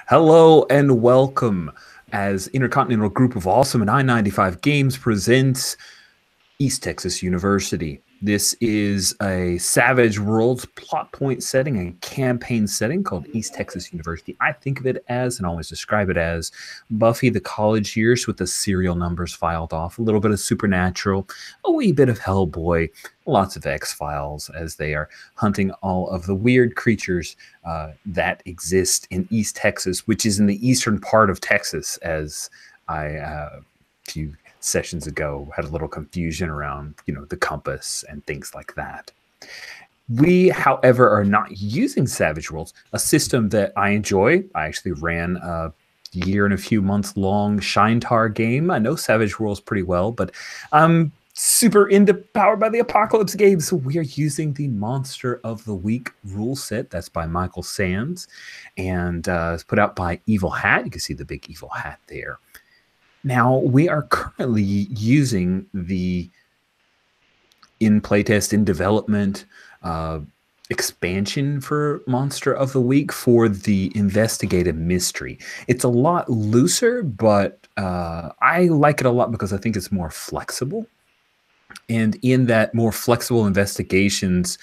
Hello and welcome as Intercontinental Group of Awesome and I-95 Games presents East Texas University. This is a Savage Worlds plot point setting and campaign setting called East Texas University. I think of it as, and always describe it as, Buffy the college years with the serial numbers filed off, a little bit of Supernatural, a wee bit of Hellboy, lots of X-Files as they are hunting all of the weird creatures that exist in East Texas, which is in the eastern part of Texas, as I few sessions ago had a little confusion around, the compass and things like that. We, however, are not using Savage Worlds, a system that I enjoy. I actually ran a year and a few months long Shinetar game. I know Savage Worlds pretty well, but I'm super into Powered by the Apocalypse games, so we are using the Monster of the Week rule set. That's by Michael Sands, and it's put out by Evil Hat. You can see the big Evil Hat there. Now, we are currently using the in playtest, in development expansion for Monster of the Week for the investigative mystery. It's a lot looser, but I like it a lot because I think it's more flexible. And in that more flexible investigations,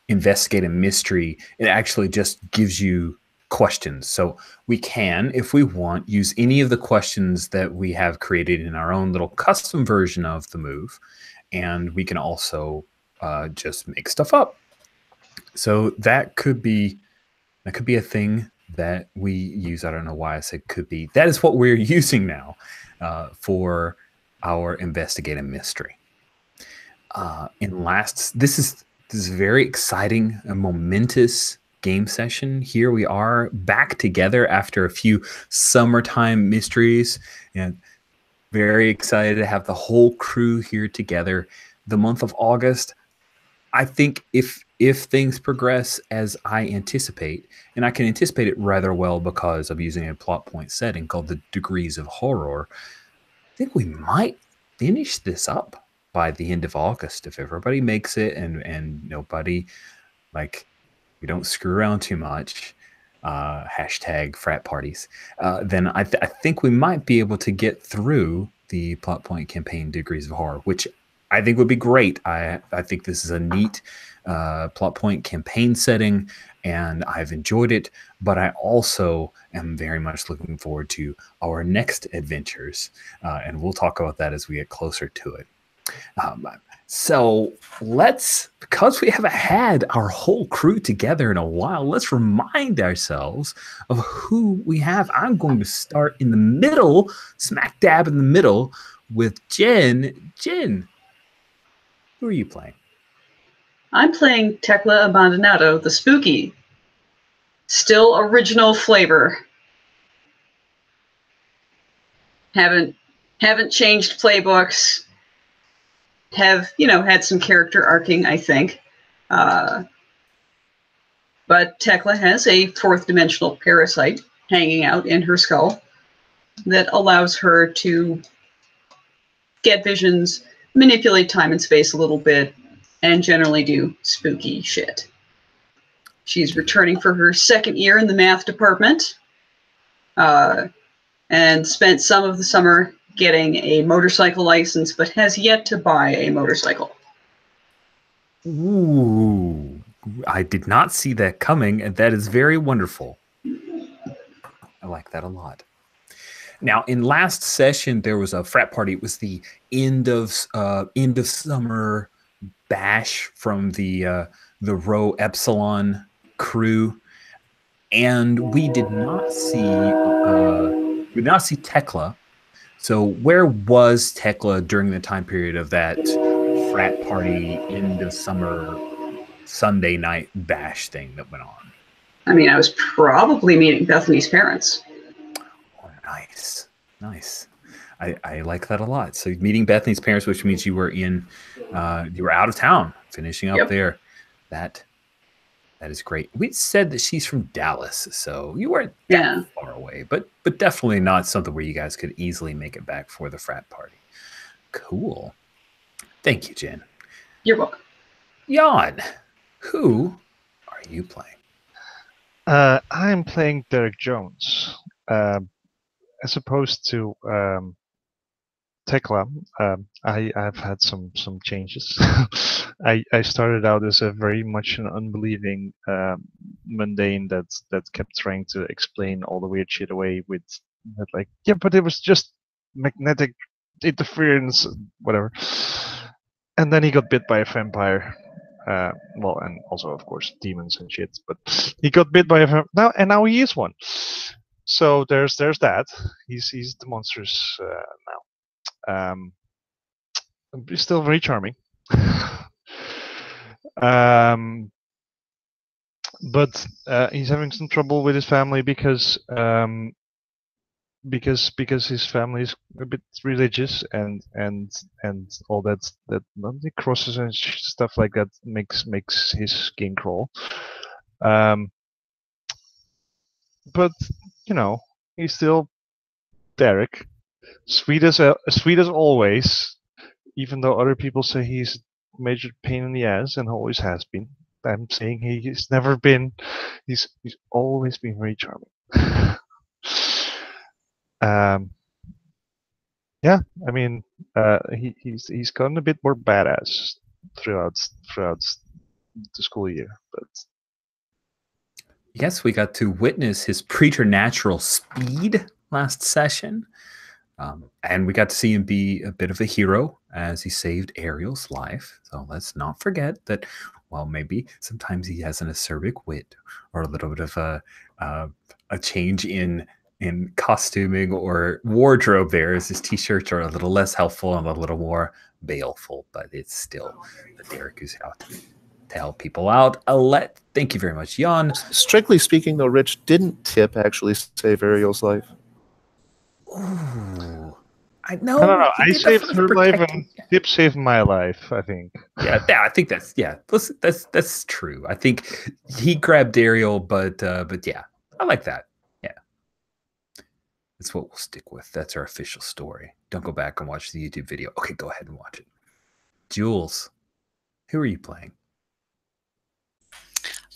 investigative mystery, it actually just gives you questions. So we can, if we want, use any of the questions that we have created in our own little custom version of the move, and we can also just make stuff up. So that could be a thing that we use. I don't know why I said could be. That is what we're using now for our investigative mystery. This is very exciting and momentous game session. Here we are back together after a few summertime mysteries, and very excited to have the whole crew here together. The month of August, I think if things progress as I anticipate, and I can anticipate it rather well because I'm using a plot point setting called the Degrees of Horror, I think we might finish this up by the end of August if everybody makes it and nobody, we don't screw around too much, hashtag frat parties, then I think we might be able to get through the plot point campaign Degrees of Horror, which I think would be great. I think this is a neat plot point campaign setting, and I've enjoyed it, but I also am very much looking forward to our next adventures, and we'll talk about that as we get closer to it. So because we haven't had our whole crew together in a while, let's remind ourselves of who we have. I'm going to start in the middle, smack dab in the middle, with Jen. Jen, who are you playing? I'm playing Tekla Abandonado, the spooky. Still original flavor. Haven't changed playbooks. Have, had some character arcing, I think. But Tekla has a fourth dimensional parasite hanging out in her skull that allows her to get visions, manipulate time and space a little bit, and generally do spooky shit. She's returning for her second year in the math department, and spent some of the summer getting a motorcycle license, but has yet to buy a motorcycle. Ooh, I did not see that coming, and that is very wonderful. I like that a lot. Now, in last session, there was a frat party. It was the end of summer bash from the Rho Epsilon crew, and we did not see Tekla. So where was Tekla during the time period of that frat party end of summer Sunday night bash thing that went on? I mean, I was probably meeting Bethany's parents. Oh, nice. I like that a lot. So meeting Bethany's parents, which means you were out of town, finishing up there. That is great. We said that she's from Dallas, so you weren't that far away, but definitely not something where you guys could easily make it back for the frat party. Cool. Thank you, Jen. You're welcome. Jan, who are you playing? I I'm playing Derek Jones, as opposed to Tekla. I've had some changes. I started out as a very much an unbelieving mundane that kept trying to explain all the weird shit away with that, like, yeah, but it was just magnetic interference, whatever. And then he got bit by a vampire. Well, and also of course demons and shit. But he got bit by a vampire now he is one. So there's that. He's the monstrous now. He's still very charming. But he's having some trouble with his family because his family is a bit religious and all that crosses and stuff like that makes his skin crawl. But he's still Derek, sweet as always, even though other people say he's a major pain in the ass and always has been. I'm saying he's never been. He's always been very charming. Yeah, I mean, he's gotten a bit more badass throughout the school year, but yes, we got to witness his preternatural speed last session. And we got to see him be a bit of a hero as he saved Ariel's life. So let's not forget that, well, maybe sometimes he has an acerbic wit or a little bit of a change in costuming or wardrobe there, as his t-shirts are a little less helpful and a little more baleful, but it's still the Derek who's out to help people out. Thank you very much, Jan. Strictly speaking, though, Rich, didn't Tip actually save Ariel's life? Ooh, I don't know. I saved her life, and Tip saved my life, I think. Yeah, I think that's true. I think he grabbed Ariel, but yeah, I like that. Yeah, that's what we'll stick with. That's our official story. Don't go back and watch the YouTube video. Okay, go ahead and watch it. Jules, who are you playing?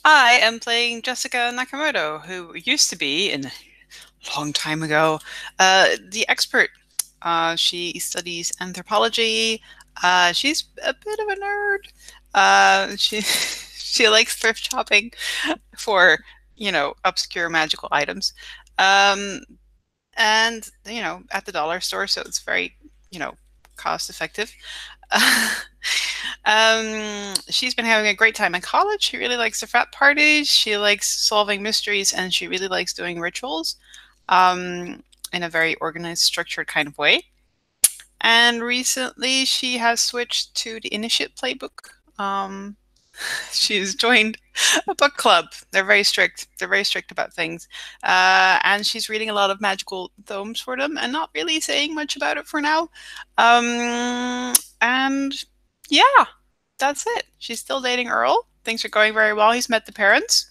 I am playing Jessica Nakamoto, who used to be, in a long time ago, the expert. She studies anthropology. She's a bit of a nerd. She likes thrift shopping for, obscure magical items. And, at the dollar store, so it's very, cost effective. She's been having a great time in college. She really likes the frat parties. She likes solving mysteries, and she really likes doing rituals in a very organized, structured kind of way. And recently she has switched to the Initiate Playbook. She's joined a book club. They're very strict. They're very strict about things. And she's reading a lot of magical tomes for them and not really saying much about it for now. And yeah, that's it. She's still dating Earl. Things are going very well. He's met the parents.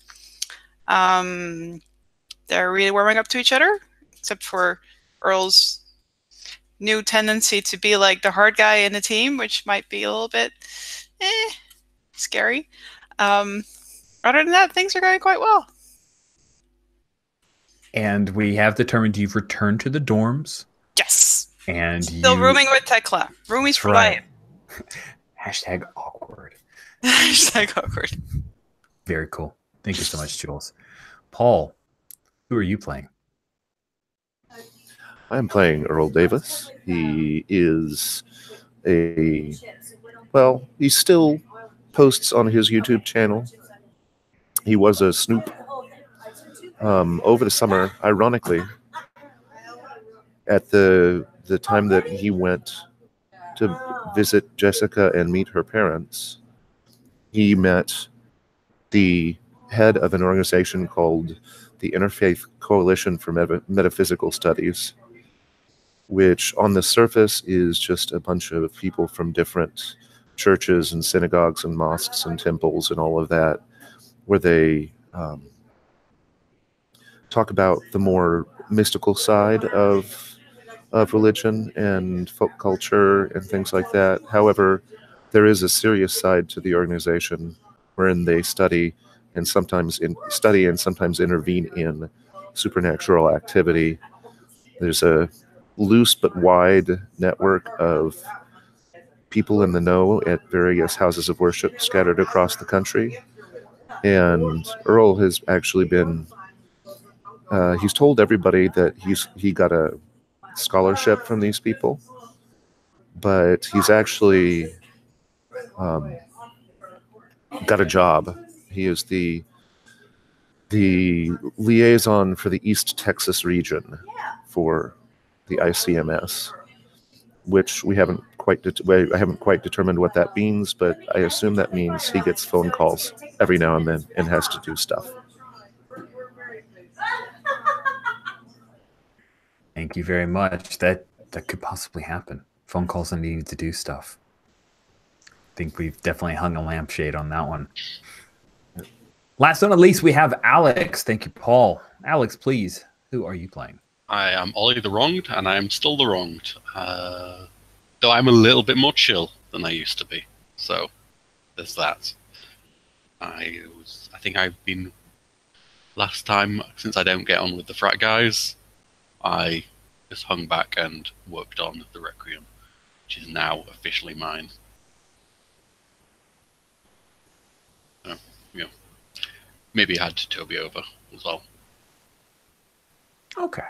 They're really warming up to each other, except for Earl's new tendency to be like the hard guy in the team, which might be a little bit scary. Other than that, things are going quite well. And we have determined you've returned to the dorms. Yes. And still rooming with Tekla. Roomies for life. Hashtag awkward. Hashtag awkward. Very cool. Thank you so much, Jules. Paul, who are you playing? I'm playing Earl Davis. He is he still posts on his YouTube channel. He was a snoop over the summer, ironically, at the time that he went to visit Jessica and meet her parents. He met the head of an organization called the Interfaith Coalition for Metaphysical Studies, which on the surface is just a bunch of people from different churches and synagogues and mosques and temples and all of that, where they talk about the more mystical side of religion and folk culture and things like that. However, there is a serious side to the organization wherein they study and sometimes study and sometimes intervene in supernatural activity. There's a loose but wide network of people in the know at various houses of worship scattered across the country. And Earl has actually been, he's told everybody that he got a scholarship from these people, but he's actually got a job. He is the liaison for the East Texas region for the ICMS, which I haven't quite determined what that means, but I assume that means he gets phone calls every now and then and has to do stuff. Thank you very much. That could possibly happen. Phone calls and needing to do stuff. I think we've definitely hung a lampshade on that one. Last but not least, we have Alex. Thank you, Paul. Alex, please, who are you playing? I am Ollie the Wronged, and I am still the Wronged. Though I'm a little bit more chill than I used to be. So, there's that. I think I've been... Last time, since I don't get on with the frat guys, I just hung back and worked on the Requiem, which is now officially mine. Maybe I had Toby over as well. Okay.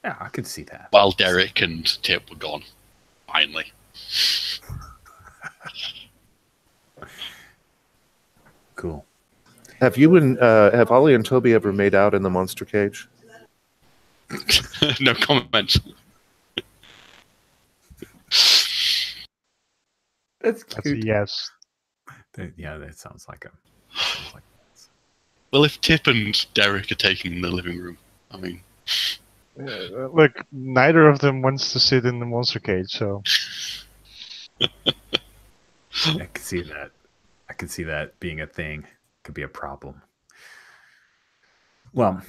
Yeah, I could see that. While Derek and Tip were gone, finally. Cool. Have Ollie and Toby ever made out in the monster cage? No comment. That's That's cute. a yes. Yeah, that sounds like a... Well, if Tip and Derek are taking the living room, I mean... Look, neither of them wants to sit in the monster cage, so... I can see that. I can see that being a thing. Could be a problem. Well,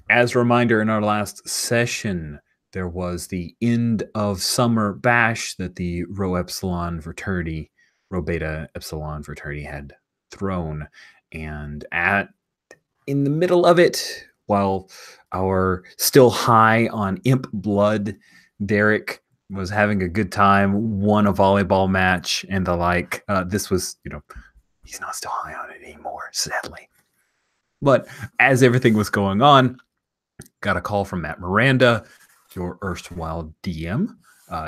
as a reminder, in our last session, there was the end of summer bash that the Rho Beta Epsilon fraternity had thrown. And in the middle of it, while our still high on imp blood, Derek was having a good time, won a volleyball match and the like. This was, he's not still high on it anymore, sadly. But as everything was going on, got a call from Matt Miranda, your erstwhile DM,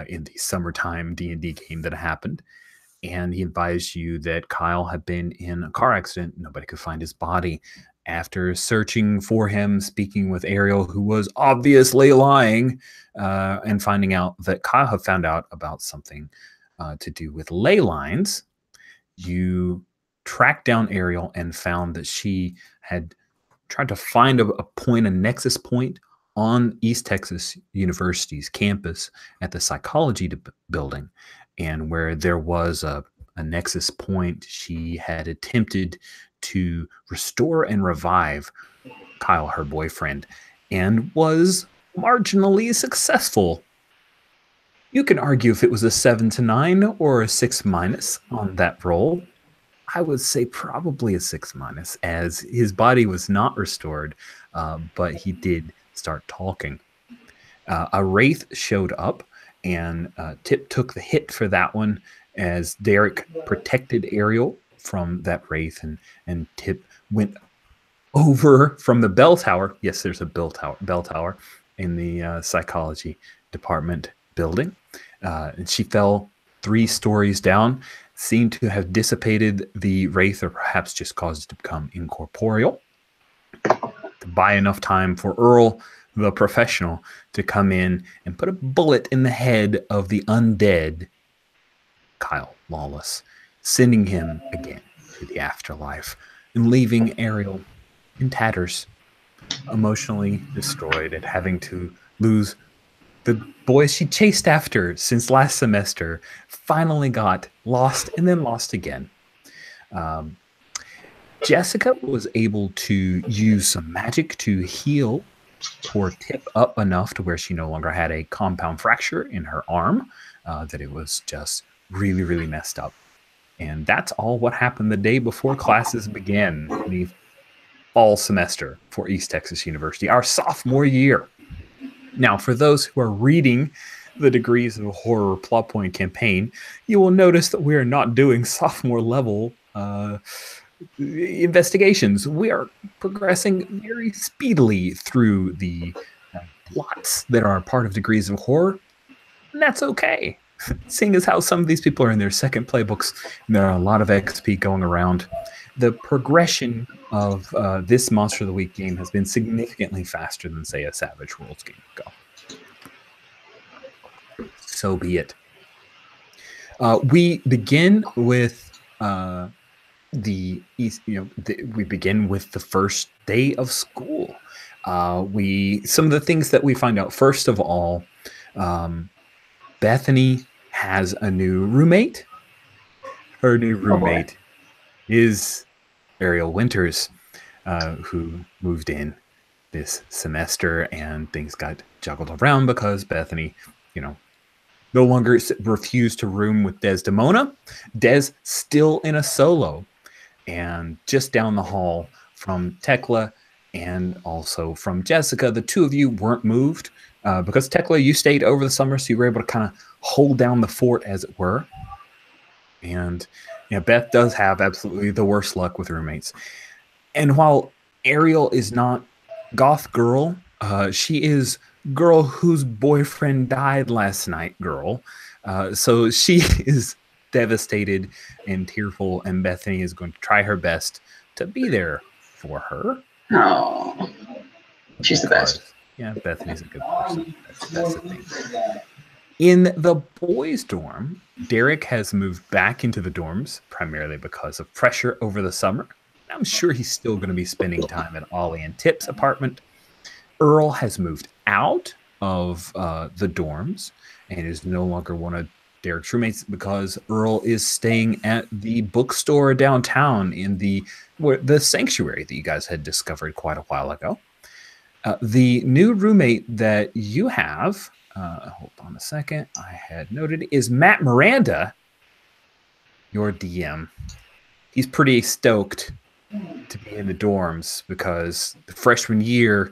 in the summertime D&D game that happened. And he advised you that Kyle had been in a car accident. Nobody could find his body. After searching for him, speaking with Ariel, who was obviously lying, and finding out that Kyle had found out about something to do with ley lines, you tracked down Ariel and found that she had tried to find a nexus point on East Texas University's campus at the psychology building. And where there was a nexus point, she had attempted to restore and revive Kyle, her boyfriend, and was marginally successful. You can argue if it was a 7 to 9 or a 6- on that roll. I would say probably a 6-, as his body was not restored, but he did start talking. A wraith showed up, and Tip took the hit for that one as Derek protected Ariel from that wraith, and Tip went over from the bell tower. Yes, there's a bell tower in the psychology department building. And she fell 3 stories down, seemed to have dissipated the wraith, or perhaps just caused it to become incorporeal. To buy enough time for Earl, the professional, to come in and put a bullet in the head of the undead Kyle Lawless, sending him again to the afterlife and leaving Ariel in tatters, emotionally destroyed at having to lose the boys she chased after since last semester. Finally got lost and then lost again. Jessica was able to use some magic to heal poor Tip up enough to where she no longer had a compound fracture in her arm, that it was just really, really messed up. And that's all what happened the day before classes began. Any fall semester for East Texas University, our sophomore year. Now, for those who are reading the Degrees of Horror plot point campaign, you will notice that we are not doing sophomore level investigations. We are progressing very speedily through the plots that are part of Degrees of Horror, and that's okay. Seeing as how some of these people are in their second playbooks, and there are a lot of XP going around, the progression of this Monster of the Week game has been significantly faster than, say, a Savage Worlds game would go. So be it. We begin with we begin with the first day of school. Some of the things that we find out. First of all, Bethany has a new roommate. Her new roommate is Ariel Winters, who moved in this semester, and things got juggled around because Bethany, no longer refused to room with Desdemona. Des still in a solo, and just down the hall from Tekla and also from Jessica, the two of you weren't moved because Tekla, you stayed over the summer, so you were able to kind of hold down the fort, as it were. And Beth does have absolutely the worst luck with roommates. And while Ariel is not goth girl, she is girl whose boyfriend died last night girl. So she is devastated and tearful, and Bethany is going to try her best to be there for her. Oh, she's the best. Yeah, Bethany's a good person. That's the thing. In the boys' dorm, Derek has moved back into the dorms, primarily because of pressure over the summer. I'm sure he's still going to be spending time at Ollie and Tip's apartment. Earl has moved out of the dorms and is no longer one of Derek's roommates because Earl is staying at the bookstore downtown in the sanctuary that you guys had discovered quite a while ago. The new roommate that you have, hold on a second, I had noted, is Matt Miranda, your DM. He's pretty stoked to be in the dorms because the freshman year,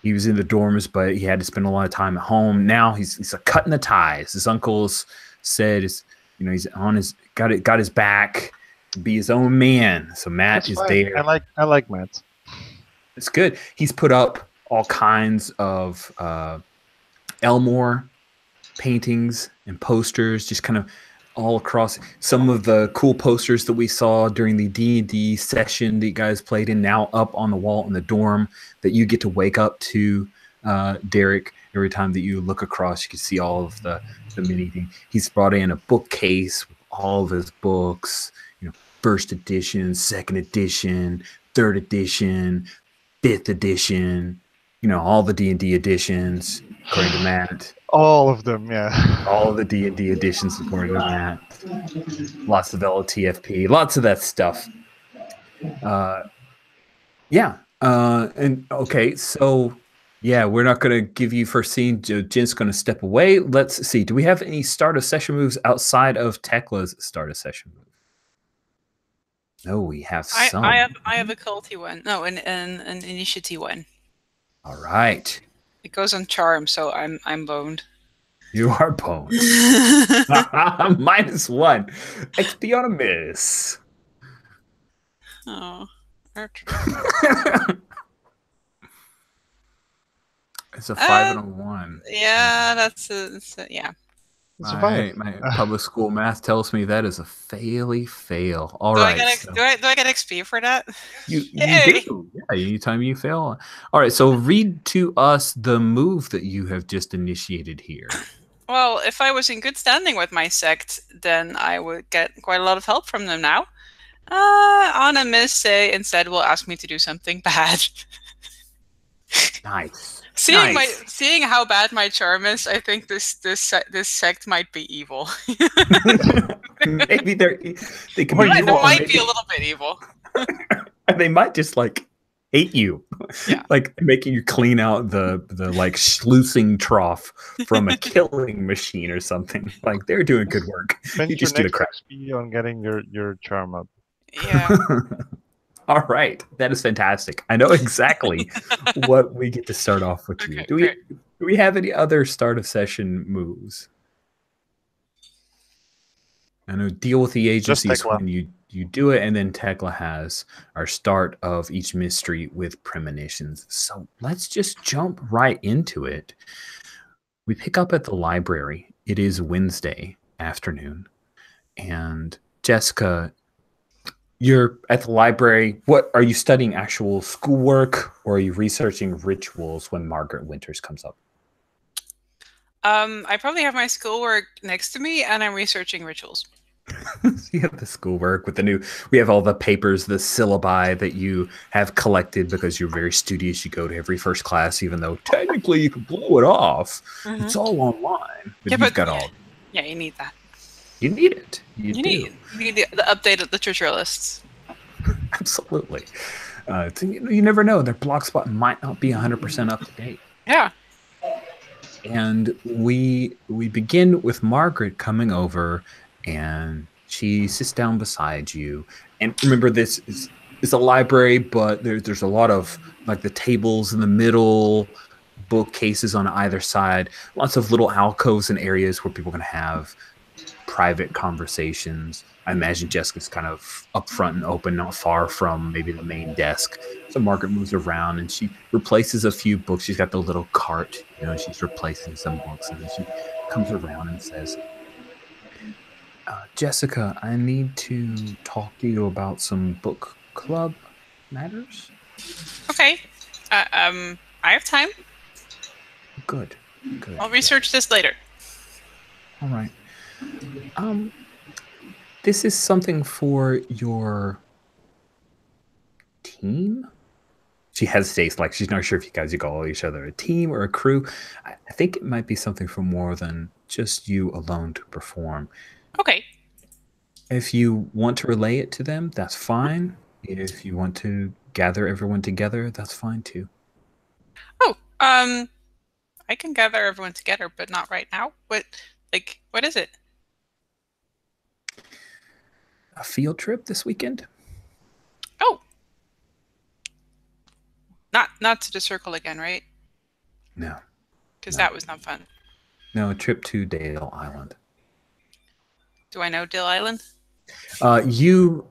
he was in the dorms, but he had to spend a lot of time at home. Now he's cutting the ties. His uncles said, he's on got his back to be his own man. So Matt is there. I like Matt. It's good. He's put up all kinds of Elmore paintings and posters, just kind of all across. Some of the cool posters that we saw during the D&D session that you guys played in, now up on the wall in the dorm that you get to wake up to, Derek. Every time that you look across, you can see all of the mini thing. He's brought in a bookcase with all of his books, first edition, second edition, third edition, fifth edition, all the D&D editions, according to Matt. All of them, yeah. All of the D&D editions, according to Matt. Lots of LTFP, lots of that stuff. And okay, so we're not going to give you first scene. Jin's going to step away. Let's see. Do we have any start of session moves outside of Tekla's start of session move? No, we have some. I have a culty one. No, an initiative one. All right. It goes on charm, so I'm boned. You are boned. -1. XP on a miss. Oh. It's a 5 and a 1. Yeah, that's yeah. My public school math tells me that is a fail. All right. Do I get XP for that? You do. Yeah, anytime you fail. All right, so read to us the move that you have just initiated here. Well, if I was in good standing with my sect, then I would get quite a lot of help from them now. On a miss, say instead will ask me to do something bad. Nice. Seeing how bad my charm is, I think this sect might be evil. Maybe they can be evil. They might be a little bit evil. They might just hate you, making you clean out the sluicing trough from a killing machine or something. They're doing good work. Spend you just your next XP on getting your charm up. Yeah. All right, that is fantastic. I know exactly what we get to start off with you. Okay, Do great. we have any other start of session moves? I know deal with the agencies Tekla. when you do it, and then Tekla has our start of each mystery with premonitions. So let's just jump right into it. We pick up at the library. It is Wednesday afternoon, and Jessica, you're at the library. What are you studying? Actual schoolwork, or are you researching rituals when Margaret Winters comes up? I probably have my schoolwork next to me, and I'm researching rituals. So you have the schoolwork with the new. We have all the papers, the syllabi that you have collected because you're very studious. You go to every first class, even though technically you can blow it off. It's all online, but Yeah, you've got all. Yeah, you need that. You need it. You do. need the updated literature lists. Absolutely. You never know. Their blogspot might not be 100% up to date. Yeah. And we begin with Margaret coming over, and she sits down beside you. And remember, this is a library, but there's a lot of like the tables in the middle, bookcases on either side, lots of little alcoves and areas where people can have private conversations. I imagine Jessica's kind of up front and open, not far from maybe the main desk. So Margaret moves around and she replaces a few books. She's got the little cart, she's replacing some books. And then she comes around and says, Jessica, I need to talk to you about some book club matters. Okay. I have time. Good. I'll research this later. All right. This is something for your team? She hesitates, like she's not sure if you guys call each other a team or a crew. I think it might be something for more than just you alone to perform. Okay. If you want to relay it to them, that's fine. If you want to gather everyone together, that's fine too. Oh, I can gather everyone together, but not right now. What is it? A field trip this weekend? Oh. Not to the circle again, right? No. Because that was not fun. No, a trip to Dale Island. Do I know Dale Island? You,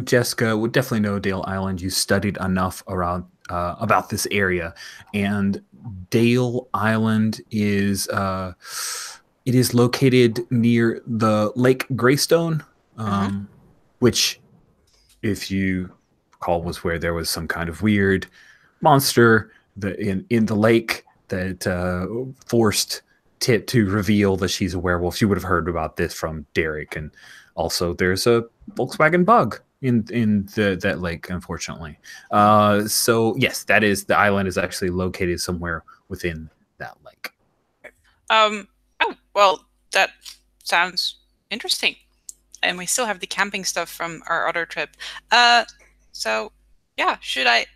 Jessica, would definitely know Dale Island. You studied enough around about this area, and Dale Island is it is located near the Lake Greystone, which, if you recall, was where there was some kind of weird monster in the lake that forced Tip to reveal that she's a werewolf. She would have heard about this from Derek, and also there's a Volkswagen Bug in that lake, unfortunately. So yes, that is the island is actually located somewhere within that lake. Oh, well, that sounds interesting. And we still have the camping stuff from our other trip. So yeah, should I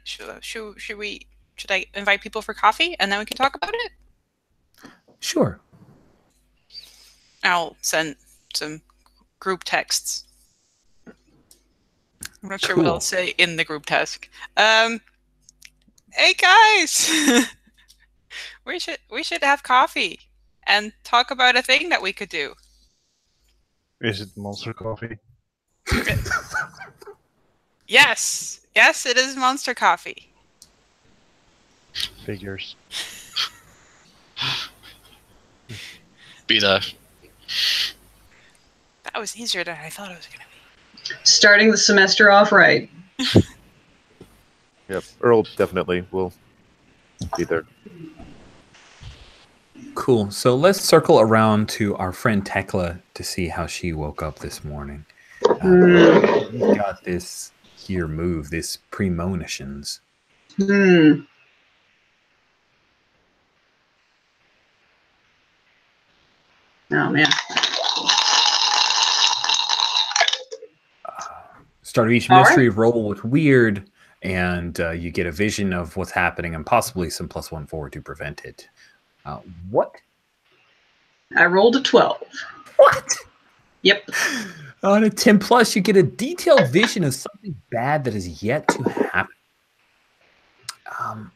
invite people for coffee and then we can talk about it? Sure. I'll send some group texts. I'm not sure Cool. what I'll say in the group text. Hey guys, we should have coffee and talk about a thing that we could do. Is it Monster Coffee? Yes, it is Monster Coffee. Figures. Be there. That was easier than I thought it was going to be. Starting the semester off right. Yep, Earl definitely will be there. Cool. So let's circle around to our friend Tekla to see how she woke up this morning. We've got this here move, this premonitions. Oh, man. Start of each mystery, roll with weird, and you get a vision of what's happening and possibly some +1 forward to prevent it. What? I rolled a 12. What? Yep. On a 10 plus, you get a detailed vision of something bad that is yet to happen.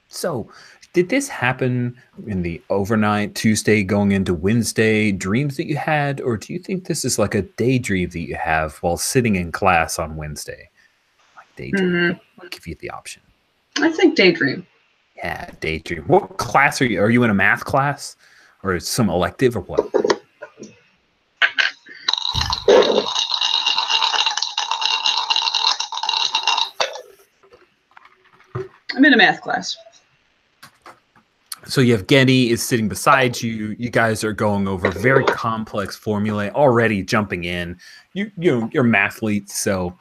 So, did this happen in the overnight, Tuesday going into Wednesday dreams that you had, or do you think this is like a daydream that you have while sitting in class on Wednesday? Like daydream. I'll give you the option. I think daydream. Yeah, daydream. What class are you? Are you in a math class, or some elective, or what? I'm in a math class. So Yevgeny is sitting beside you. You guys are going over very complex formulae, already jumping in. You're mathletes, so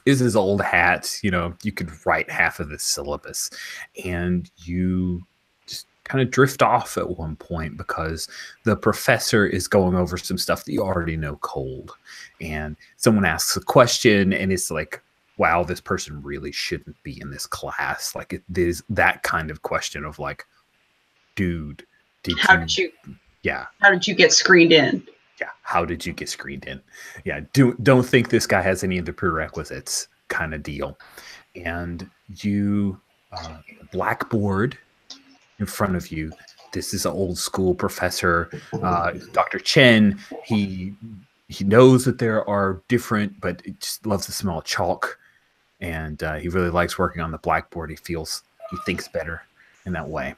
this is old hat. You could write half of the syllabus, and you just kind of drift off at one point because the professor is going over some stuff that you already know cold, and someone asks a question, and it's like, wow, this person really shouldn't be in this class. Like it is that kind of question of like, dude, How did you get screened in? Yeah, how did you get screened in? Yeah, don't think this guy has any of the prerequisites kind of deal. And you, blackboard in front of you. This is an old school professor, Dr. Chen. He knows that there are different, but he just loves the smell of chalk. And he really likes working on the blackboard. He thinks better in that way.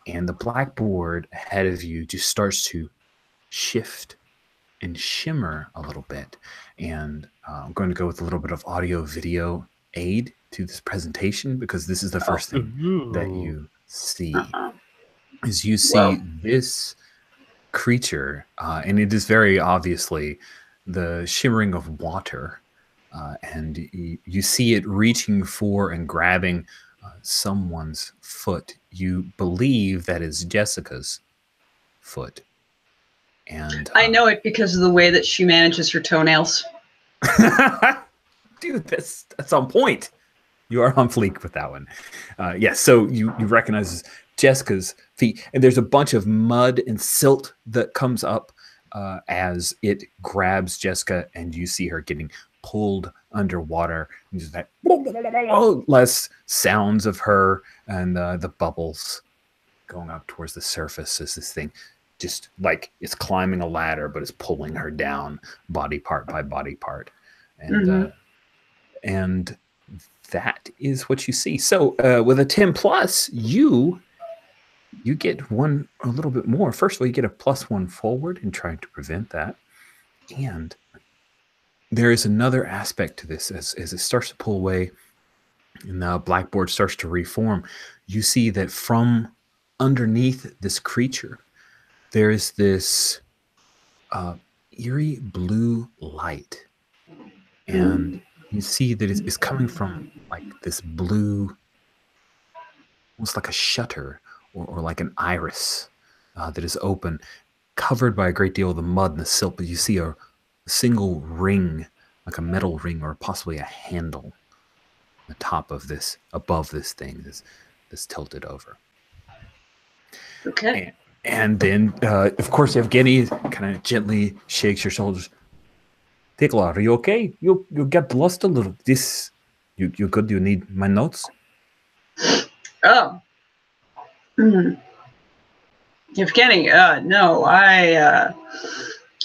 And the blackboard ahead of you just starts to shift and shimmer a little bit. And I'm going to go with a little bit of audio video aid to this presentation because this is the first thing that you see. Is you see this creature, and it is very obviously the shimmering of water. And you see it reaching for and grabbing someone's foot. You believe that is Jessica's foot. And I know it because of the way that she manages her toenails. Dude, that's on point. You are on fleek with that one. Yes, so you recognize Jessica's feet, and there's a bunch of mud and silt that comes up as it grabs Jessica, and you see her getting pulled underwater. And just that less sounds of her and the bubbles going up towards the surface as this thing just like it's climbing a ladder, but it's pulling her down body part by body part. And and that is what you see. So with a 10 plus, you get one a little bit more. First of all, you get a +1 forward in trying to prevent that. And there is another aspect to this as it starts to pull away and the blackboard starts to reform. You see that from underneath this creature, there is this eerie blue light. And you see that it's coming from like this blue, almost like a shutter or like an iris that is open, covered by a great deal of the mud and the silt. But you see a single ring, like a metal ring or possibly a handle on the top of this, above this thing that's tilted over. Okay. And then, of course, Evgeny kind of gently shakes your shoulders. Tikla, are you okay? You got lost a little. You good? You need my notes? Oh. Evgeny, no, I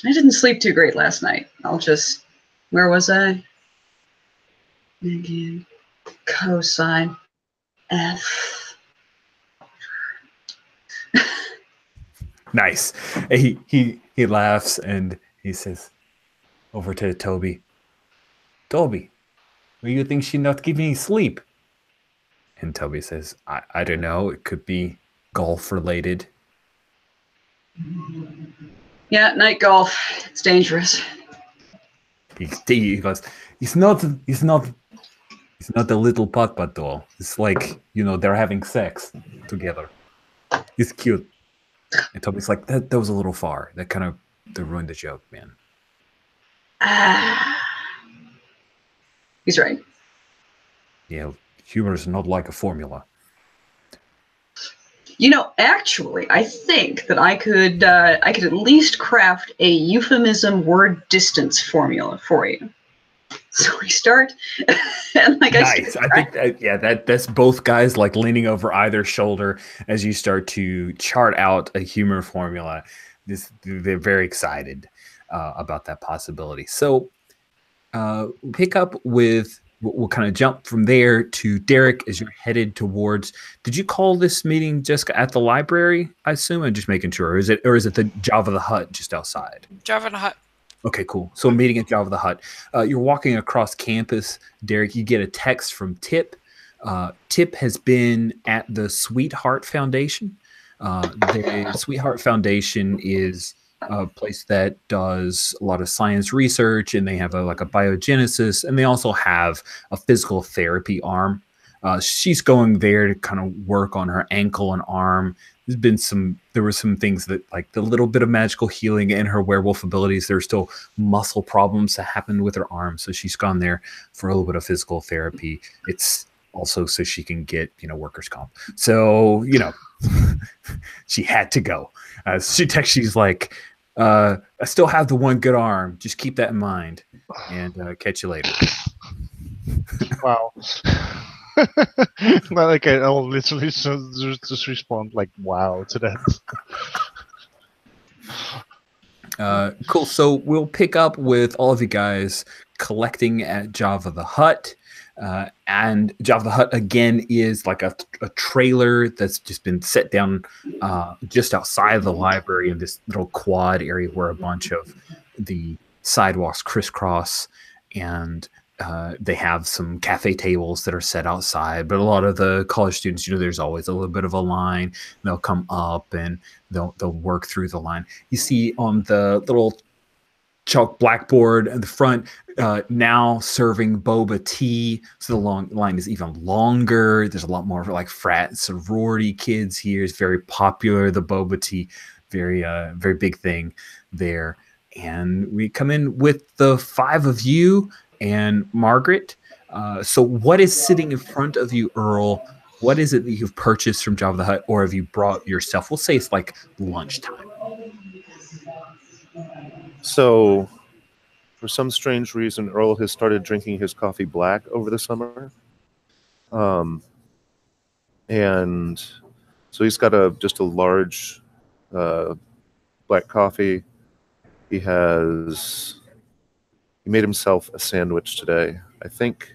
didn't sleep too great last night. Where was I? Again, cosine F. Nice. He laughs and he says over to Toby, Toby, do you think she not giving me sleep? And Toby says, I don't know. It could be golf related. Yeah, night golf. It's dangerous. He goes, it's not a little putt doll. It's like, they're having sex together. It's cute. And Toby's like, that was a little far. That ruined the joke, man. He's right. Yeah, humor is not like a formula. Actually, I think that I could at least craft a euphemism word distance formula for you. So we start, and Nice. I think that's both guys like leaning over either shoulder as you start to chart out a humor formula. They're very excited about that possibility. So pick up with. We'll kind of jump from there to Derek as you're headed towards. Did you call this meeting, Jessica, at the library? I assume. I'm just making sure. Or is it the Java the Hut just outside? Java the Hut. Okay, cool. So meeting at Java the Hut. You're walking across campus, Derek. You get a text from Tip. Tip has been at the Sweetheart Foundation. The Sweetheart Foundation is a place that does a lot of science research, and they have a biogenesis, and they also have a physical therapy arm. She's going there to kind of work on her ankle and arm. There were some things that, like the little bit of magical healing and her werewolf abilities, there's still muscle problems that happened with her arm. So she's gone there for a little bit of physical therapy. It's also so she can get, workers' comp. So, she had to go. She texts, she's like, I still have the one good arm. Just keep that in mind, and catch you later. Wow. Not I'll literally just respond like wow to that. Cool. So we'll pick up with all of you guys collecting at Java the Hut. And Java the Hut again is like a trailer that's just been set down just outside of the library in this little quad area where a bunch of the sidewalks crisscross, and they have some cafe tables that are set outside. But a lot of the college students, there's always a little bit of a line. They'll come up and they'll work through the line. You see on the little chalk blackboard at the front, now serving boba tea. So the long line is even longer. There's a lot more like frat sorority kids here. It's very popular, the boba tea, very very big thing there. And we come in with the five of you and Margaret. So what is sitting in front of you, Earl? What is it that you've purchased from Java the Hut, or have you brought yourself? We'll say it's like lunchtime. So, for some strange reason, Earl has started drinking his coffee black over the summer. And so he's got just a large black coffee. He made himself a sandwich today. I think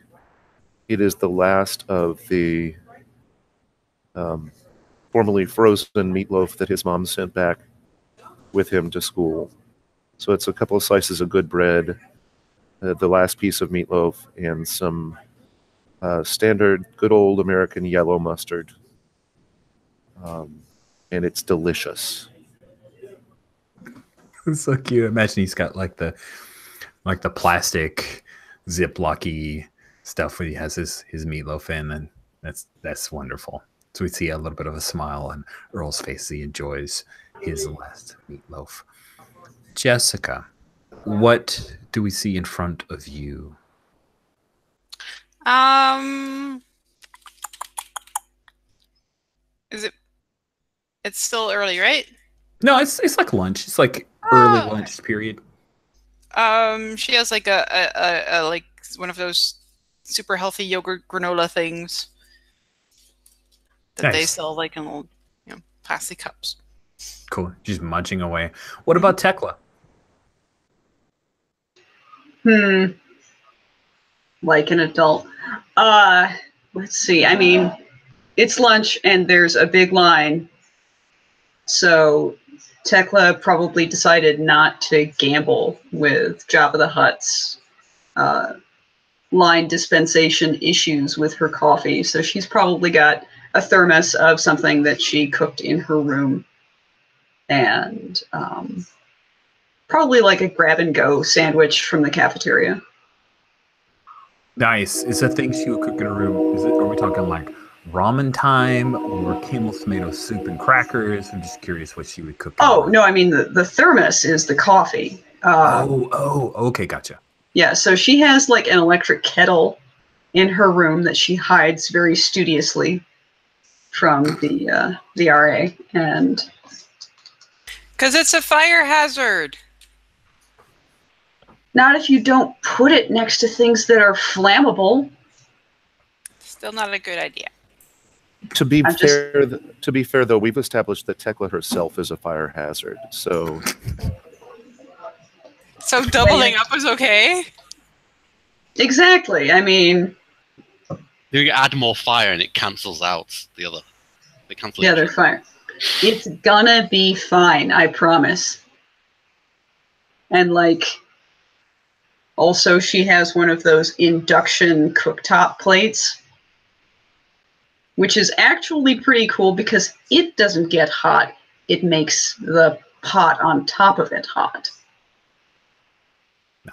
it is the last of the formerly frozen meatloaf that his mom sent back with him to school. So it's a couple of slices of good bread, the last piece of meatloaf, and some standard good old American yellow mustard. And it's delicious. It's so cute. Imagine he's got like the plastic Ziploc-y stuff where he has his meatloaf in, and that's wonderful. So we see a little bit of a smile on Earl's face as he enjoys his last meatloaf. Jessica, what do we see in front of you? It's still early, right? No, it's like lunch. It's like early lunch period. She has like a like one of those super healthy yogurt granola things that they sell like in old plastic cups. Cool. Just munching away. What about Tekla? Like an adult. Let's see. I mean, it's lunch and there's a big line. So Tekla probably decided not to gamble with Java the Hutt's line dispensation issues with her coffee. So she's probably got a thermos of something that she cooked in her room. And probably like a grab-and-go sandwich from the cafeteria. Nice. Is that thing she would cook in her room? Are we talking like ramen time or camel tomato soup and crackers? I'm just curious what she would cook. Oh, no, I mean the thermos is the coffee. Okay, gotcha. Yeah, so she has like an electric kettle in her room that she hides very studiously. from the RA, and Because it's a fire hazard. not if you don't put it next to things that are flammable. Still not a good idea. To be fair, though, we've established that Tekla herself is a fire hazard. So Doubling up is okay? Exactly. I mean, You add more fire and it cancels out the other. They cancel the other fire. It's gonna be fine, I promise. And like, also she has one of those induction cooktop plates, which is actually pretty cool because it doesn't get hot. It makes the pot on top of it hot.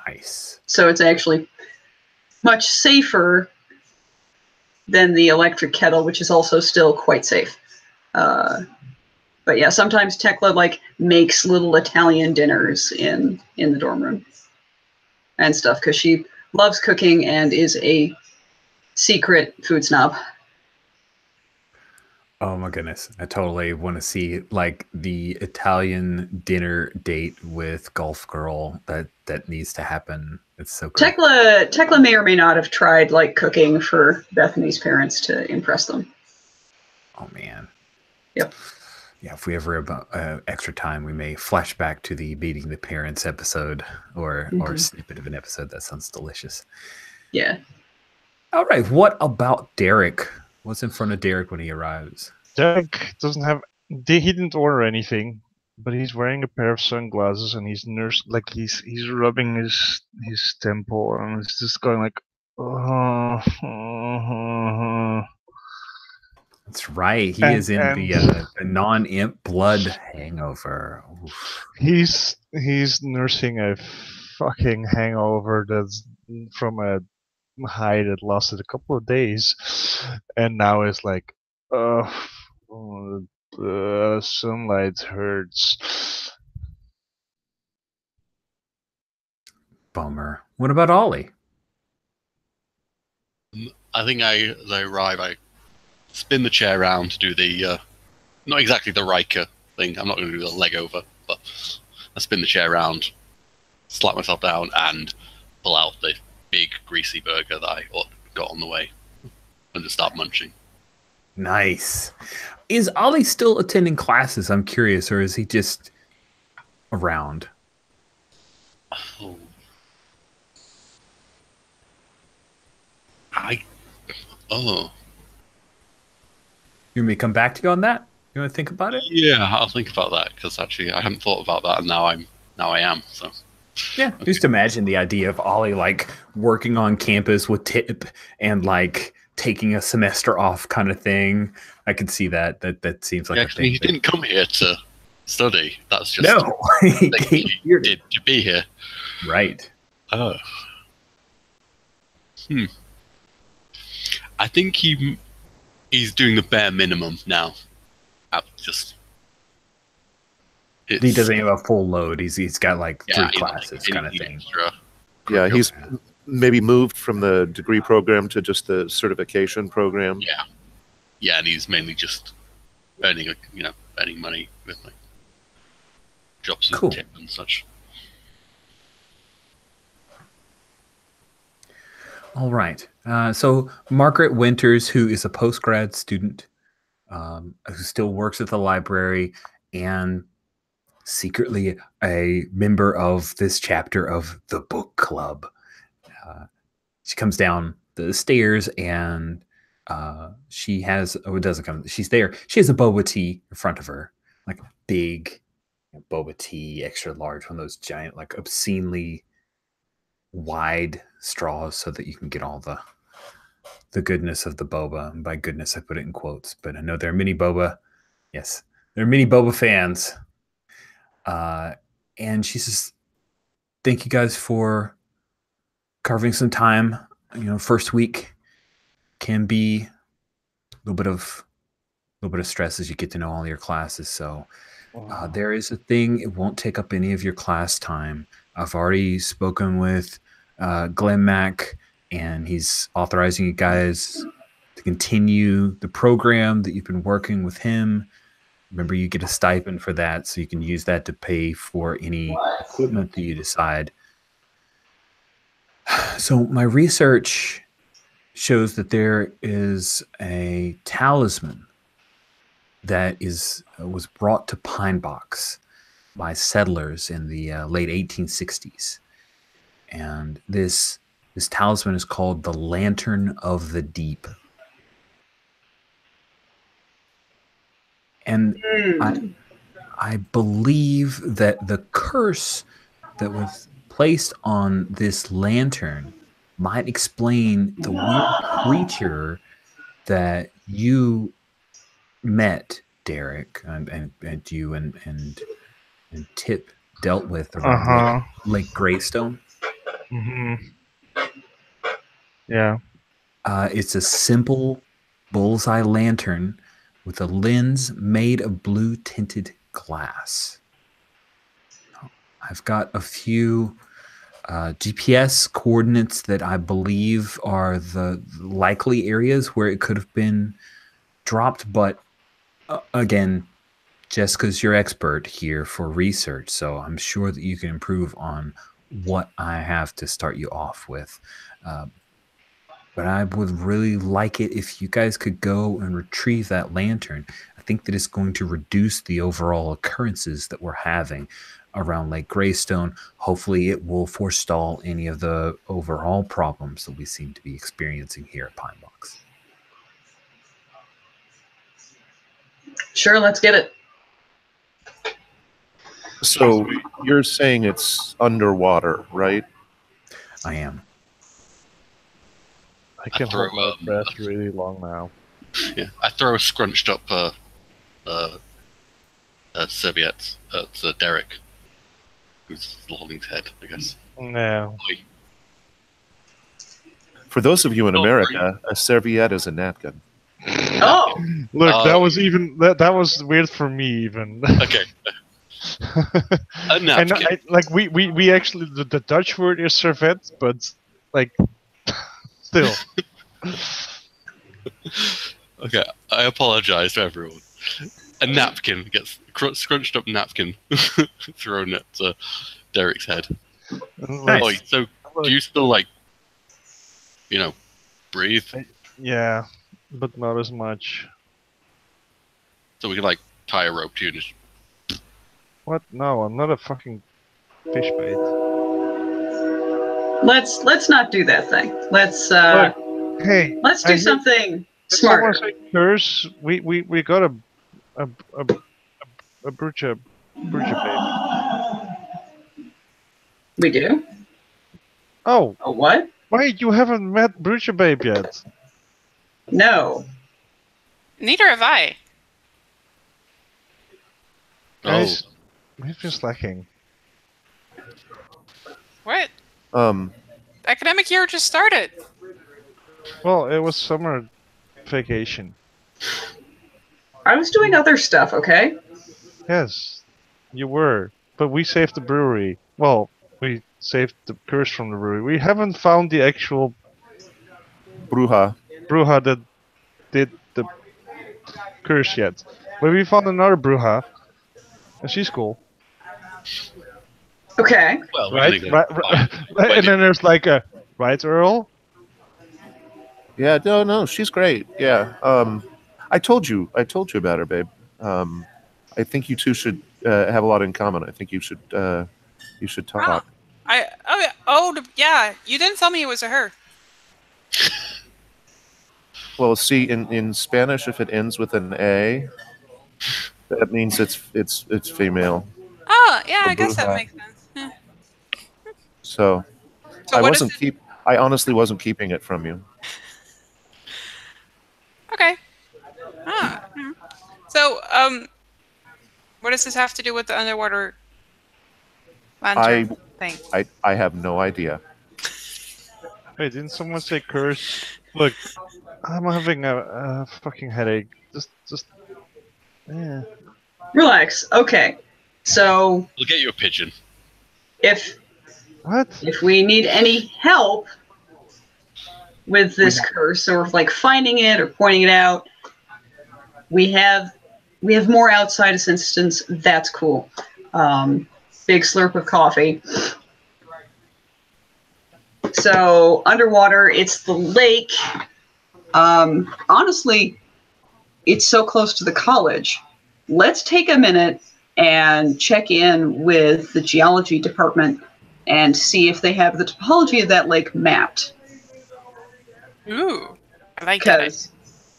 Nice. So it's actually much safer than the electric kettle, which is also still quite safe. But yeah, sometimes Tekla like makes little Italian dinners in the dorm room and stuff because she loves cooking and is a secret food snob. Oh my goodness. I totally want to see like the Italian dinner date with Golf Girl that needs to happen. It's so great. Tekla may or may not have tried like cooking for Bethany's parents to impress them. Oh man. Yep. Yeah, if we ever have extra time, we may flash back to the meeting the parents episode or a snippet of an episode. That sounds delicious. Yeah. All right. What about Derek? What's in front of Derek when he arrives? Derek doesn't have. He didn't order anything, but he's wearing a pair of sunglasses and he's he's rubbing his temple and it's just going like, That's right. He is in the non-imp blood hangover. Oof. He's nursing a fucking hangover that's from a high that lasted a couple of days, and now it's like, sunlight hurts. Bummer. What about Ollie? I think as I arrive, I spin the chair around to do the, not exactly the Riker thing. I'm not going to do the leg over, but I spin the chair around, slap myself down, and pull out the big greasy burger that I got on the way, and just start munching. Nice. Is Ollie still attending classes? I'm curious, or is he just around? Oh. You may come back to you on that? You want to think about it? Yeah, I'll think about that because actually I hadn't thought about that, and now I am. So yeah, okay. Just imagine the idea of Ollie like working on campus with Tip and like taking a semester off kind of thing. I could see that. That seems like a thing. He didn't come here to study. That's just no. He came here to be here. Right. Oh. I think he's doing the bare minimum now. He doesn't have a full load. He's got like 3 classes kind of thing. Yeah, he's maybe moved from the degree program to just the certification program. Yeah, and he's mainly just earning money with like jobs and tip and such. All right. So Margaret Winters, who is a post-grad student who still works at the library and secretly a member of this chapter of the book club. She comes down the stairs and she has, she's there. She has a boba tea in front of her, like big boba tea, extra large, one of those giant, like obscenely wide straws so that you can get all the goodness of the boba. And by goodness, I put it in quotes, but I know there are many boba. Yes, there are many boba fans. And she says, thank you guys for carving some time. First week can be a little bit of stress as you get to know all your classes. So there is a thing. It won't take up any of your class time. I've already spoken with Glenn Mack, and he's authorizing you guys to continue the program that you've been working with him. Remember, you get a stipend for that, so you can use that to pay for any equipment that you decide. So my research shows that there is a talisman that was brought to Pine Box by settlers in the late 1860s. And this talisman is called the Lantern of the Deep. And I believe that the curse that was placed on this lantern might explain the weird creature that you met, Derek, and you and Tip dealt with around Lake Greystone. Yeah. It's a simple bullseye lantern with a lens made of blue-tinted glass. I've got a few GPS coordinates that I believe are the likely areas where it could have been dropped, but again, Jessica's your expert here for research, so I'm sure that you can improve on what I have to start you off with. But I would really like it if you guys could go and retrieve that lantern. I think that it's going to reduce the overall occurrences that we're having around Lake Greystone. Hopefully it will forestall any of the overall problems that we seem to be experiencing here at Pine Box. Sure, let's get it. So you're saying it's underwater, right? I am. I can hold my breath really long now. Yeah, I throw a scrunched up serviette at Derek, who's holding his head, I guess. No. For those of you in America, a serviette is a napkin. Oh, Look, that was even that was weird for me even. Okay. A napkin. And we actually the Dutch word is servet, but like still. Okay, I apologize to everyone. A napkin gets scrunched up napkin thrown at Derek's head. Nice. Oh, so do you still breathe? Yeah, but not as much. So we can tie a rope to you and just... What? No, I'm not a fucking fish bait. let's not do that thing. Let's Hey, let's do something smarter. Curse. We got a bruja babe. We do? Oh. A what? Wait, you haven't met bruja babe yet? No. Neither have I. Guys, we've been slacking. What? Um, Academic year just started. Well, it was summer vacation. I was doing other stuff, okay? Yes, you were. But we saved the brewery. Well, we saved the curse from the brewery. We haven't found the actual Bruja that did the curse yet. But we found another Bruja, and she's cool. Okay. Well, right? And then there's right, Earl? Yeah, no, she's great. Yeah. I told you about her, babe. I think you two should have a lot in common. I think you should talk. Yeah. You didn't tell me it was a her. Well, see, in Spanish, if it ends with an A, that means it's female. Oh, yeah, I guess that makes sense. Yeah. So I honestly wasn't keeping it from you. Okay. So, what does this have to do with the underwater lantern thing? I have no idea. Wait, didn't someone say curse? Look, I'm having a fucking headache. Just, yeah. Relax. Okay. So We'll get you a pigeon. if What? we need any help, with this curse, or like finding it or pointing it out. We have more outside assistance. That's cool. Big slurp of coffee. So underwater, it's the lake. Honestly, it's so close to the college. Let's take a minute and check in with the geology department and see if they have the topology of that lake mapped. Ooh, I like that. Because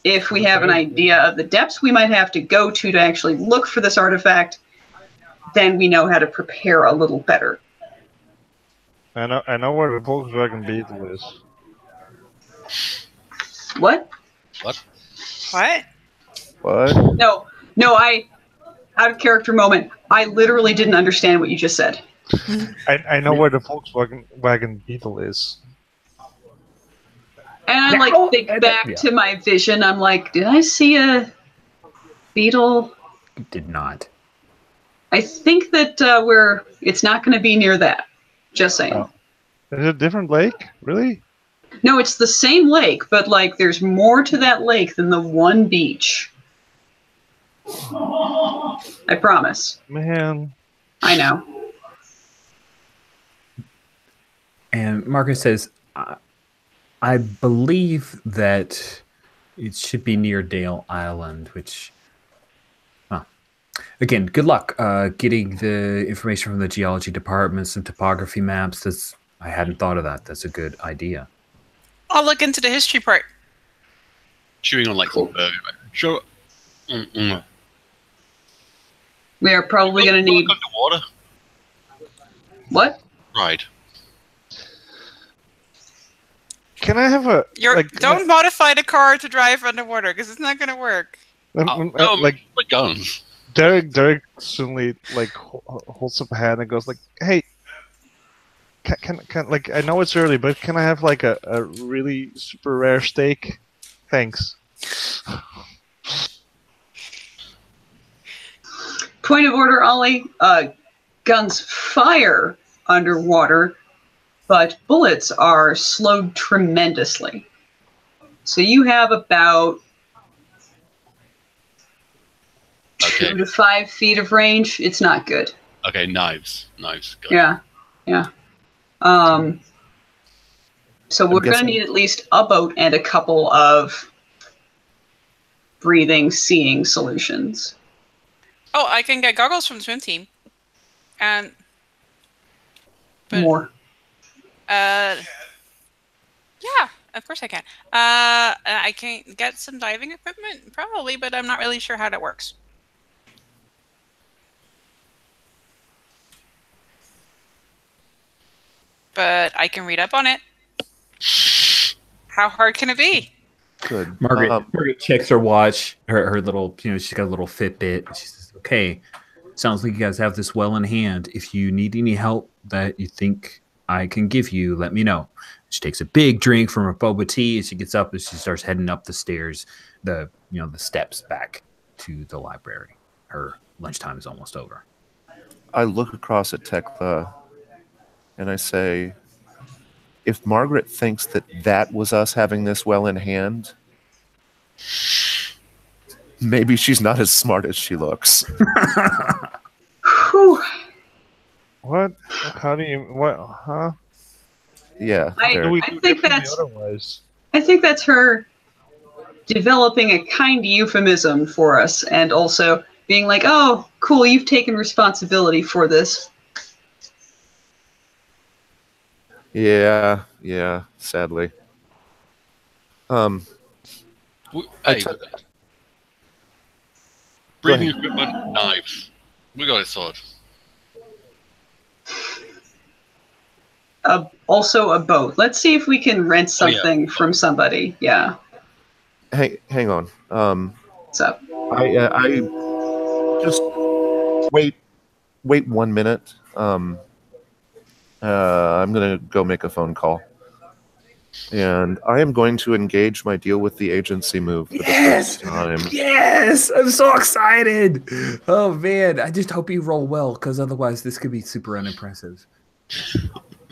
if we have an idea of the depths we might have to go to actually look for this artifact, then we know how to prepare a little better. I know where the Volkswagen Beetle is. What? What? What? What? No, out of character moment. I literally didn't understand what you just said. I know where the Volkswagen Beetle is. And I think back to my vision. I'm like, did I see a beetle? You did not. I think that it's not going to be near that. Just saying. Oh. Is it a different lake? Really? No, it's the same lake, but like there's more to that lake than the one beach. I promise. Man. I know. And Marcus says, I believe that it should be near Dale Island, which, again, good luck getting the information from the geology departments and topography maps. I hadn't thought of that. That's a good idea. I'll look into the history part. Chewing on like some burger. Sure. We are probably going to need... Underwater. What? Right. Can I have a... Don't modify the car to drive underwater, because it's not going to work. My guns. Derek suddenly holds up a hand and goes like, "Hey, can like I know it's early, but can I have like a really super rare steak? Thanks." Point of order, Ollie. Guns fire underwater, but bullets are slowed tremendously. So you have about 2 to 5 feet of range. It's not good. Okay, knives. Got Yeah. So we're going to need at least a boat and a couple of breathing, seeing solutions. Oh, I can get goggles from the swim team. But, More. Yeah, of course I can. I can get some diving equipment, probably, but I'm not really sure how that works. But I can read up on it. How hard can it be? Good. Margaret checks her watch, her little, she's got a little Fitbit. She says, "Okay, sounds like you guys have this well in hand. If you need any help that you think I can give you, let me know." She takes a big drink from her boba tea, and she gets up and she starts heading up the stairs, the steps back to the library. Her lunchtime is almost over. I look across at Tekla and I say, if Margaret thinks that was us having this well in hand, maybe she's not as smart as she looks. What? How do you... What? Huh? Yeah. I think that's her developing a kind euphemism for us, and also being like, "Oh, cool, you've taken responsibility for this." Yeah, sadly. Breathing equipment, knives. We got it sorted. Also a boat. Let's see if we can rent something from somebody. Yeah. Hang on. What's up? I just wait 1 minute. I'm gonna go make a phone call, and I am going to engage my deal with the agency move for the first time. Yes, I'm so excited. Oh man, I just hope you roll well, because otherwise this could be super unimpressive.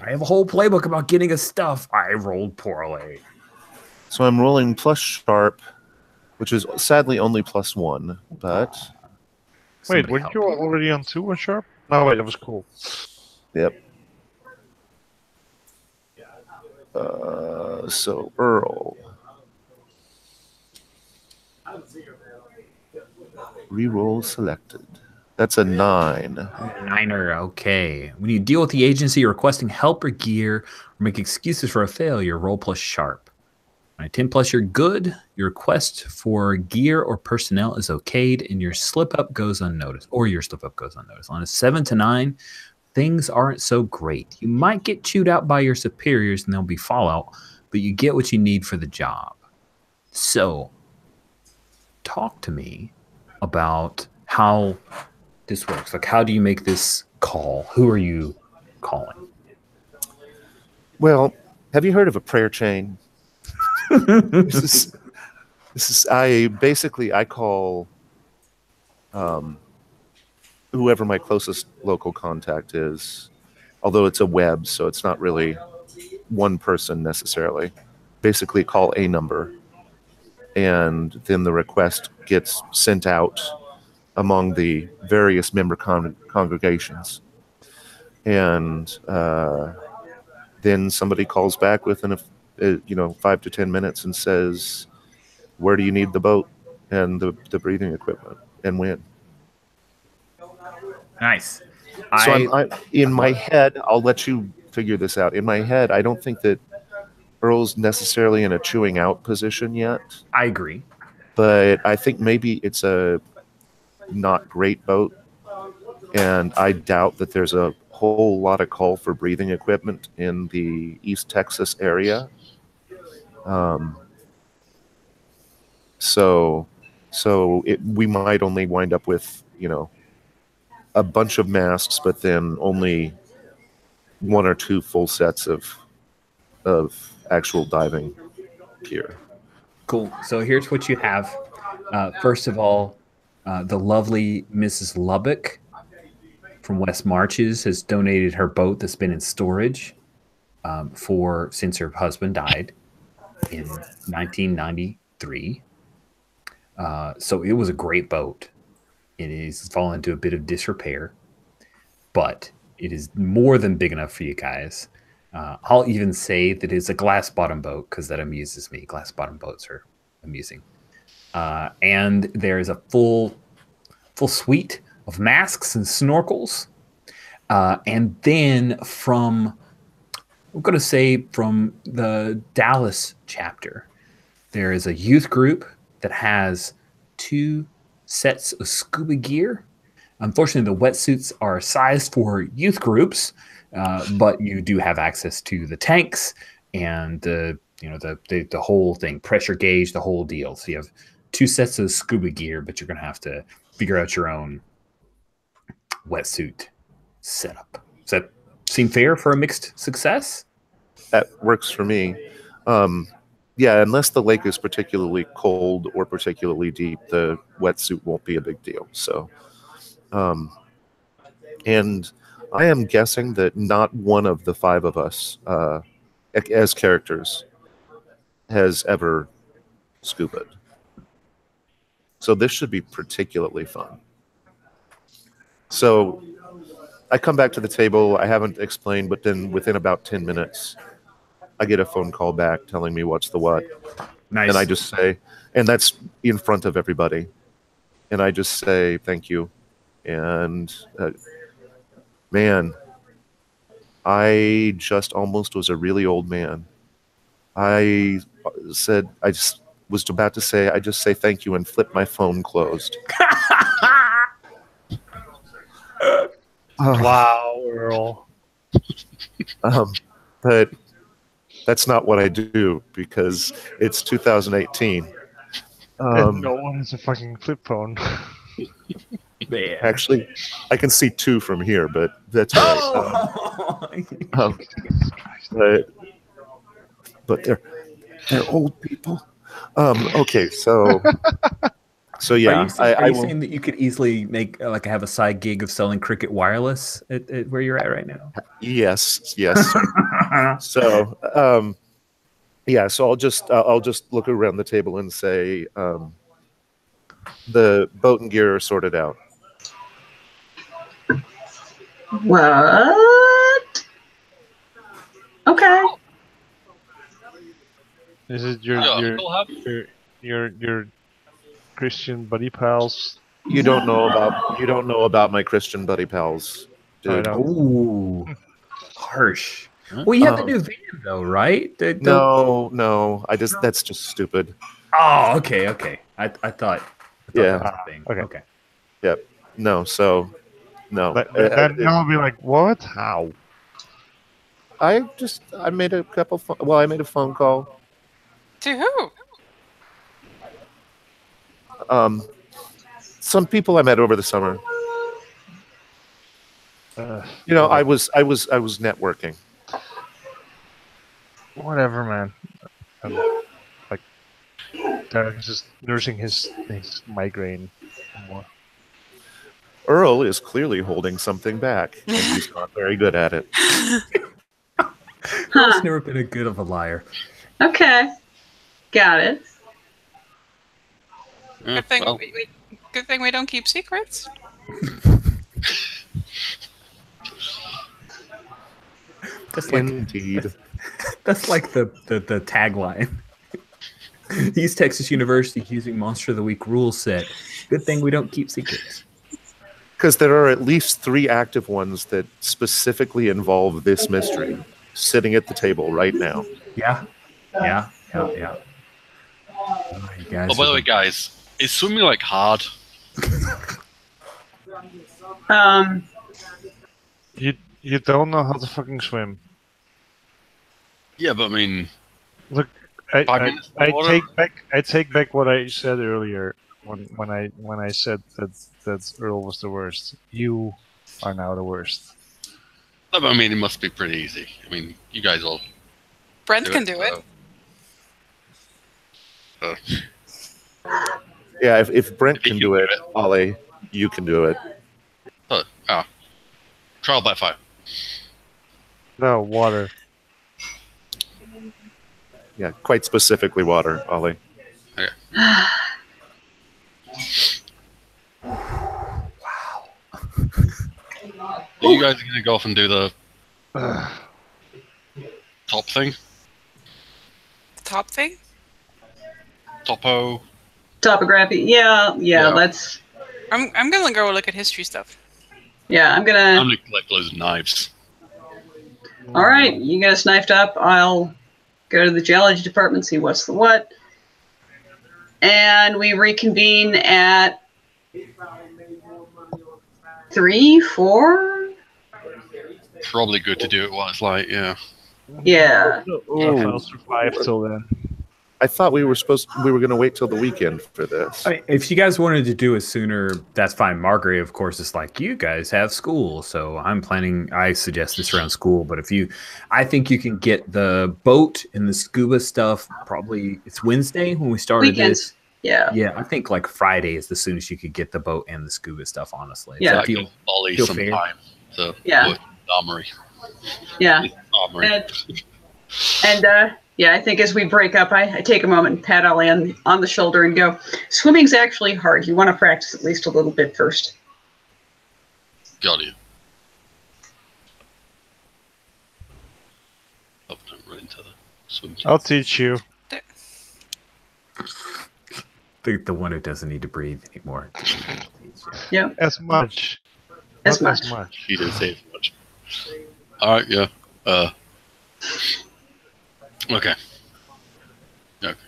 I have a whole playbook about getting us stuff. I rolled poorly. So I'm rolling plus sharp, which is sadly only +1, but Wait, Somebody weren't help you me. already on 2 on sharp? No, wait, that was cool. yep. So Earl. Reroll selected. That's a 9. Niner, okay. When you deal with the agency requesting help or gear or make excuses for a failure, roll plus sharp. On a 10 plus, you're good. Your request for gear or personnel is okayed, and your slip up goes unnoticed, or your slip up goes unnoticed. On a 7 to 9, things aren't so great. You might get chewed out by your superiors, and there'll be fallout, but you get what you need for the job. So, talk to me about how this works. Like, how do you make this call? Who are you calling? Well, have you heard of a prayer chain? This is I call whoever my closest local contact is, although it's a web, so it's not really one person necessarily. Basically call a number, and then the request gets sent out among the various member congregations. And then somebody calls back within 5 to 10 minutes and says, where do you need the boat and the breathing equipment and when? Nice. So in my head, I'll let you figure this out. In my head, I don't think that Earl's necessarily in a chewing out position yet, I agree. but I think maybe it's a not great boat, and I doubt that there's a whole lot of call for breathing equipment in the East Texas area. So we might only wind up with, a bunch of masks, but then only 1 or 2 full sets of actual diving gear. Cool. So here's what you have. First of all, the lovely Mrs. Lubbock from West Marches has donated her boat that's been in storage since her husband died in 1993. So it was a great boat. It is fallen into a bit of disrepair, but it is more than big enough for you guys. I'll even say that it's a glass bottom boat because that amuses me. Glass bottom boats are amusing. And there's a full suite of masks and snorkels. And then I'm going to say from the Dallas chapter, there is a youth group that has 2 sets of scuba gear. Unfortunately, the wetsuits are sized for youth groups, but you do have access to the tanks and the whole thing, pressure gauge, the whole deal. So you have 2 sets of scuba gear, but you're going to have to figure out your own wetsuit setup. Does that seem fair for a mixed success? That works for me. Yeah, unless the lake is particularly cold or particularly deep, the wetsuit won't be a big deal. So, and I am guessing that not one of the 5 of us, as characters, has ever scubaed. So this should be particularly fun. So I come back to the table. I haven't explained, but then within about 10 minutes, I get a phone call back telling me what's the what. Nice. And I just say, and that's in front of everybody. And I just say, thank you. And man, I just almost was a really old man. I just was about to say, I just say thank you and flip my phone closed. Wow, Earl. But that's not what I do because it's 2018. And no one has a fucking flip phone. Man. Actually, I can see 2 from here, but that's all right. But they're old people. Okay, so yeah, Are you saying that you could easily make have a side gig of selling Cricket Wireless at where you're at right now? Yes. So Yeah, so I'll just look around the table and say the boat and gear are sorted out. What? Okay. Is it Yeah, we'll have your Christian buddy pals? You don't know about my Christian buddy pals, dude. Oh, harsh. Well, you have the new van though, right? No. That's just stupid. Oh, okay. I thought Yeah. that was a thing. Okay. Yep. No. So no. Then I'll be like, what? How? I made a couple. I made a phone call. To who? Some people I met over the summer. I was networking. Whatever, man. Like, Derek's just nursing his migraine more. Earl is clearly holding something back, and he's not very good at it. Earl's never been a good of a liar. Okay. Got it. Good thing, well, good thing we don't keep secrets. That's like, Indeed. that's like the tagline. East Texas University using Monster of the Week rule set. Good thing we don't keep secrets. Because there are at least 3 active ones that specifically involve this mystery sitting at the table right now. Yeah. Oh, you guys by the way, guys, is swimming like hard? You don't know how to fucking swim. Yeah, but I mean, Look, 5 I minutes in the water? take back what I said earlier when I said that Earl was the worst. You are now the worst. No, but I mean, it must be pretty easy. I mean, you guys all Brent can do it. so. Yeah, if Brent If he can do it, Ollie, you can do it. Trial by fire. No, water. Yeah, quite specifically water, Ollie. Okay. Are you guys gonna go off and do the top thing? Top thing? Topo? Topography. Yeah. Let's. I'm gonna go look at history stuff. Yeah, I'm I'm gonna. gonna collect loads of knives. All right, you get us knifed up. I'll go to the geology department, see what's the what, and we reconvene at 3, 4. Probably good to do it while it's light, yeah. Yeah. I'll survive till then. I thought we were going to wait till the weekend for this. I mean, if you guys wanted to do it sooner, that's fine. Margaret, of course, is like, you guys have school, so I suggest this around school. But I think you can get the boat and the scuba stuff. Probably it's Wednesday when we started Weekends. this. Yeah. Yeah, I think like Friday is the soonest you could get the boat and the scuba stuff. Honestly, Yeah. I give Ollie feel some fair. time to Yeah. work in the armory. Yeah. Armory. And yeah, I think as we break up, I take a moment and pat Ollie on the shoulder and go, swimming's actually hard. You want to practice at least a little bit first. Got you. Hope I don't run into the swim team. I'll teach you. the one who doesn't need to breathe anymore. Yeah. As much. As Not much. as much. He didn't say as much. Alright, yeah. Okay. Okay.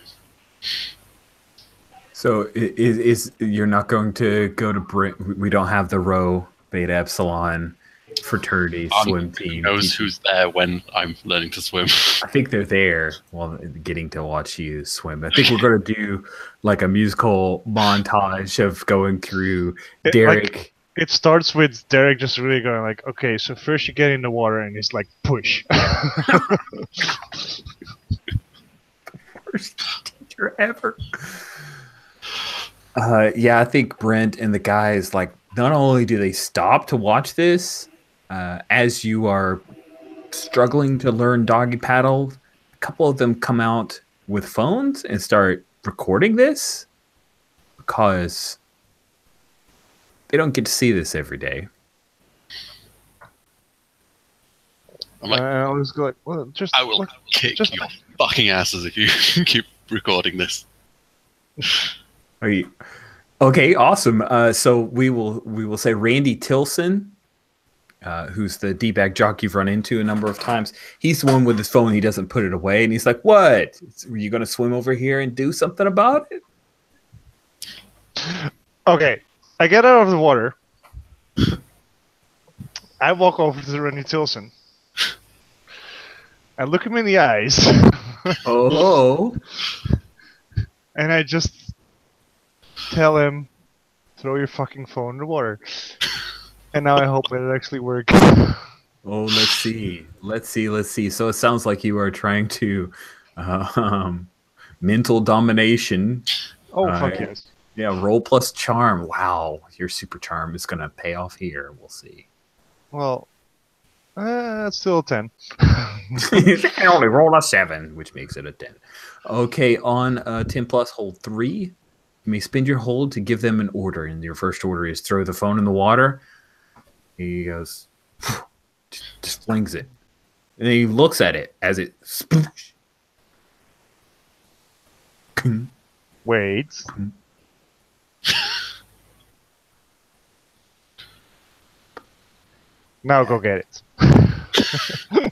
So is you're not going to go to we don't have the row Beta Epsilon fraternity swim team. Who knows who's there when I'm learning to swim? I think they're there while getting to watch you swim. I think we're going to do like a musical montage of going through Derek. It starts with Derek just really going like, okay, so first you get in the water and it's like push. Worst teacher ever. Yeah, I think Brent and the guys, like, not only do they stop to watch this as you are struggling to learn doggy paddle, couple of them come out with phones and start recording this because they don't get to see this every day. I'm like, I was like, well, just I will kick your fucking asses if you keep recording this. Are you okay? Awesome. So we will say Randy Tilson, who's the D-bag jock you've run into a number of times. He's the one with his phone. He doesn't put it away, and he's like, "What? Are you going to swim over here and do something about it?" Okay, I get out of the water. I walk over to Randy Tilson. I look him in the eyes. Oh. And I just tell him, throw your fucking phone in the water. And now I hope it actually works. Oh, let's see. So it sounds like you are trying to mental domination. Oh, fuck yes. Yeah, roll plus charm. Wow, your super charm is going to pay off here. We'll see. Well, it's still a 10. I only rolled a 7, which makes it a 10. Okay, on 10 plus, hold 3. You may spend your hold to give them an order, and your first order is throw the phone in the water. He goes, just flings it. And then he looks at it as it sploosh. Wait. Now go get it.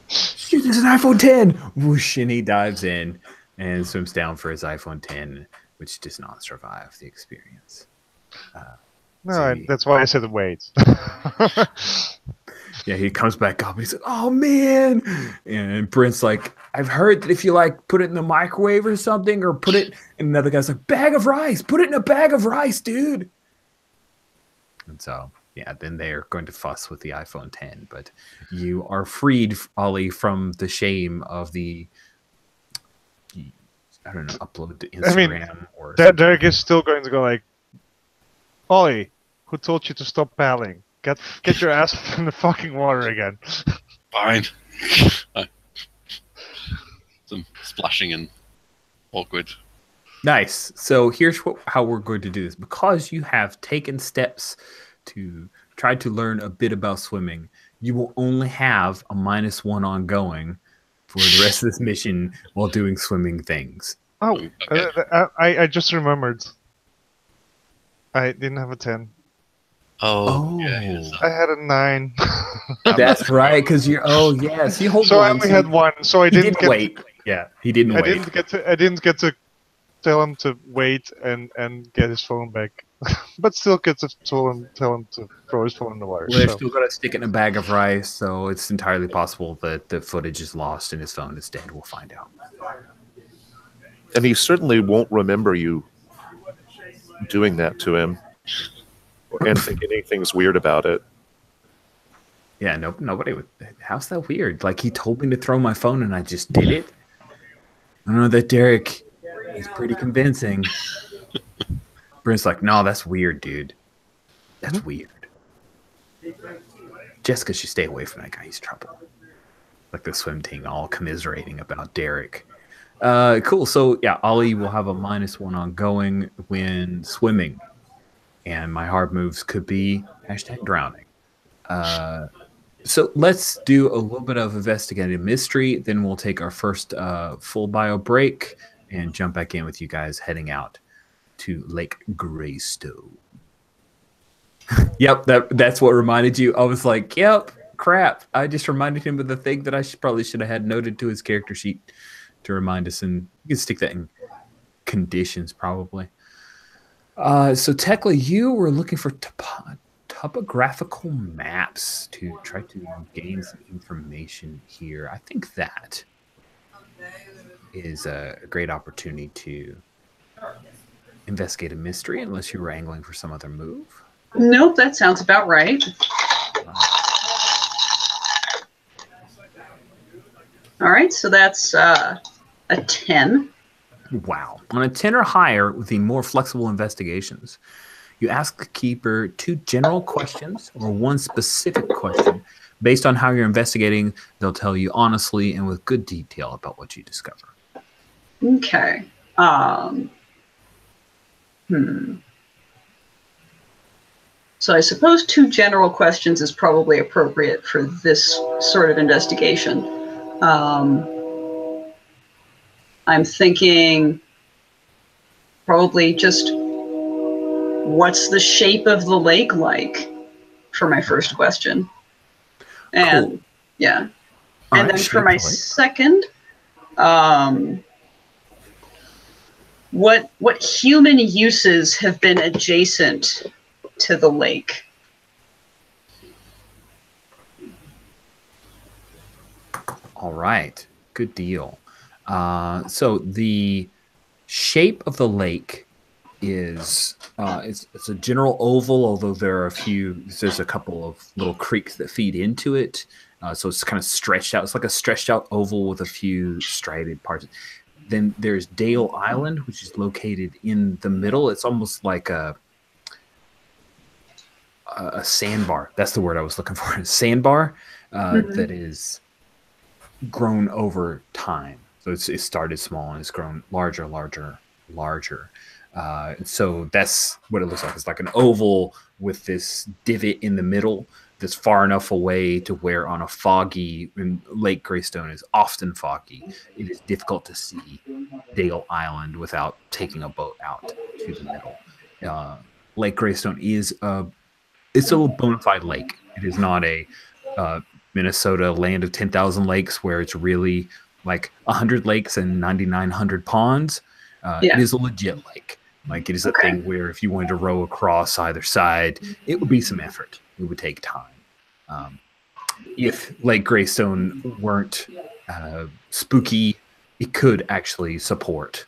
Shoot, there's an iPhone 10. Whoosh, and he dives in and swims down for his iPhone 10, which does not survive the experience. That's why I said wait. Yeah, he comes back up. He's like, "Oh man!" And Brent's like, "I've heard that if you like put it in the microwave or something, or put it." And another guy's like, "Bag of rice. Put it in a bag of rice, dude." And so, yeah, then they are going to fuss with the iPhone 10. But you are freed, Ollie, from the shame of the, I don't know, upload to Instagram or. Derek is still going to go like, Ollie, who told you to stop paddling? Get your ass in the fucking water again. Fine. Some splashing and awkward. Nice. So here's how we're going to do this. Because you have taken steps to try to learn a bit about swimming, you will only have a -1 ongoing for the rest of this mission while doing swimming things. Oh, Okay. I just remembered. I didn't have a 10. Oh, yeah. Yes. I had a 9. That's right, because you're. Oh yes, you hold So on. I only had 1. So I didn't get. wait. Yeah, he didn't wait. I didn't get to tell him to wait and get his phone back, but still get to tell him to throw his phone in the water. Well, they're still going to stick it in a bag of rice, so it's entirely possible that the footage is lost and his phone is dead. We'll find out. And he certainly won't remember you doing that to him and thinking anything's weird about it. Yeah, nobody would. How's that weird? Like, he told me to throw my phone and I just did it? I don't know that Derek is pretty convincing. Brent's like, no, that's weird, dude. That's weird. Jessica should stay away from that guy. He's trouble. Like the swim team all commiserating about Derek. Cool. So, yeah, Ollie will have a -1 ongoing when swimming. And my hard moves could be #drowning. So let's do a little bit of investigative mystery. Then we'll take our first full bio break and jump back in with you guys heading out to Lake Greystone. Yep, that's what reminded you. I was like, yep, crap. I just reminded him of the thing that I probably should have had noted to his character sheet to remind us. And you can stick that in conditions probably. So Tekla, you were looking for topographical maps to try to gain some information here. I think that is a great opportunity to investigate a mystery, unless you were angling for some other move. Nope, that sounds about right. All right, so that's a 10. Wow. On a 10 or higher with the more flexible investigations, you ask the keeper 2 general questions or 1 specific question based on how you're investigating, they'll tell you honestly and with good detail about what you discover. Okay. So I suppose 2 general questions is probably appropriate for this sort of investigation. I'm thinking probably just what's the shape of the lake like for my first question. And Cool. yeah. All And right, then for shape my of the lake. second, what human uses have been adjacent to the lake? All right, good deal. So the shape of the lake is it's a general oval, although there's a couple of little creeks that feed into it. So it's kind of stretched out. It's like a stretched out oval with a few striated parts. Then there's Dale Island, which is located in the middle. It's almost like a sandbar. That's the word I was looking for. A sandbar that is grown over time. So it started small and it's grown larger, larger, larger. So that's what it looks like. It's like an oval with this divot in the middle that's far enough away to where on a foggy, and Lake Greystone is often foggy, it is difficult to see Dale Island without taking a boat out to the middle. Lake Greystone is it's a bona fide lake. It is not a Minnesota land of 10,000 lakes where it's really like 100 lakes and 9,900 ponds. It is a legit lake. Like, it is a thing where if you wanted to row across either side, it would be some effort. It would take time. If Lake Greystone weren't spooky, it could actually support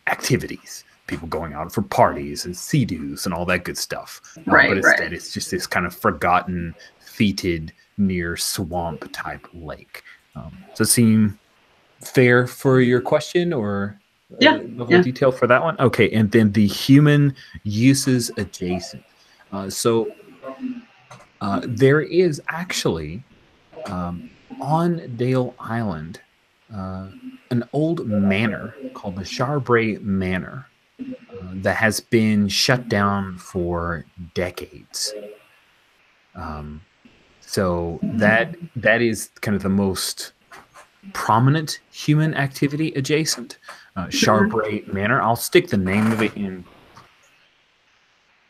activities, people going out for parties and sea-doos and all that good stuff. But instead, it's just this kind of forgotten, fetid, near swamp type lake. Does it seem fair for your question, or level of detail for that one? Okay, and then the human uses adjacent. So there is actually on Dale Island an old manor called the Charbray Manor that has been shut down for decades. So that is kind of the most prominent human activity adjacent. Charbray Manor. I'll stick the name of it in,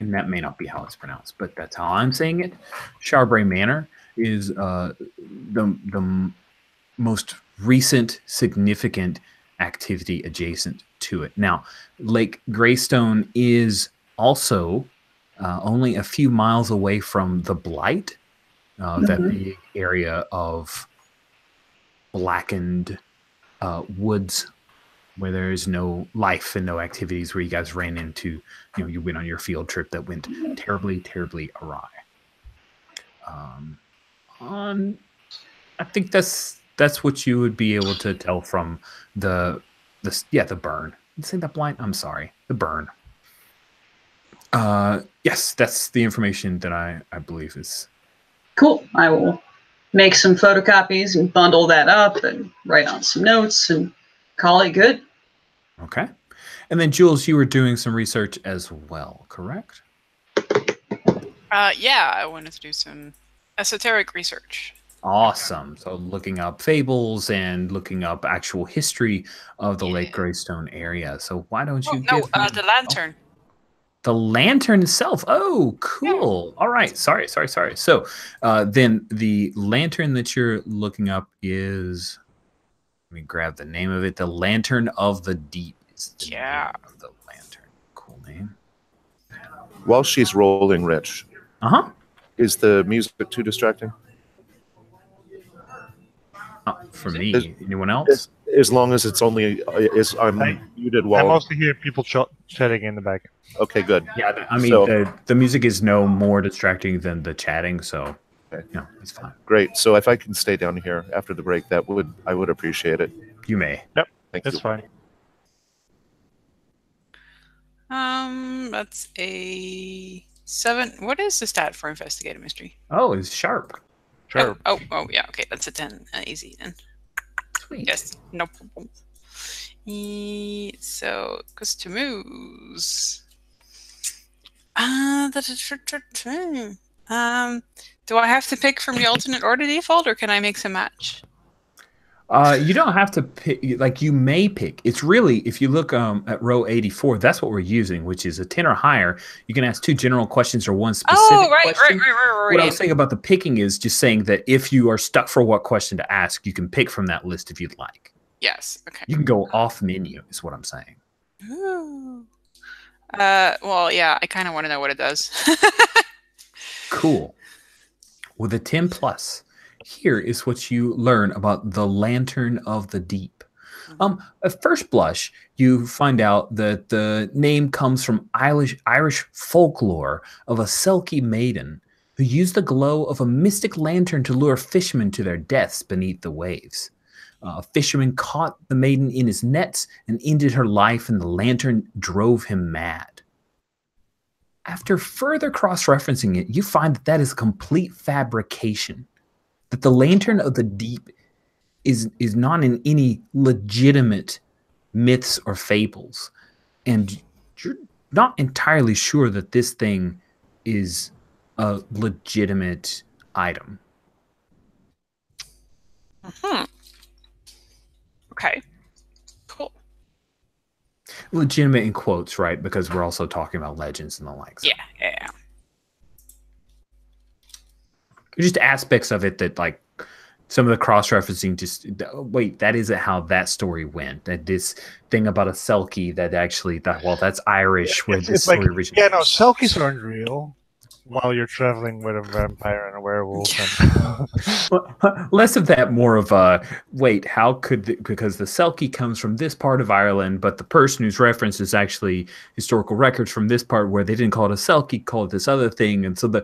and that may not be how it's pronounced, but that's how I'm saying it. Charbray Manor is the most recent significant activity adjacent to it. Now, Lake Greystone is also only a few miles away from the Blight, that big area of blackened woods where there is no life and no activities, where you guys ran into, you went on your field trip that went terribly, terribly awry. I think that's what you would be able to tell from the burn. Let's say the blind. I'm sorry, the burn. Yes, that's the information that I believe is cool. I will make some photocopies and bundle that up and write on some notes and call it good. Okay. And then, Jules, you were doing some research as well, correct? Yeah, I wanted to do some esoteric research. Awesome. So looking up fables and looking up actual history of the Lake Greystone area. So why don't you give the lantern. The lantern itself. Oh, cool. Yeah. All right. Sorry. So then the lantern that you're looking up is, let me grab the name of it. The Lantern of the Deep is the name of the lantern. Cool name. While she's rolling, Rich. Is the music too distracting? For me, anyone else? As long as it's only I'm muted while I mostly hear people chatting in the back. Okay, good. Yeah, I mean, the music is no more distracting than the chatting, so it's fine. Great. So if I can stay down here after the break, I would appreciate it. You may. Yep, Thank that's you. fine. That's a 7. What is the stat for investigative mystery? Oh, it's sharp. Sure. Oh, yeah. Okay, that's a 10. Easy then. Sweet. Yes, no problem. So, customers. Do I have to pick from the alternate order default, or can I mix and match? You don't have to pick, like you may pick. It's really, if you look at row 84, that's what we're using, which is a 10 or higher. You can ask 2 general questions or 1 specific question. What I was saying about the picking is just saying that if you are stuck for what question to ask, you can pick from that list if you'd like. Yes, okay. You can go off menu, is what I'm saying. Ooh. Well, yeah, I kind of want to know what it does. Cool. With a 10 plus, here is what you learn about the Lantern of the Deep. At first blush, you find out that the name comes from Irish folklore of a Selkie maiden who used the glow of a mystic lantern to lure fishermen to their deaths beneath the waves. A fisherman caught the maiden in his nets and ended her life, and the lantern drove him mad. After further cross-referencing it, you find that that is a complete fabrication, that the Lantern of the Deep is not in any legitimate myths or fables, and you're not entirely sure that this thing is a legitimate item. Okay, cool. Legitimate in quotes, right? Because we're also talking about legends and the like. So. Yeah. Just aspects of it that, like, some of the cross-referencing just, wait, that isn't how that story went. That this thing about a Selkie that actually, that's Irish, where this story originates. Yeah, no, Selkies aren't real. While you're traveling with a vampire and a werewolf. And less of that, more of a, wait, how could, because the Selkie comes from this part of Ireland, but the person who's referenced is actually historical records from this part where they didn't call it a Selkie, called it this other thing. And so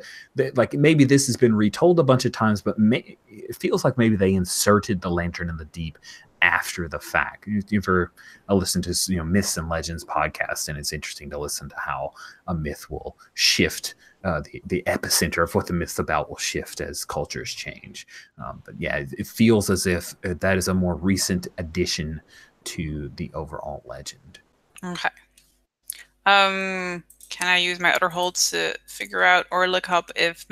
like maybe this has been retold a bunch of times, but it feels like maybe they inserted the Lantern in the Deep after the fact. You've ever listened to Myths and Legends podcast, and it's interesting to listen to how a myth will shift. The epicenter of what the myth's about will shift as cultures change. But yeah, it feels as if that is a more recent addition to the overall legend. Okay. Can I use my other holds to figure out or look up if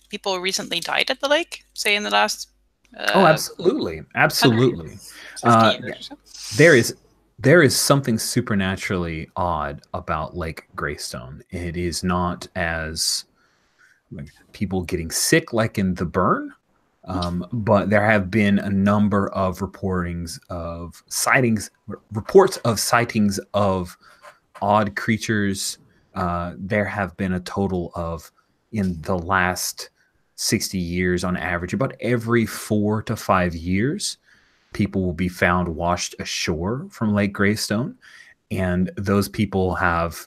people recently died at the lake, say in the last? Absolutely. 50 years or so? There is something supernaturally odd about Lake Greystone. It is not as like people getting sick like in the burn, but there have been a number of reports of sightings of odd creatures. There have been a total of, in the last 60 years on average, about every 4 to 5 years, people will be found washed ashore from Lake Greystone, and those people have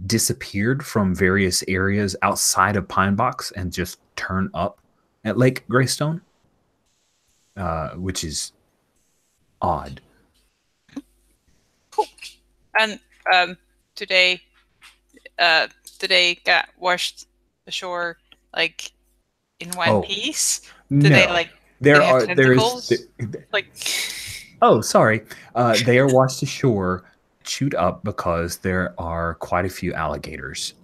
disappeared from various areas outside of Pine Box and just turn up at Lake Greystone, which is odd. Cool. And today get washed ashore like in one piece? No. There are washed ashore, chewed up, because there are quite a few alligators,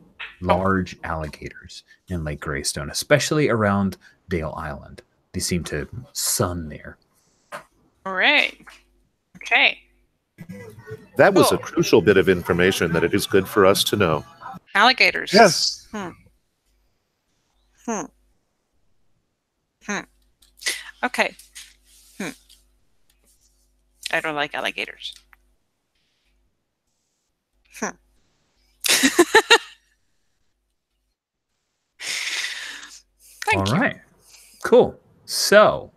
large alligators in Lake Greystone, especially around Dale Island. They seem to sun there. All right. Okay. That was a crucial bit of information that it is good for us to know. Alligators. Yes. Okay. I don't like alligators. Thank you. All right. Cool. So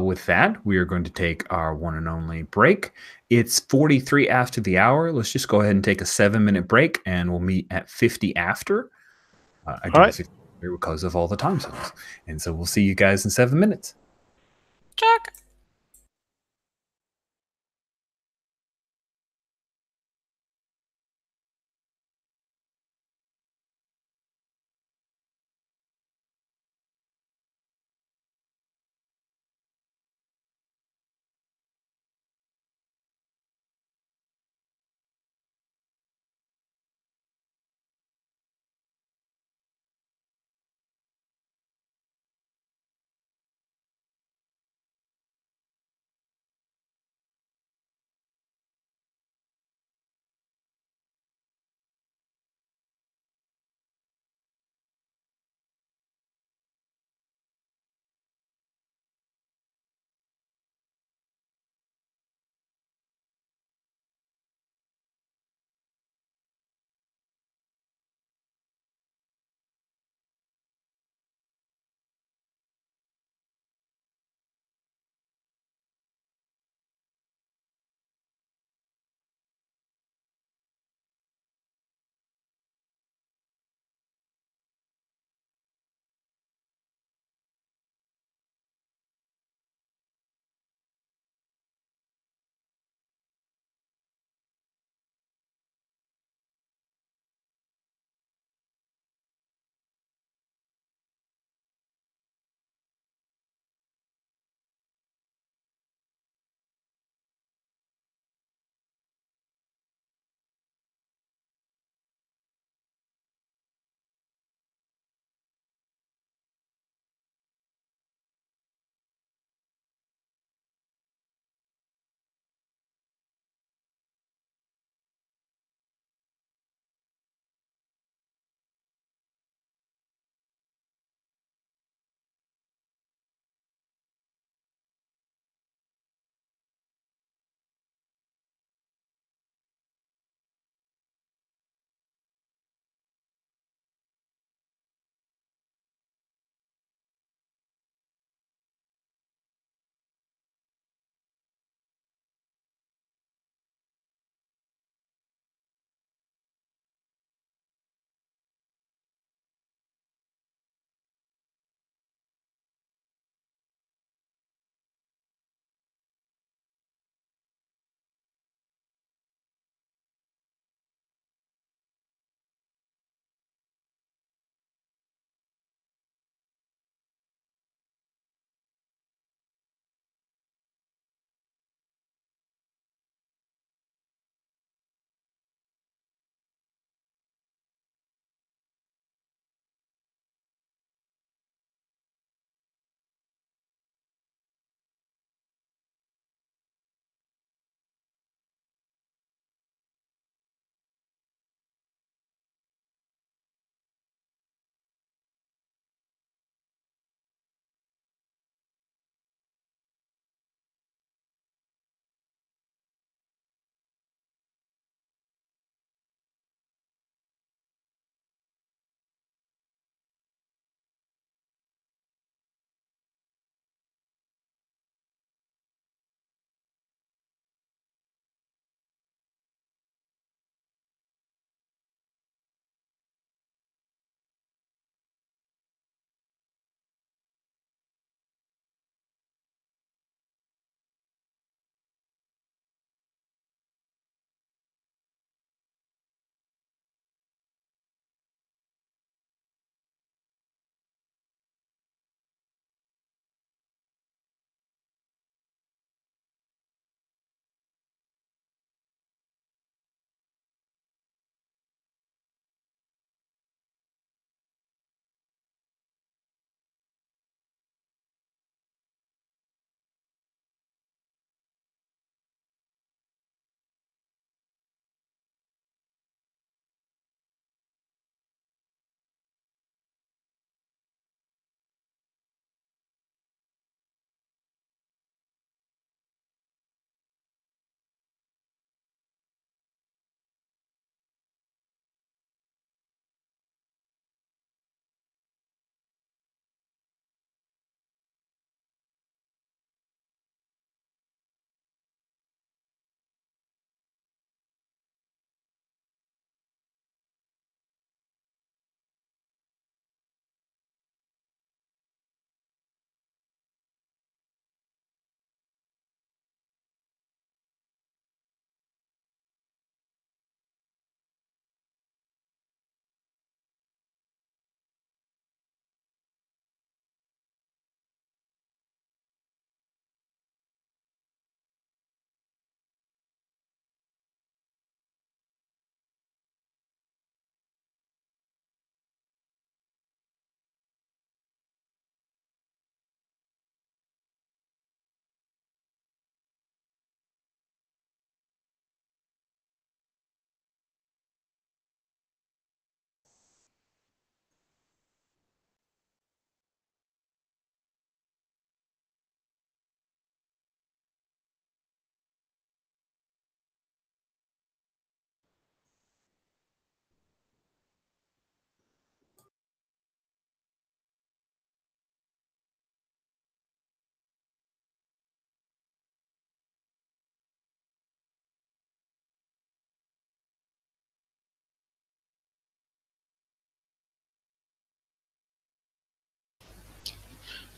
with that, we are going to take our one and only break. It's 43 after the hour. Let's just go ahead and take a 7-minute break, and we'll meet at 50 after. Again, 50 because of all the time zones. And so we'll see you guys in 7 minutes. Chuck.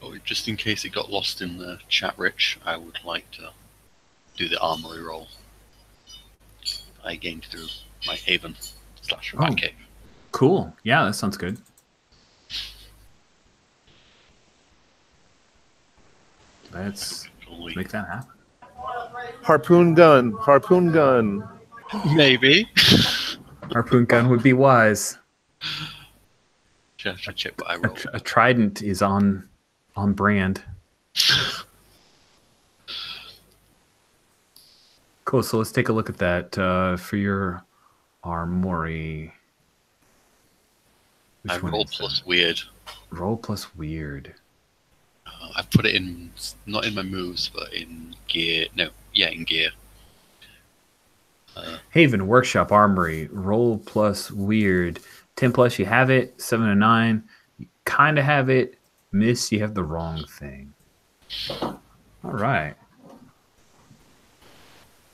Oh, just in case it got lost in the chat, Rich, I would like to do the armory roll I gained through my haven / rat cave. Cool. Yeah, that sounds good. Let's make that happen. Harpoon gun. Harpoon gun. Maybe. Harpoon gun would be wise. Just to check what I rolled. A trident is on brand. Cool. So let's take a look at that for your armory. I roll plus weird. Roll plus weird. I put it in, not in my moves, but in gear. No, yeah, in gear. Haven, Workshop, Armory, roll plus weird. 10 plus, you have it. 7 and 9, you kind of have it. Miss, you have the wrong thing. All right.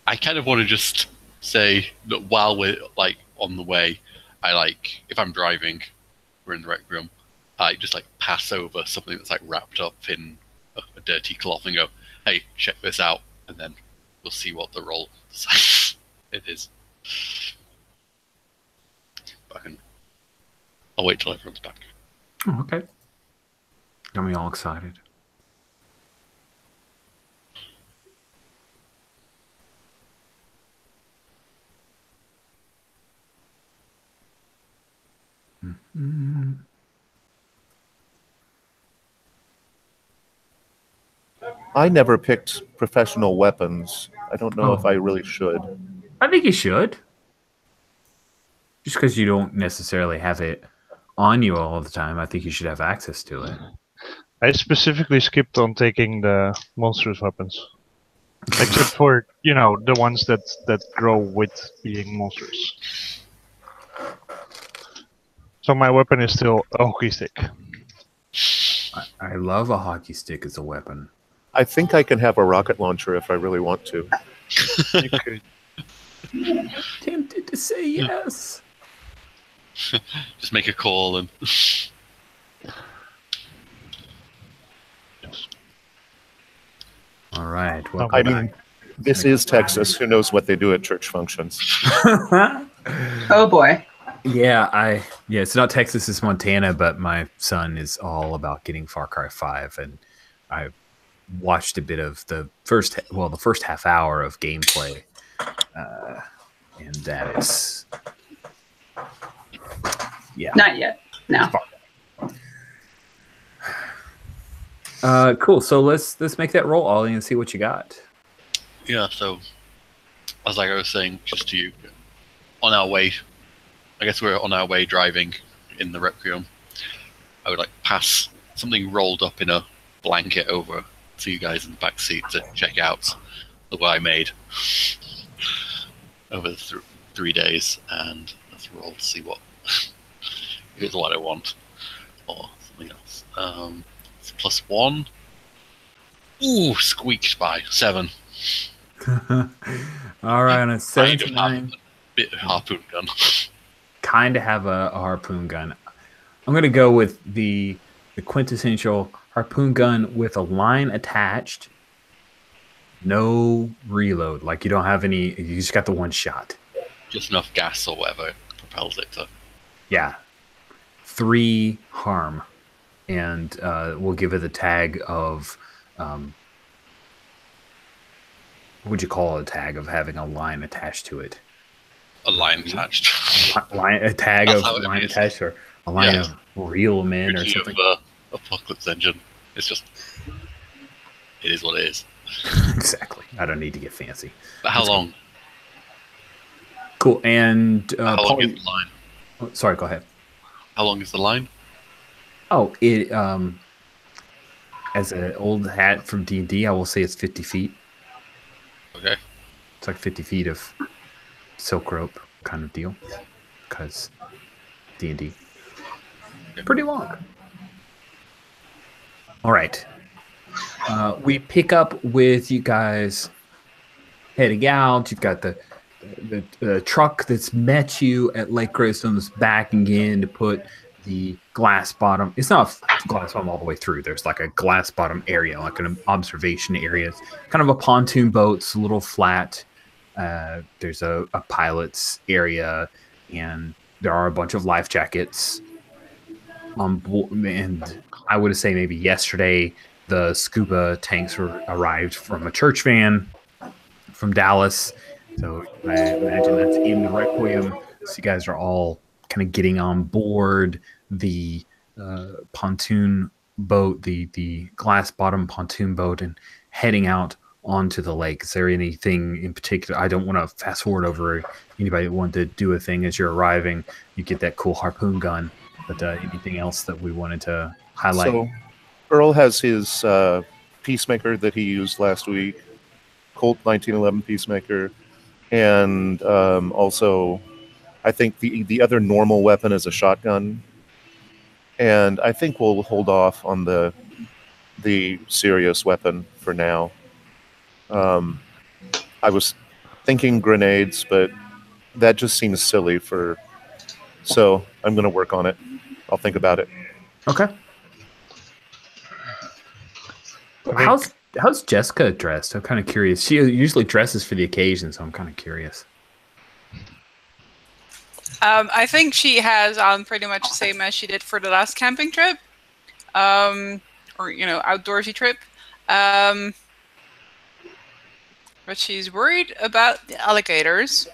I kind of want to just say that while we're like on the way, I like, if I'm driving, we're in the rec room, I just like pass over something that's like wrapped up in a dirty cloth and go, hey, check this out, and then we'll see what the roll decides it is. I'll wait till everyone's back. Oh, okay. Got me all excited. Mm-hmm. I never picked professional weapons. I don't know if I really should. I think you should. Just because you don't necessarily have it on you all the time, I think you should have access to it. I specifically skipped on taking the monstrous weapons. Except for, you know, the ones that grow with being monstrous. So my weapon is still a hockey stick. I love a hockey stick as a weapon. I think I can have a rocket launcher if I really want to. You could. Tempted to say yes. Just make a call and... All right. I mean, this is Texas. Who knows what they do at church functions? Oh boy. Yeah, it's not Texas, it's Montana, but my son is all about getting Far Cry 5, and I watched a bit of the first half hour of gameplay, and that is, yeah. Not yet. No. Cool. So let's make that roll, Ollie, and see what you got. Yeah, so as like I was saying, just to you, on our way, I guess we're on our way driving in the rec room. I would like pass something rolled up in a blanket over to you guys in the back seat to check out the what I made over the 3 days, and let's roll to see what here's what I want or something else. It's +1. Ooh, squeaked by 7. All right, on a 7 to 9. Bit of harpoon gun. Kind of have a harpoon gun. I'm going to go with the quintessential harpoon gun with a line attached. No reload. Like you don't have any, you just got the one shot. Just enough gas or whatever propels it to. Yeah. 3 harm. And we'll give it the tag of, what would you call a tag of having a line attached to it? A line attached. A tag of line attached, or a line of reel men or something. Apocalypse engine. It's just, it is what it is. Exactly. I don't need to get fancy. But how long? Cool. And how long is the line? Oh, sorry, go ahead. How long is the line? Oh, it as an old hat from D&D, I will say it's 50 feet. Okay. It's like 50 feet of silk rope kind of deal, because D&D. Pretty long. All right. We pick up with you guys heading out. You've got the truck that's met you at Lake Graystone's backing in to put the glass bottom. It's not a glass bottom all the way through. There's like a glass bottom area, like an observation area. It's kind of a pontoon boat. It's a little flat. There's a pilot's area, and there are a bunch of life jackets on board. And I would say maybe yesterday the scuba tanks arrived from a church van from Dallas. So I imagine that's in the Requiem. So you guys are all kind of getting on board the pontoon boat, the glass bottom pontoon boat, and heading out onto the lake. Is there anything in particular? I don't want to fast forward over anybody that wanted to do a thing as you're arriving. You get that cool harpoon gun, but anything else that we wanted to highlight? So Earl has his Peacemaker that he used last week, Colt 1911 Peacemaker, and also I think the other normal weapon is a shotgun. And I think we'll hold off on the serious weapon for now. I was thinking grenades, but that just seems silly so I'm going to work on it. I'll think about it. Okay. How's Jessica dressed? I'm kind of curious. She usually dresses for the occasion, so I'm kind of curious. I think she has on pretty much the same as she did for the last camping trip, or outdoorsy trip. But she's worried about the alligators,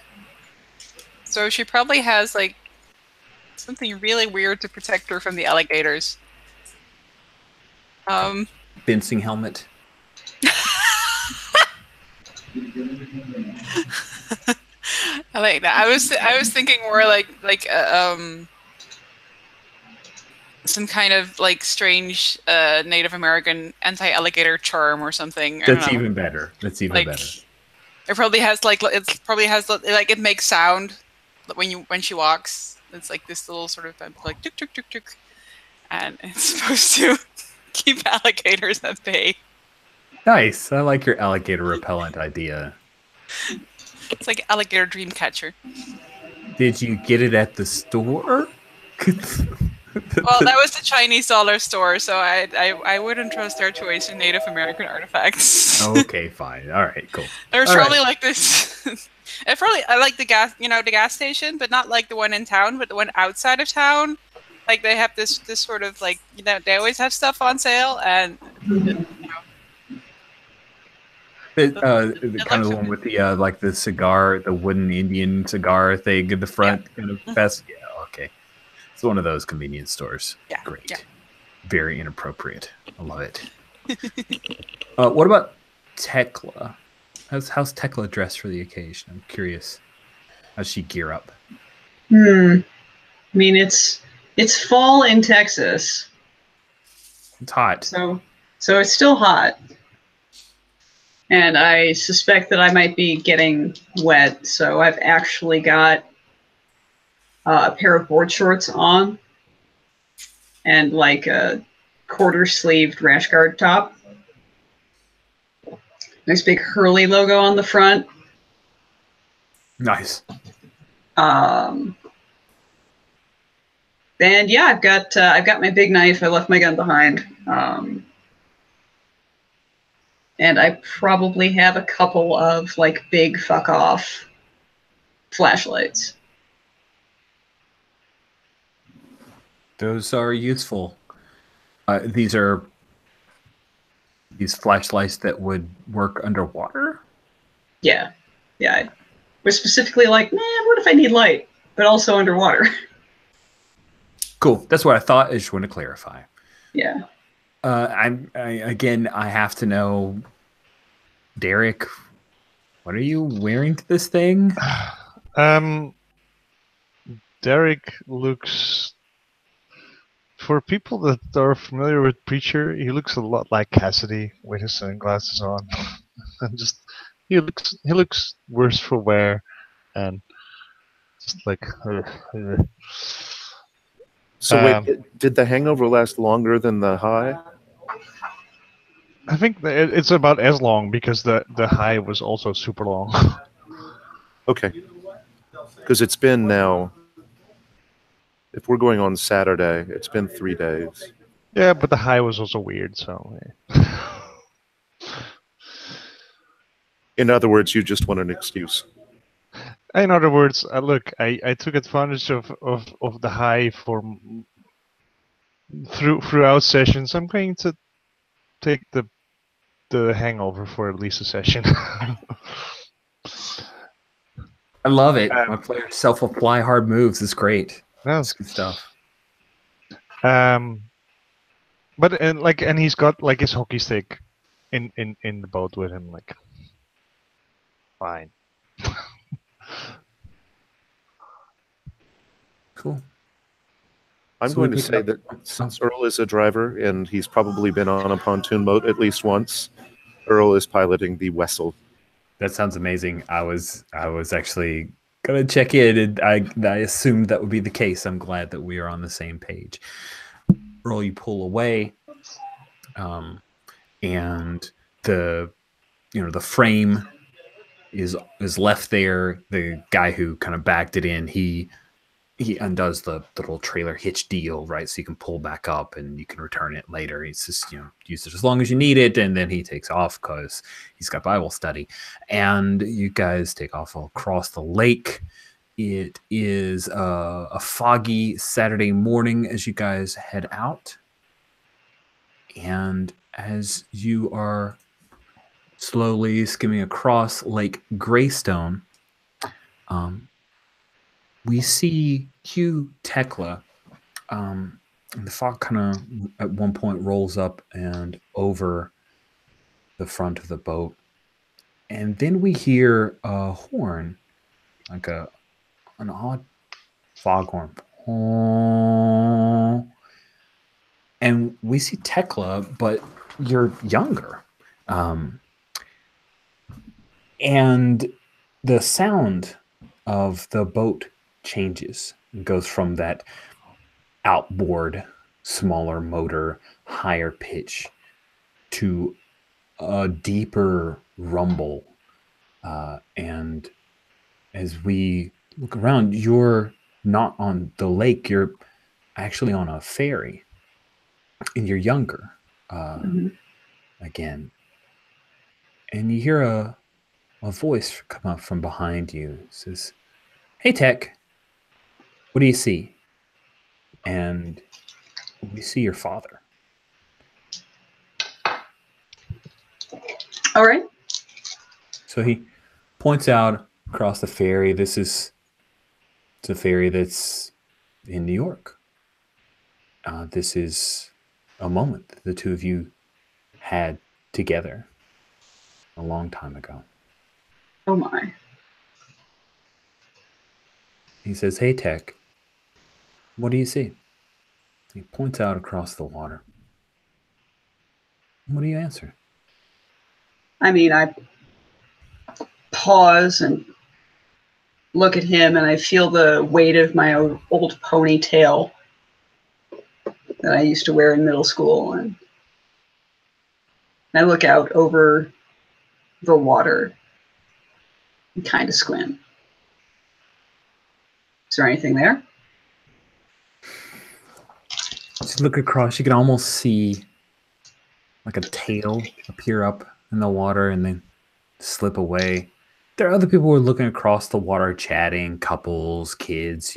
so she probably has like something really weird to protect her from the alligators. Fencing helmet. I like that. I was thinking more like some kind of like strange Native American anti-alligator charm or something. That's even better. That's even better. It probably has it makes sound when she walks. It's like this little sort of like tuk tuk tuk tuk, and it's supposed to keep alligators at bay. Nice. I like your alligator repellent idea. It's like alligator dream catcher. Did you get it at the store? Well, that was the Chinese dollar store, so I wouldn't trust their choice in Native American artifacts. Okay, fine. All right, cool. There's probably like this. I like the gas station, but not like the one in town, but the one outside of town. Like they have this sort of like they always have stuff on sale, and the kind of the one with the like the cigar, the wooden Indian cigar thing in the front, kind of best. Yeah, okay. It's one of those convenience stores. Yeah, great. Yeah. Very inappropriate. I love it. What about Tekla? How's Tekla dressed for the occasion? I'm curious. How's she gear up? I mean, it's fall in Texas. It's hot. So it's still hot. And I suspect that I might be getting wet. So I've actually got a pair of board shorts on and like a quarter-sleeved rash guard top. Nice big Hurley logo on the front. Nice. And yeah, I've got my big knife. I left my gun behind. And I probably have a couple of like big fuck off flashlights. Those are useful. These flashlights that would work underwater? Yeah. Yeah. We're specifically like, what if I need light, but also underwater? Cool. That's what I thought. I just want to clarify. Yeah. I have to know, Derek, what are you wearing to this thing? Derek looks, for people that are familiar with Preacher, he looks a lot like Cassidy with his sunglasses on. And just he looks worse for wear, and just like. So wait, did the hangover last longer than the high? I think it's about as long because the high was also super long. Okay. Because it's been now If we're going on Saturday, it's been 3 days. Yeah, but the high was also weird, so. In other words, you just want an excuse. In other words, look, I took advantage of the high for throughout sessions. I'm going to take the hangover for at least a session. I love it. My players self-apply hard moves. It's great. That's good stuff. But and he's got like his hockey stick in the boat with him. Like, fine. Cool. I'm going to say that since Earl is a driver and he's probably been on a pontoon boat at least once, Earl is piloting the Wessel. That sounds amazing. I was actually gonna check in, and I assumed that would be the case. I'm glad that we are on the same page. Earl, you pull away, and the frame is left there. The guy who kind of backed it in, he undoes the little trailer hitch deal, right? So you can pull back up and you can return it later. He's just, use it as long as you need it. And then he takes off because he's got Bible study. And you guys take off across the lake. It is a foggy Saturday morning as you guys head out. And as you are slowly skimming across Lake Greystone, we see Hugh Tekla. The fog kind of at one point rolls up and over the front of the boat. And then we hear a horn, like an odd foghorn. And we see Tekla, but you're younger. And the sound of the boat changes. It goes from that outboard, smaller motor, higher pitch to a deeper rumble. And as we look around, you're not on the lake, you're actually on a ferry, and you're younger again. And you hear a voice come up from behind you. It says, "Hey, Tech, what do you see?" And we see your father. All right. So he points out across the ferry. It's a ferry that's in New York. This is a moment the two of you had together a long time ago. Oh my. He says, "Hey, Tech, what do you see?" He points out across the water. What do you answer? I mean, I pause and look at him, and I feel the weight of my old ponytail that I used to wear in middle school. And I look out over the water and kind of squint. Is there anything there? Just look across. You can almost see like a tail appear up in the water and then slip away. There are other people who are looking across the water, chatting, couples, kids,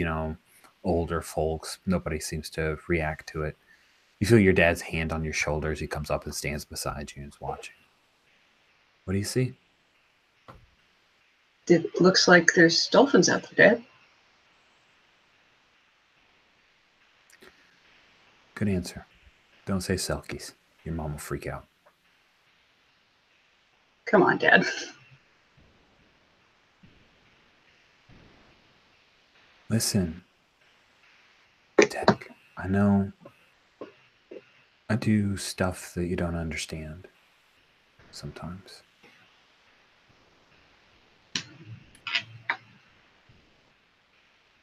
older folks. Nobody seems to react to it. You feel your dad's hand on your shoulders. He comes up and stands beside you and is watching. What do you see? It looks like there's dolphins out there, Dad. Good answer. Don't say selkies. Your mom will freak out. Come on, Dad. Listen, Tech, I know I do stuff that you don't understand sometimes.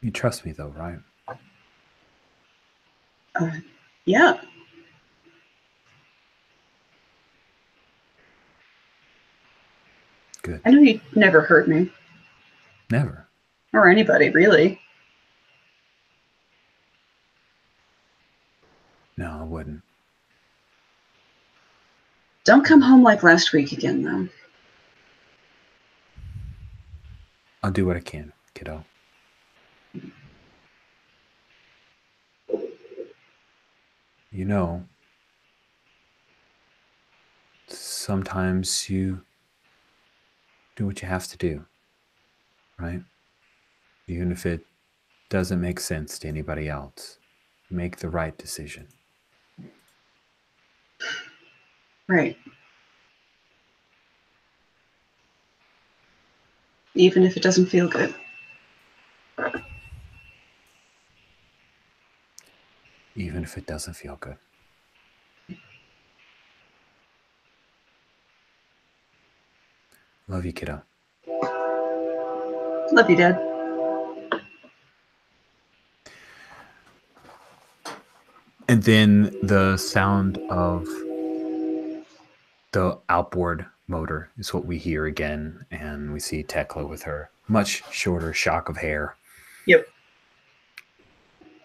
You trust me, though, right? Yeah. Good. I know you never hurt me. Never. Or anybody, really. Don't come home like last week again, though. I'll do what I can, kiddo. You know, sometimes you do what you have to do, right? Even if it doesn't make sense to anybody else. Make the right decision. Right. Even if it doesn't feel good. Even if it doesn't feel good. Love you, kiddo. Love you, Dad. And then the sound of the outboard motor is what we hear again. And we see Tekla with her much shorter shock of hair. Yep.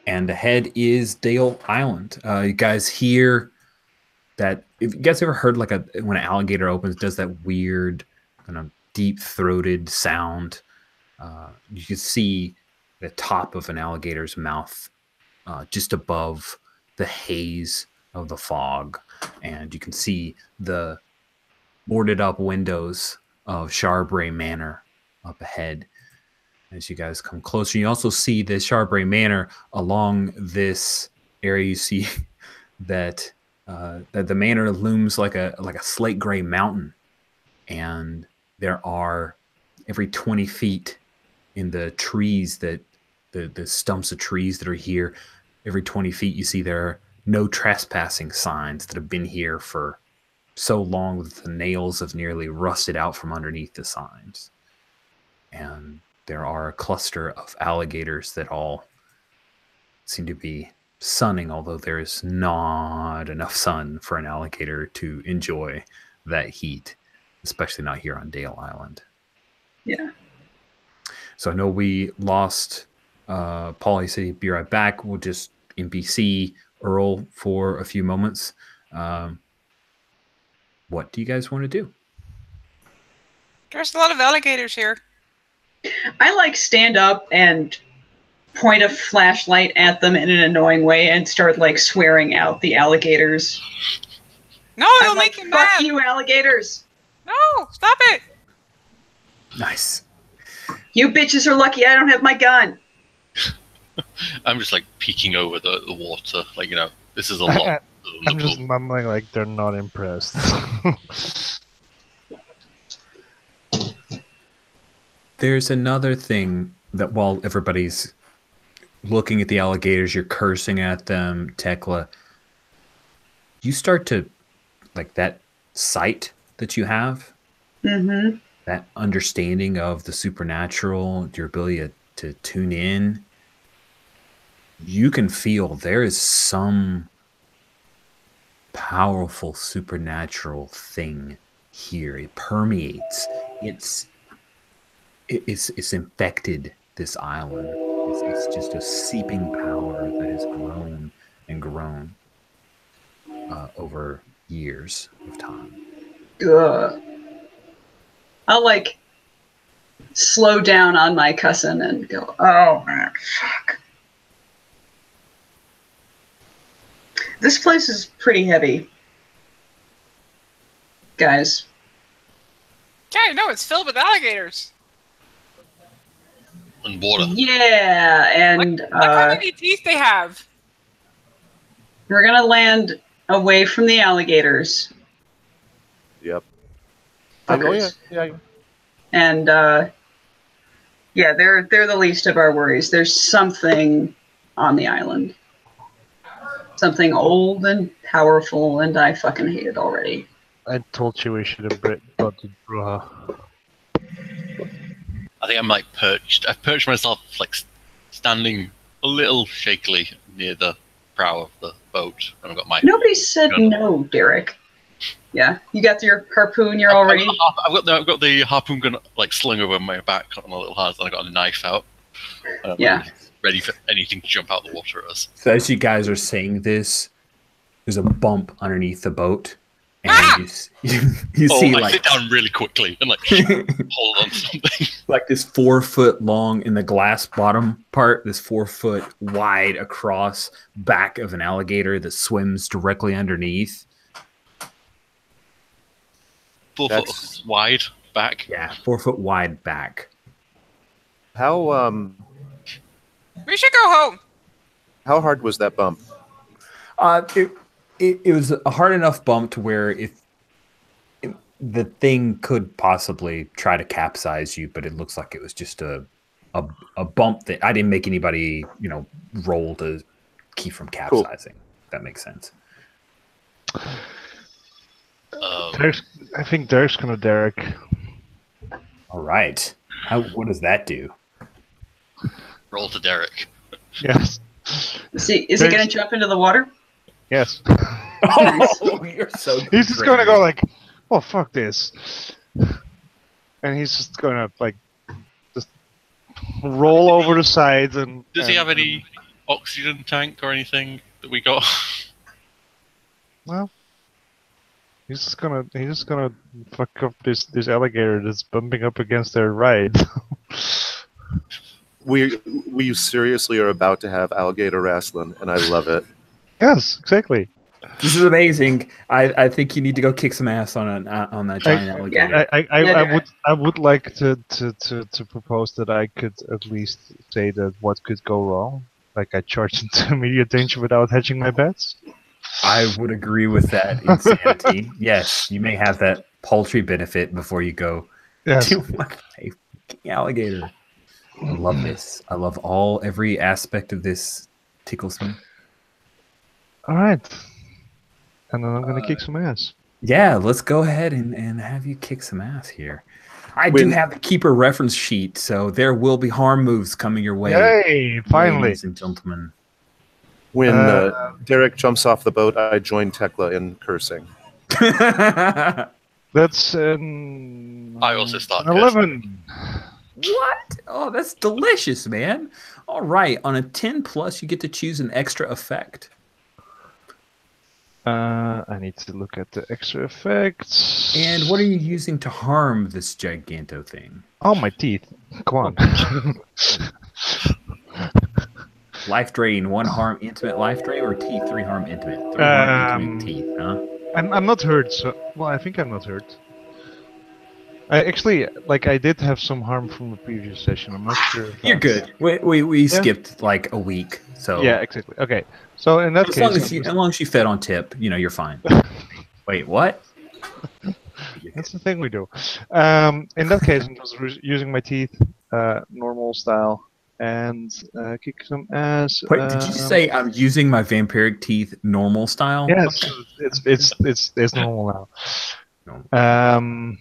And ahead is Dale Island. You guys hear that. If you guys ever heard like when an alligator opens, it does that weird kind of deep-throated sound. You can see the top of an alligator's mouth just above the haze of the fog, and you can see the boarded up windows of Charbray Manor up ahead as you guys come closer. You also see the Charbray Manor along this area. You see that that the manor looms like a slate gray mountain, and there are every 20 feet in the trees that the stumps of trees that are here. Every 20 feet, you see there are no trespassing signs that have been here for so long that the nails have nearly rusted out from underneath the signs. And there are a cluster of alligators that all seem to be sunning, although there is not enough sun for an alligator to enjoy that heat, especially not here on Dale Island. Yeah. So I know we lost Paul. He said he'd be right back. We'll just NPC Earl for a few moments. What do you guys want to do? There's a lot of alligators here. I like stand up and point a flashlight at them in an annoying way and start like swearing out the alligators. No, you'll make them fuck mad. you, alligators. No, stop it. Nice. You bitches are lucky I don't have my gun. I'm just like peeking over the water, like, you know, this is a lot. I'm just mumbling like they're not impressed. There's another thing that while everybody's looking at the alligators, you're cursing at them, Tekla, you start to, like, that sight that you have, that understanding of the supernatural, your ability to tune in, you can feel there is some powerful supernatural thing here. It permeates. It's infected this island. It's just a seeping power that has grown and grown over years of time. Ugh. I'll like slow down on my cousin and go, oh man, fuck. This place is pretty heavy. Guys. Yeah, no, it's filled with alligators. And water. Yeah, and Look how many teeth they have. we're gonna land away from the alligators. Yep. Fuckers. Yeah. And yeah, they're the least of our worries. There's something on the island. Something old and powerful, and I fucking hate it already. I told you we should have brought the Bruja. I think I'm like perched. I've perched myself, like standing a little shakily near the prow of the boat. And I've got my. Nobody said no, Derek. Yeah, you got your harpoon. You're already. I've got the harpoon gun like slung over my back on a little hard, and I got a knife out. Yeah. Ready for anything to jump out the water at us. So as you guys are saying this, there's a bump underneath the boat, and you see I like sit down really quickly and like hold on to something. like this 4 foot long in the glass bottom part, this 4 foot wide across back of an alligator that swims directly underneath. 4 foot wide back. Yeah, 4 foot wide back. How We should go home. how hard was that bump? It was a hard enough bump to where if the thing could possibly try to capsize you, but it looks like it was just a bump that I didn't make anybody, roll to keep from capsizing. If that makes sense. I think Derek's gonna Derek. All right. What does that do? Roll to Derek. Yes. Is he going to jump into the water? Yes. Oh, you're so He's just gonna go like, oh fuck this, and he's just gonna like just roll over the sides and. Does he have any oxygen tank or anything that we got? Well, he's just gonna fuck up this alligator that's bumping up against their ride. We seriously are about to have alligator wrestling, and I love it. Yes, exactly. This is amazing. I think you need to go kick some ass on that giant alligator. I would like to propose that I could at least say that what could go wrong. Like I charge into immediate danger without hedging my bets. I would agree with that insanity. Yes, you may have that paltry benefit before you go to a alligator. I love this. I love every aspect of this. Tickles me. All right. And then I'm going to kick some ass. Yeah, let's go ahead and have you kick some ass here. I do have the keeper reference sheet, so there will be harm moves coming your way. Hey, finally. Ladies and gentlemen. When Derek jumps off the boat, I join Tekla in cursing. That's I also start 11. What? Oh, that's delicious, man. All right. On a 10 plus, you get to choose an extra effect. I need to look at the extra effects. And what are you using to harm this giganto thing? Oh, my teeth. Come on. Life drain, 1 harm intimate life drain, or teeth 3 harm intimate? 3 harm intimate teeth, huh? I'm not hurt, so I think I'm not hurt. I actually I did have some harm from the previous session. I'm not sure. You're good. We skipped like a week, so yeah, exactly. Okay, so in that case, as long as you fed on tip, you're fine. Wait, what? That's the thing we do. In that case, I'm just using my teeth, normal style, and kick some ass. Wait, did you say I'm using my vampiric teeth normal style? Yes, okay. it's normal now.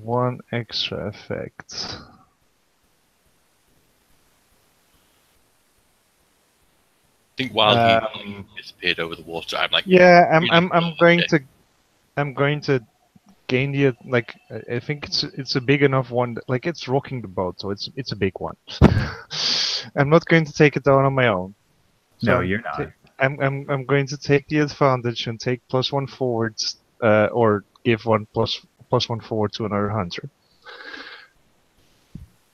1 extra effect. I think while he disappeared over the water, I'm like, yeah, I'm going to gain the I think it's a big enough one that, it's rocking the boat, so it's a big one. I'm not going to take it down on my own. So No, you're not. I'm going to take the advantage and take +1 forwards, or give +1 forward to another hunter.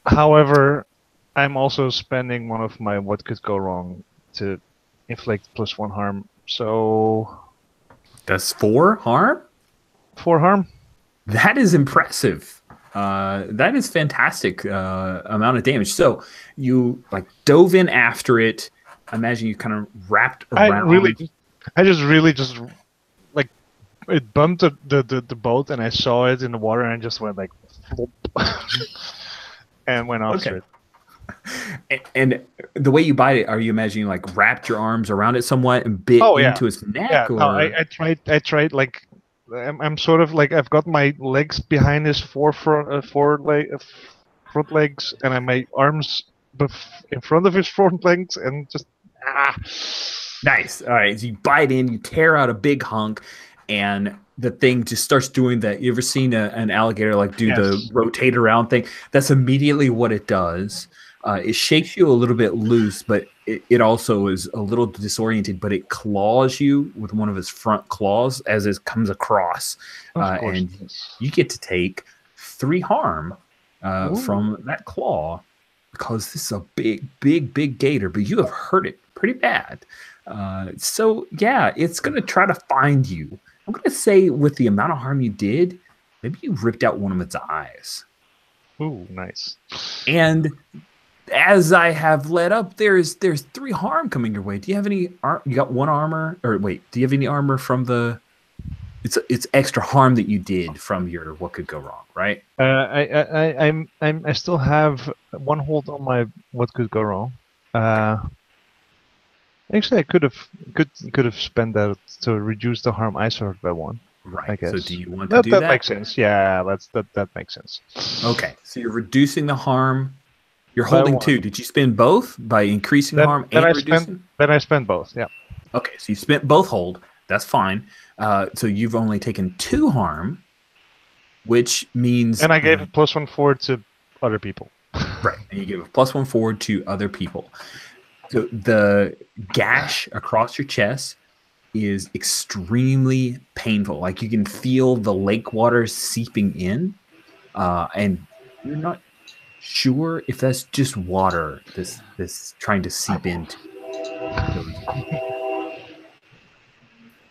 However, I'm also spending one of my what could go wrong to inflict +1 harm. So That's 4 harm? 4 harm. That is impressive. That is fantastic amount of damage. So you dove in after it. I imagine you kind of wrapped around. I just really it bumped the boat, and I saw it in the water, and I just went flop, and went after it. And the way you bite it, are you imagining wrapped your arms around it somewhat and bit into its neck? Yeah, or? no, I tried I'm sort of I've got my legs behind his front legs, and I my arms in front of his front legs, and just Nice. All right, so you bite in, you tear out a big hunk, and the thing just starts doing that. You ever seen an alligator do the rotate around thing? That's immediately what it does. It shakes you a little bit loose, but it also is a little disoriented, but it claws you with one of its front claws as it comes across. Of course. And you get to take 3 harm from that claw, because this is a big gator, but you have hurt it pretty bad. So yeah, it's going to try to find you. I'm going to say with the amount of harm you did, maybe you ripped out one of its eyes. Ooh, nice. And as I have led up, there's 3 harm coming your way. Do you have any? You got 1 armor, or wait? Do you have any armor from the? It's extra harm that you did from your what could go wrong, right? I still have 1 hold on my what could go wrong. Actually, I could have spent that to reduce the harm I suffered by 1. Right. I guess. So do you want to do that? That makes sense. Yeah, that makes sense. Okay. So you're reducing the harm. You're holding 2. Did you spend both by increasing the harm and reducing? Then I spent both. Yeah. Okay. So you spent both hold. That's fine. So you've only taken 2 harm, which means. And I gave a +1 forward to other people. Right. And you give a +1 forward to other people. So the gash across your chest is extremely painful. Like you can feel the lake water seeping in, and you're not sure if that's just water this trying to seep into.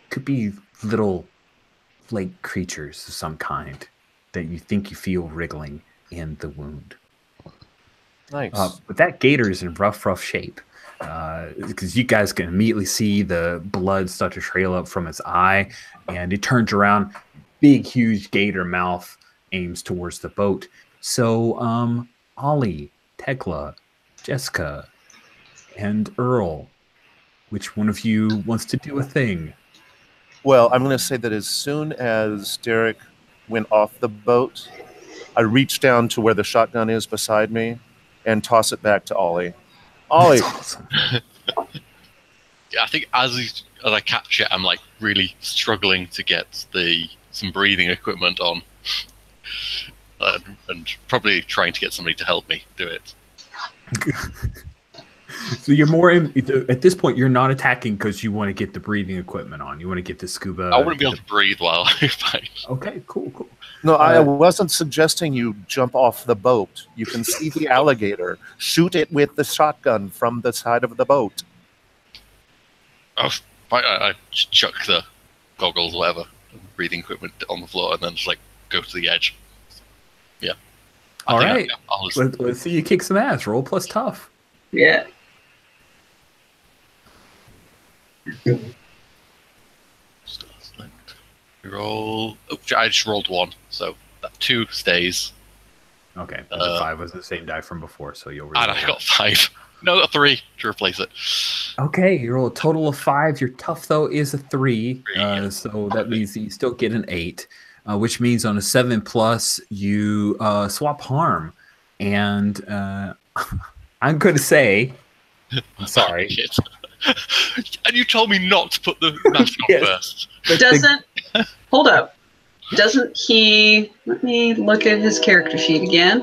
Could be little flake creatures of some kind that you think you feel wriggling in the wound. Nice. But that gator is in rough shape. Because you guys can immediately see the blood start to trail up from its eye, and it turns around, big, huge gator mouth aims towards the boat. So, Ollie, Tekla, Jessica, and Earl, which one of you wants to do a thing? Well, I'm going to say that as soon as Derek went off the boat, I reached down to where the shotgun is beside me and toss it back to Ollie. Ollie. That's awesome. Yeah, I think as I catch it, I'm like really struggling to get some breathing equipment on, and probably trying to get somebody to help me do it. So you're more at this point. You're not attacking because you want to get the breathing equipment on. You want to get the scuba. I wouldn't be able to breathe while I fight. Okay, cool. No, I wasn't suggesting you jump off the boat. You can see the alligator. Shoot it with the shotgun from the side of the boat. Oh, I chuck the goggles, whatever, breathing equipment on the floor, and then just like go to the edge. Yeah. All right. Let's see you kick some ass. Roll plus tough. Yeah. Roll. Oh, I just rolled 1, so that 2 stays. Okay, but the 5 was the same die from before, so you'll. And I got 5. No, a 3 to replace it. Okay, you roll a total of 5. Your tough though is a 3, so that means that you still get an 8, which means on a 7+ you swap harm, and I'm going to say, I'm sorry. And you told me not to put the mask on first. Hold up. Doesn't he, let me look at his character sheet again.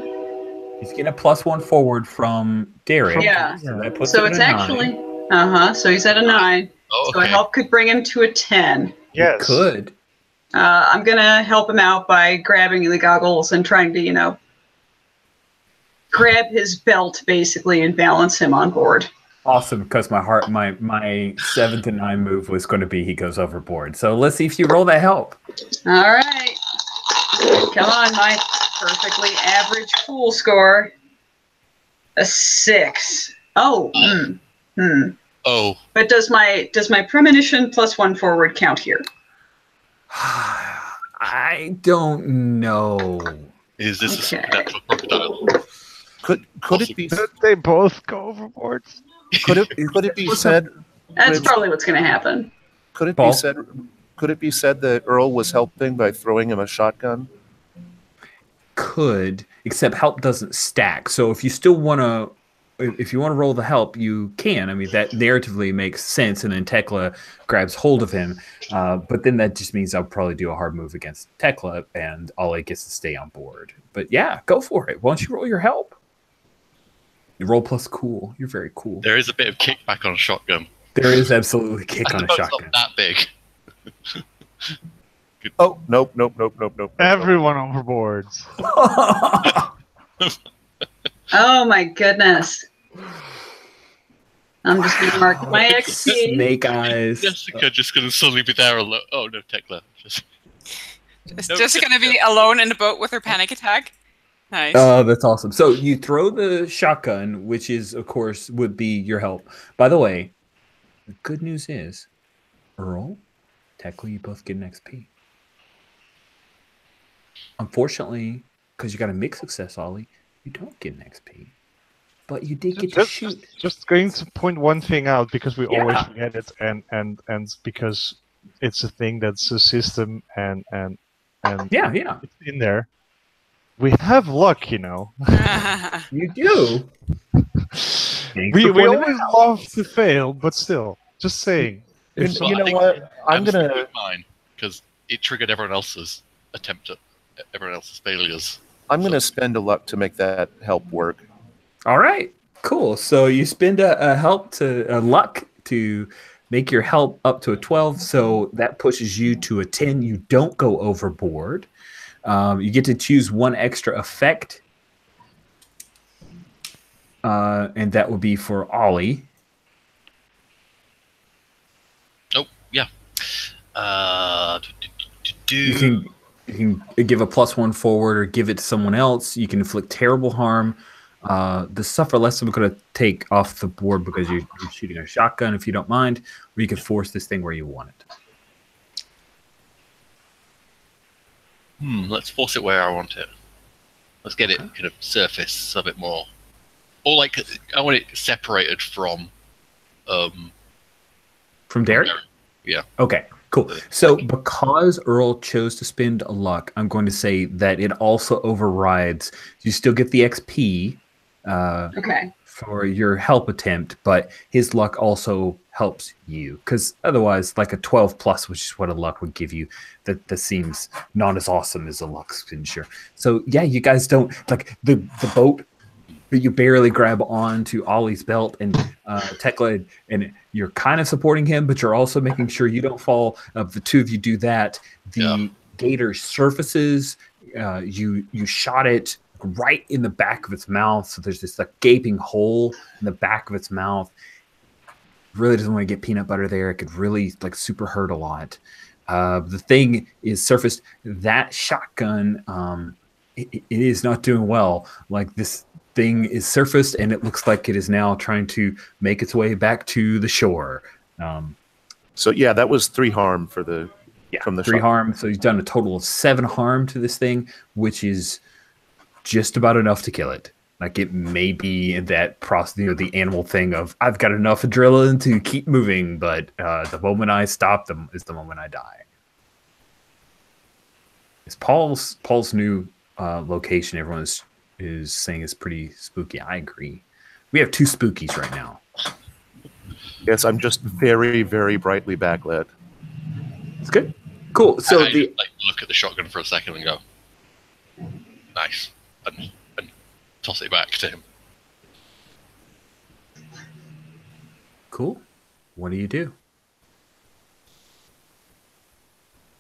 He's getting a +1 forward from Derek. Yeah. So it's actually, so he's at a 9. Oh, So a help could bring him to a 10. Yes. It could. I'm going to help him out by grabbing the goggles and trying to, grab his belt basically and balance him on board. Awesome, because my 7 to 9 move was going to be he goes overboard. So let's see if you roll that help. All right. Come on, my perfectly average pool score. A 6. Oh. Oh. But does my premonition +1 forward count here? I don't know. Is this a supernatural crocodile? Could it be? Did they both go overboard? Could it be said? That's probably what's going to happen. Could it be said? Could it be said that Earl was helping by throwing him a shotgun? Could, except help doesn't stack. So if you still want to, if you want to roll the help, you can. I mean, that narratively makes sense. And then Tekla grabs hold of him. But then that just means I'll probably do a hard move against Tekla, and Ollie gets to stay on board. But yeah, go for it. Why don't you roll your help? Roll plus cool. You're very cool. There is a bit of kickback on a shotgun. There is absolutely a kick on a It's shotgun. not that big. Oh, nope. Everyone overboards. Oh my goodness. I'm just going to mark my XP. Snake eyes. Jessica just going to suddenly be there alone. Oh, no, Tekla. Is Jessica going to be alone in the boat with her panic attack? Nice. Oh, that's awesome. So you throw the shotgun, which is, of course, would be your help. By the way, the good news is, Earl, Tekla, you both get an XP. Unfortunately, because you got a mixed success, Ollie, you don't get an XP. But you did get to shoot. Just going to point one thing out because we Yeah. always forget it, and because it's a thing that's a system and Yeah. it's in there. We have luck, you know. You do. We always love to fail, but still, just saying. You Well, I know think what? I'm gonna. mine because it triggered everyone else's attempt at everyone else's failures. I'm gonna spend a luck to make that help work. All right, cool. So you spend a luck to make your help up to a 12. So that pushes you to a 10. You don't go overboard. You get to choose one extra effect, and that will be for Ollie. Oh yeah. You can give a +1 forward or give it to someone else. You can inflict terrible harm. The suffer less I'm going to take off the board because you're shooting a shotgun, if you don't mind, or you can force this thing where you want it. Let's force it where I want it. Let's get it kind of surface a bit more, or like I want it separated from. From Derek? Yeah. Okay, cool. So because Earl chose to spend a luck, I'm going to say that it also overrides. You still get the XP Okay. for your help attempt, but his luck also helps you. Because otherwise, like a 12 plus, which is what a luck would give you, that seems not as awesome as a luck signature. So yeah, you guys don't like the boat. But you barely grab on to Ollie's belt, and Tekla, and you're kind of supporting him, but you're also making sure you don't fall. The two of you do that. The gator surfaces. You shot it right in the back of its mouth, so there's this like gaping hole in the back of its mouth. Really doesn't want to get peanut butter there. It could really like super hurt a lot. The thing is surfaced. That shotgun, it is not doing well. Like this thing is surfaced, and it looks like it is now trying to make its way back to the shore. So yeah, that was 3 harm for the from the 3 shot. harm. So he's done a total of 7 harm to this thing, which is just about enough to kill it. Like it may be in that process, the animal thing of I've got enough adrenaline to keep moving, but the moment I stop them is the moment I die. It's Paul's new location. Everyone is saying is pretty spooky. I agree. We have 2 spookies right now. Yes, I'm just very, very brightly backlit. It's good. Cool. So I just, like, look at the shotgun for a second and go, nice, and toss it back to him. Cool. What do you do?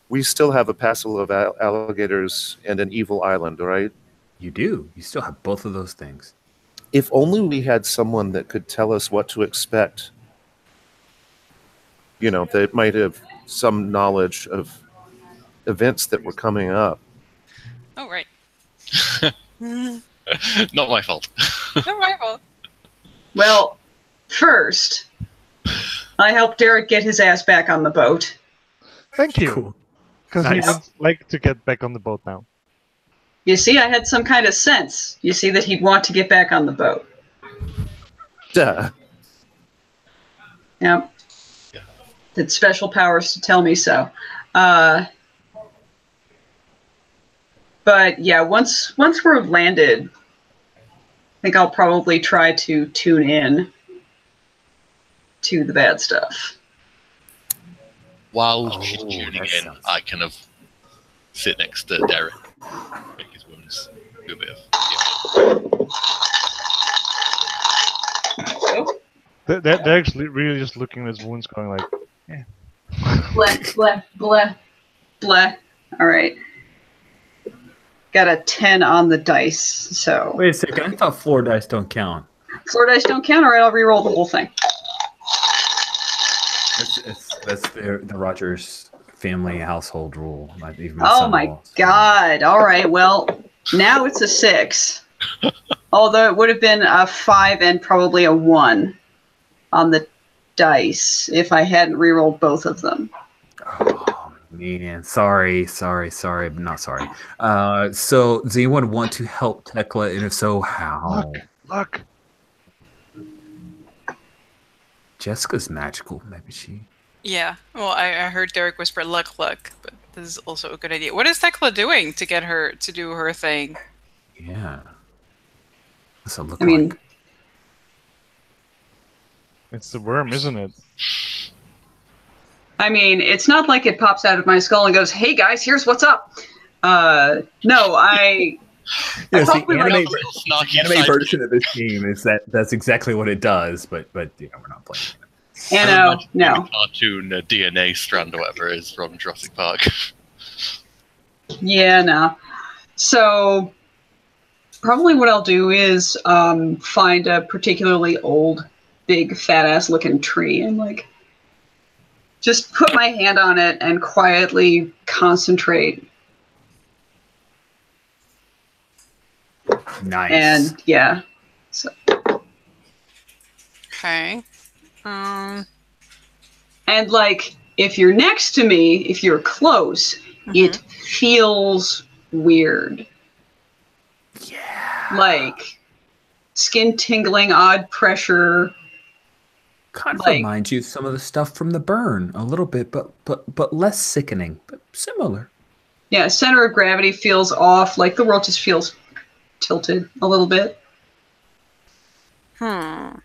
We still have a passel of alligators and an evil island, right? You do. You still have both of those things. If only we had someone that could tell us what to expect. That might have some knowledge of events that were coming up. Oh, right. Not my fault. Not my fault. Well, first, I helped Derek get his ass back on the boat. Thank you. Cool. Because Nice. he would like to get back on the boat now. You see, I had some kind of sense. You see that he'd want to get back on the boat. Duh. Yep. Yeah. Had special powers to tell me so. But yeah, once we're landed, I think I'll probably try to tune in to the bad stuff. While she's tuning that in, sounds- I kind of sit next to Derek, make his wounds do a bit of. They're actually really just looking at his wounds, going like, "Yeah." Bleh, bleh, bleh, bleh. All right. Got a 10 on the dice, so. Wait a second. I thought floor dice don't count. Floor dice don't count. All right, I'll re-roll the whole thing. That's the Rogers family household rule. Even Oh son my will. God. All right, well, now it's a 6. Although it would have been a 5 and probably a 1 on the dice if I hadn't re-rolled both of them. Oh man, sorry, but not sorry. So does anyone want to help Tekla, and if so, how? Look. Jessica's magical. Maybe she. Yeah. Well, I heard Derek whisper luck, but this is also a good idea. What is Tekla doing to get her to do her thing? Yeah. What's it look I mean, like? It's the worm, isn't it? I mean, it's not like it pops out of my skull and goes, "Hey guys, here's what's up." No, I Yes, hope the we like- anime version of this game is that's exactly what it does, but yeah, we're not playing it. And no. Cartoon DNA strand or whatever it is from Jurassic Park. Yeah, no. So probably what I'll do is find a particularly old, big, fat-ass looking tree and like just put my hand on it and quietly concentrate. Nice. And yeah. So. Okay. And like, if you're next to me, if you're close, it feels weird. Yeah. Like skin tingling, odd pressure. Kind of like- reminds you of some of the stuff from the burn a little bit, but less sickening, but similar. Yeah, center of gravity feels off. Like the world just feels tilted a little bit. Well,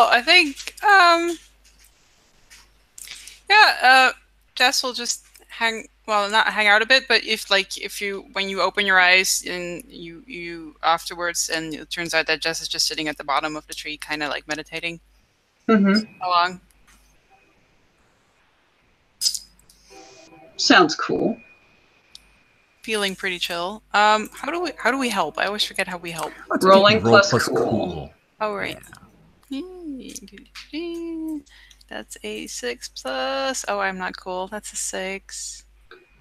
I think, Jess will just not hang out a bit, but if you, when you open your eyes and you afterwards, and it turns out that Jess is just sitting at the bottom of the tree, kind of like meditating along. Sounds cool. Feeling pretty chill. How do we help? I always forget how we help. Rolling Roll plus cool. Oh, right. That's a 6 plus. Oh, I'm not cool. That's a 6.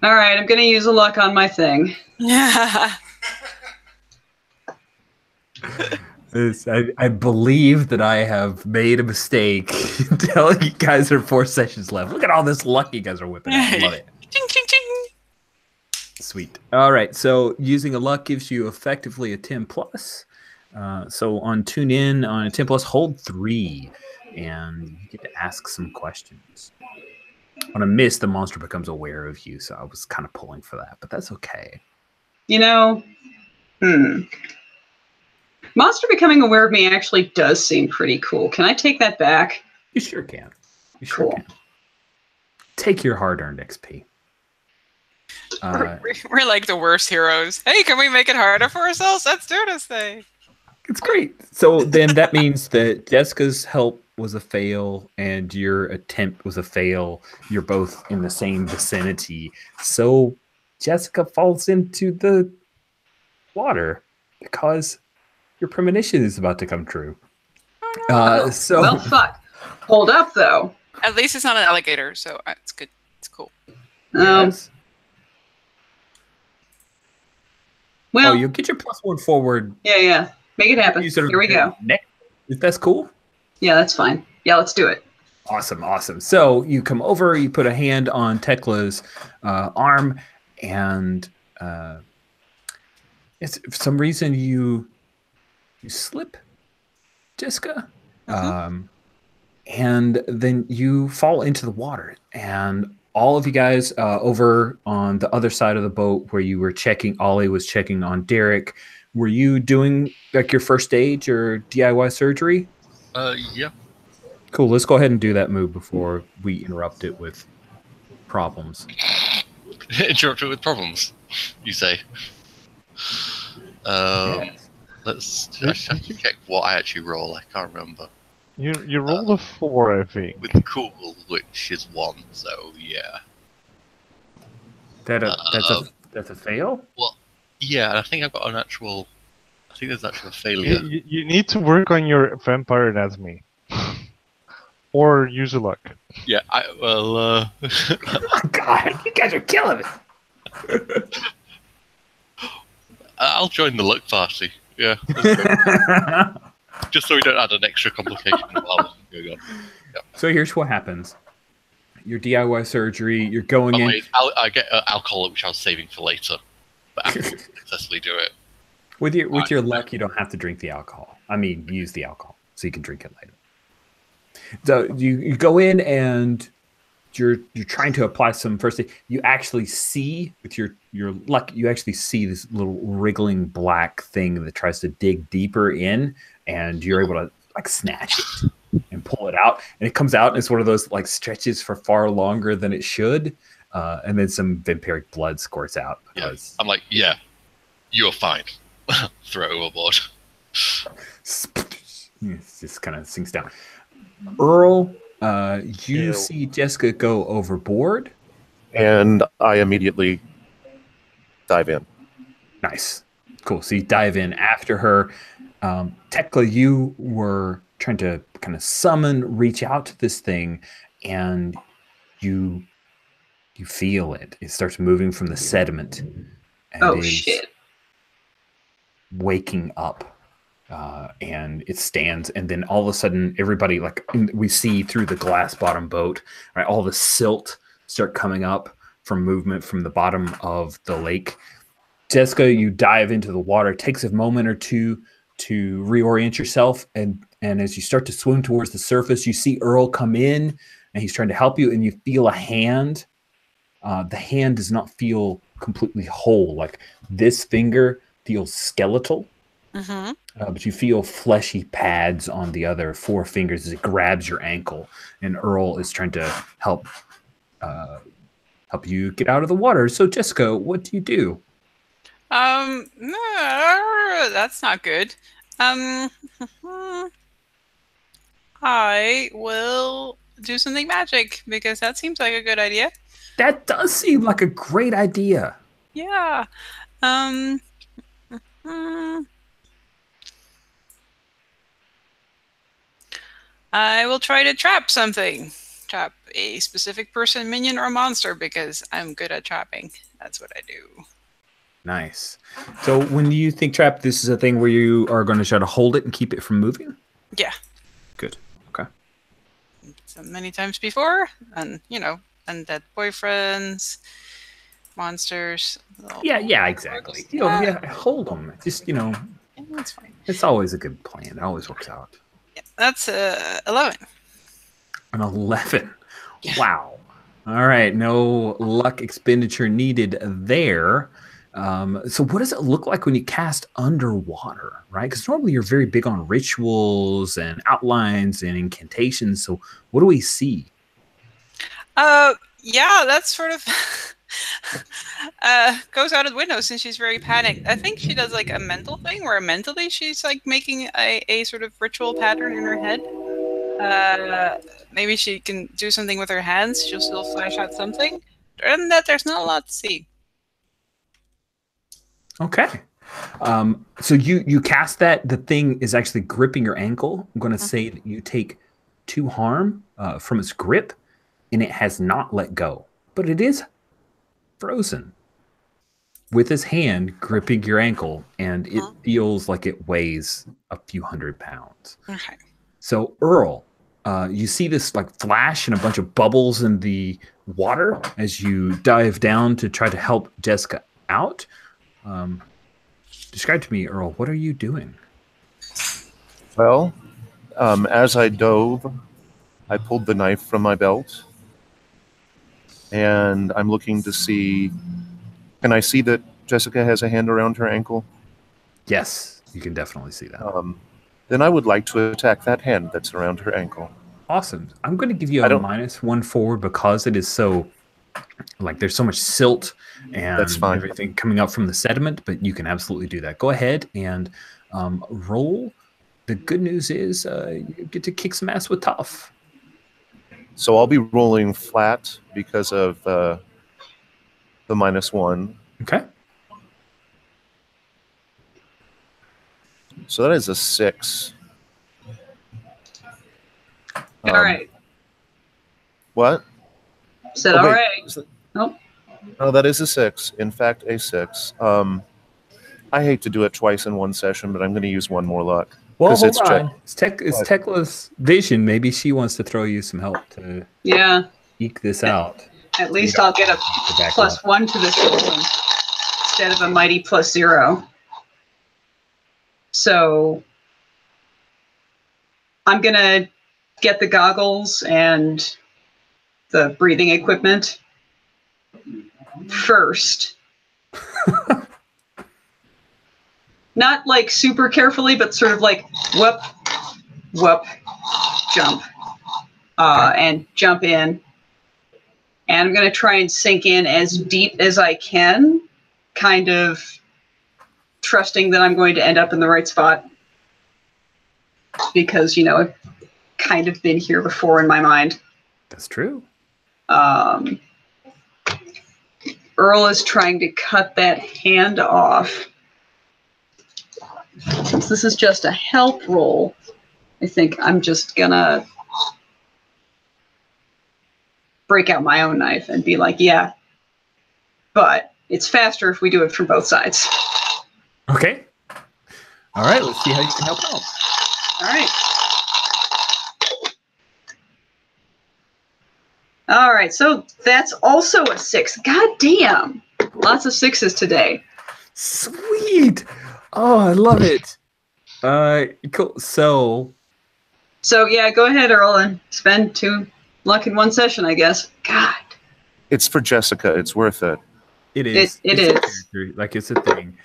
All right, I'm going to use a luck on my thing. Yeah. I believe that I have made a mistake telling you guys there are 4 sessions left. Look at all this luck you guys are whipping out. I love it. Ching, ching, ching. Sweet. All right. So using a luck gives you effectively a 10 plus. So on tune in on a 10 plus, hold 3, and you get to ask some questions. On a miss, the monster becomes aware of you. So I was kind of pulling for that, but that's okay. You know, monster becoming aware of me actually does seem pretty cool. Can I take that back? You sure can. You sure Cool. can. Take your hard-earned XP. We're like the worst heroes. Hey, can we make it harder for ourselves? Let's do this thing. It's great. So then that means that Jessica's help was a fail and your attempt was a fail. You're both in the same vicinity. So Jessica falls into the water because your premonition is about to come true. Well, fuck. Hold up, though. At least it's not an alligator, so it's good. It's cool. Yes. Well, you'll get your +1 forward. yeah. Make it happen. Use it Here we go. next. If that's cool. Yeah, that's fine. Yeah, let's do it. Awesome. So you come over, you put a hand on Tekla's arm, and it's for some reason you slip, Jessica, and then you fall into the water. And all of you guys over on the other side of the boat where you were checking, Ollie was checking on Derek. Were you doing like your first aid or DIY surgery? Yeah. Cool. Let's go ahead and do that move before we interrupt it with problems. Interrupt it with problems, you say? Yes. I should have to check what I actually roll. I can't remember. You rolled a 4, I think. With cool, which is 1, so yeah. That's a fail? Well, yeah, and I think I've got an actual. I think there's actually a failure. You need to work on your vampire anatomy. Or use a luck. Yeah, Oh, God, you guys are killing me. I'll join the luck party. Yeah. Just so we don't add an extra complication while this is going on. Yeah. So here's what happens. Your DIY surgery, you're going in. Wait, I get alcohol, which I was saving for later. But after we successfully do it. With your luck, you don't have to drink the alcohol. I mean, use the alcohol, so you can drink it later. So you go in and you're trying to apply some first aid. You actually see with your luck, you actually see this little wriggling black thing that tries to dig deeper in, and you're able to like snatch it and pull it out, and it comes out and it's one of those like stretches for far longer than it should, and then some vampiric blood squirts out. Because... Yeah. I'm like, yeah, you're fine. Throw it overboard. It just kind of sinks down. Earl, you see Jessica go overboard. And I immediately dive in. Nice. Cool. So you dive in after her. Tekla, you were trying to kind of reach out to this thing, and you feel it. It starts moving from the sediment. And shit. Waking up. And it stands, and then all of a sudden, everybody we see through the glass bottom boat, right? All the silt start coming up from movement from the bottom of the lake. Jessica, you dive into the water. It takes a moment or two to reorient yourself, and as you start to swim towards the surface, you see Earl come in, and he's trying to help you, and you feel a hand. The hand does not feel completely whole. Like this finger feels skeletal. Mm-hmm. But you feel fleshy pads on the other 4 fingers as it grabs your ankle, and Earl is trying to help you get out of the water. So, Jessica, what do you do? No, that's not good. I will do something magic because that seems like a good idea. That does seem like a great idea. Yeah. I will try to trap something. Trap a specific person, minion, or monster because I'm good at trapping. That's what I do. Nice. So when you think trap, this is a thing where you are going to try to hold it and keep it from moving? Yeah. Good. Okay. So many times before, and undead boyfriends, monsters. Yeah, exactly. Hold them. Just, Yeah, that's fine. It's always a good plan. It always works out. Yeah, that's 11. An 11. Yeah. Wow. All right. No luck expenditure needed there. So what does it look like when you cast underwater, right? Because normally you're very big on rituals and outlines and incantations. So what do we see? Yeah, that's sort of goes out of the window since she's very panicked. I think she does like a mental thing where mentally she's like making a sort of ritual pattern in her head. Maybe she can do something with her hands. She'll still flash out something. Other than that, there's not a lot to see. Okay. So you cast that. The thing is actually gripping your ankle. I'm going to say that you take 2 harm from its grip, and it has not let go. But it is frozen with his hand gripping your ankle, and it feels like it weighs a few hundred pounds. Okay. So Earl, you see this like flash and a bunch of bubbles in the water as you dive down to try to help Jessica out. Describe to me, Earl, what are you doing? Well, as I dove, I pulled the knife from my belt, and I'm looking to see, can I see that Jessica has a hand around her ankle? Yes, you can definitely see that. Then I would like to attack that hand that's around her ankle. Awesome. I'm going to give you a -1 forward because it is so like there's so much silt and That's fine. everything coming up from the sediment, but you can absolutely do that. Go ahead and roll. The good news is you get to kick some ass with tough. So I'll be rolling flat because of the -1. Okay. So that is a 6. All right. What? Said Oh, all wait. right. Nope. No, that is a 6. In fact, a 6. I hate to do it twice in one session, but I'm going to use one more luck. Well, 'Cause hold it's on. It's What? Tekla's vision. Maybe she wants to throw you some help to Yeah. eke this out. At least I'll get a back +1 to this roll instead of a mighty +0. So I'm going to get the goggles and the breathing equipment first. Not like super carefully, but sort of like whoop, whoop, jump, and jump in. And I'm going to try and sink in as deep as I can, kind of trusting that I'm going to end up in the right spot. Because, you know, I've kind of been here before in my mind. That's true. Earl is trying to cut that hand off. Since this is just a help roll, I think I'm just gonna break out my own knife and be like, yeah, but it's faster if we do it from both sides. Okay. All right. Let's see how you can help out. All right. All right. So that's also a 6. God damn. Lots of 6s today. Sweet. Oh, I love it. Cool. So yeah, go ahead, Earl, and spend 2 luck in one session, I guess. God. It's for Jessica. It's worth it. It is. It it's a is. character, like it's a thing.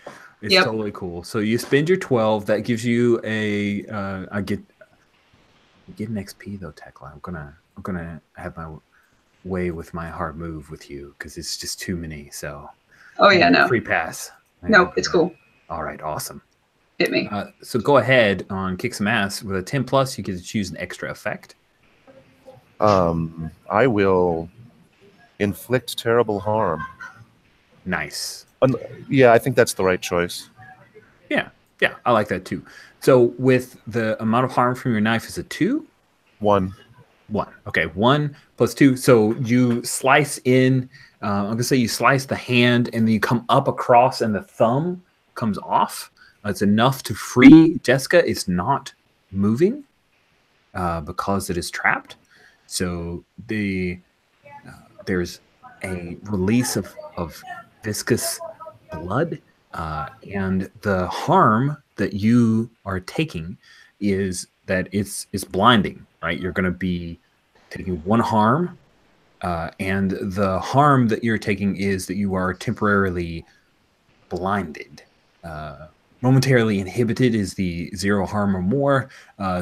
It's Yep. totally cool. So you spend your 12. That gives you a. I get an XP though, Tekla. I'm gonna have my way with my hard move with you because it's just too many. So. Oh yeah, no. Free pass. No, it's cool. All right, awesome. Hit me. So go ahead on kick some ass with a 10+. You get to choose an extra effect. I will inflict terrible harm. Nice. Yeah, I think that's the right choice. Yeah, I like that too. So with the amount of harm from your knife is a 2? 1. 1. Okay, 1 + 2. So you slice in. I'm gonna say you slice the hand, and then you come up across, and the thumb comes off. It's enough to free Jessica. It's not moving because it is trapped. So there's a release of viscous blood, and the harm that you are taking is that it's blinding. Right, you're going to be taking 1 harm, and the harm that you're taking is that you are temporarily blinded. Momentarily inhibited is the 0 harm or more.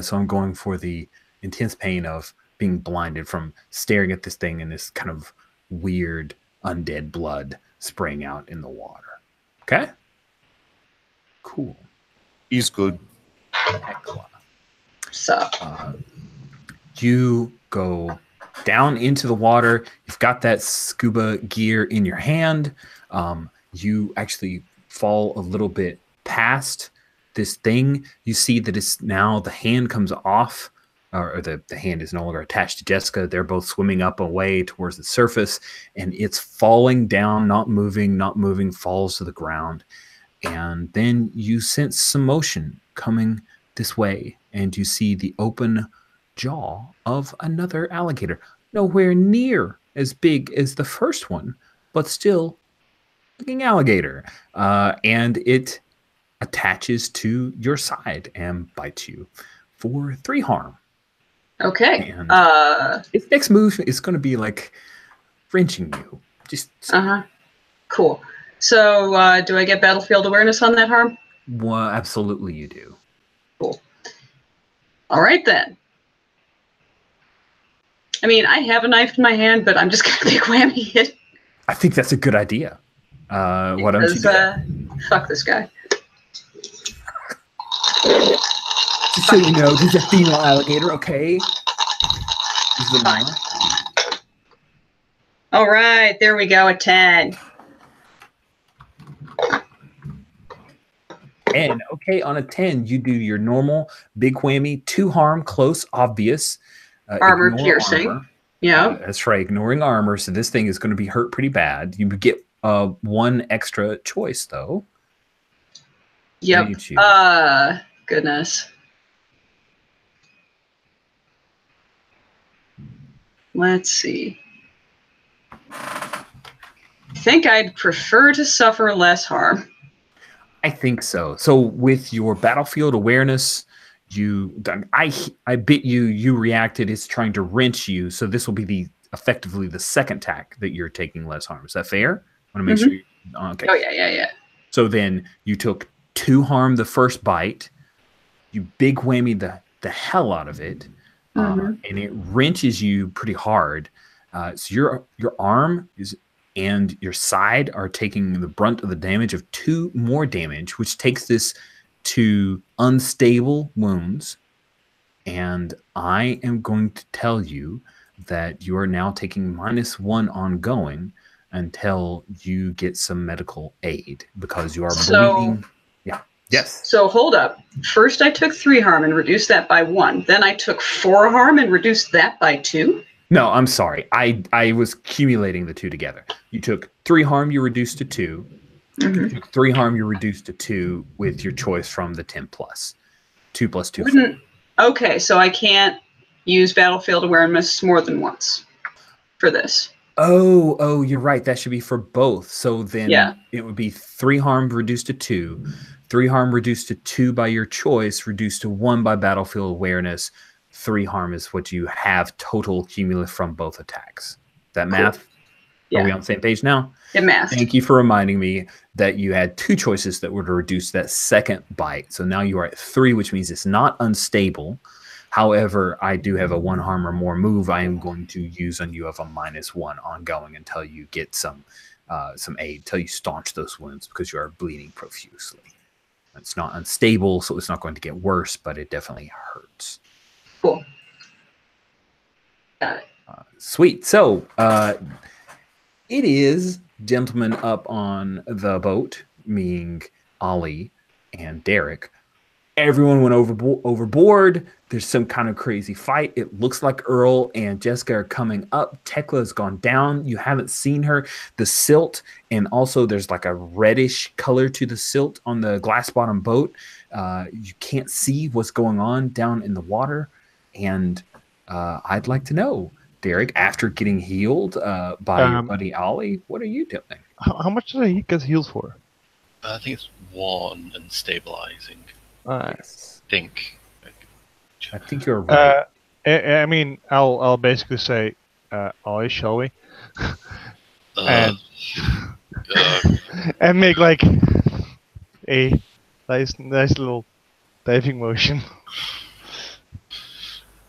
So I'm going for the intense pain of being blinded from staring at this thing and this kind of weird undead blood spraying out in the water. Okay? Cool. He's good. So you go down into the water. You've got that scuba gear in your hand. You actually fall a little bit past this thing. You see that it's now the hand comes off, or the hand is no longer attached to Jessica. They're both swimming up away towards the surface, and it's falling down, not moving, falls to the ground. And then you sense some motion coming this way, and you see the open jaw of another alligator, nowhere near as big as the first one, but still looking alligator. And it attaches to your side and bites you for 3 harm. okay. And its next move is going to be like wrenching you. Just Cool. So do I get battlefield awareness on that harm? well, absolutely you do. Cool. All right then. I mean, I have a knife in my hand, but I'm just going to big whammy it. I think that's a good idea. Why don't you do that? Fuck this guy. Just so you know, this is a female alligator, okay? This is a male. All right, there we go, a 10. And okay, on a 10, you do your normal big whammy, 2 harm, close, obvious. Armor piercing. Armor. Yeah. That's right, ignoring armor. So this thing is going to be hurt pretty bad. You get 1 extra choice, though. Yep. Goodness. Let's see. I think I'd prefer to suffer less harm. I think so. So with your battlefield awareness, I bit you, you reacted, it's trying to wrench you. So this will be effectively the second attack that you're taking less harm. Is that fair? I want to make sure. Okay. Oh, yeah. So then you took 2 harm the first bite. You big whammy the hell out of it. And it wrenches you pretty hard. So your arm and your side are taking the brunt of the damage of 2 more damage, which takes this to unstable wounds. And I am going to tell you that you are now taking -1 ongoing until you get some medical aid because you are bleeding. Yeah. Yes. So hold up. First, I took 3 harm and reduced that by 1. Then I took 4 harm and reduced that by 2. No, I'm sorry. I was accumulating the 2 together. You took 3 harm, you reduced to 2. You took 3 harm, you reduced to 2 with your choice from the 10 plus. 2 plus 2. Okay, so I can't use battlefield awareness more than once for this. Oh, you're right. That should be for both. So then it would be 3 harm reduced to 2. 3 harm reduced to 2 by your choice, reduced to 1 by battlefield awareness. 3 harm is what you have total cumulative from both attacks. That math? Yeah. Are we on the same page now? It math. Thank you for reminding me that you had 2 choices that were to reduce that second bite. So now you are at 3, which means it's not unstable. However, I do have a 1 harm or more move I am going to use on you of a -1 ongoing until you get some aid, until you staunch those wounds because you are bleeding profusely. It's not unstable, so it's not going to get worse, but it definitely hurts. Cool. Got it. Sweet. So it is gentlemen up on the boat, meaning Ollie and Derek. Everyone went overboard. There's some kind of crazy fight. It looks like Earl and Jessica are coming up. Tekla has gone down. You haven't seen her. The silt, and also there's like a reddish color to the silt on the glass bottom boat. You can't see what's going on down in the water. And I'd like to know, Derek, after getting healed by your buddy Ollie, what are you doing? How much did he get healed for? I think it's 1 and stabilizing. Nice. I think you're right. I mean, I'll basically say, Ollie, shall we? And make like a nice little diving motion.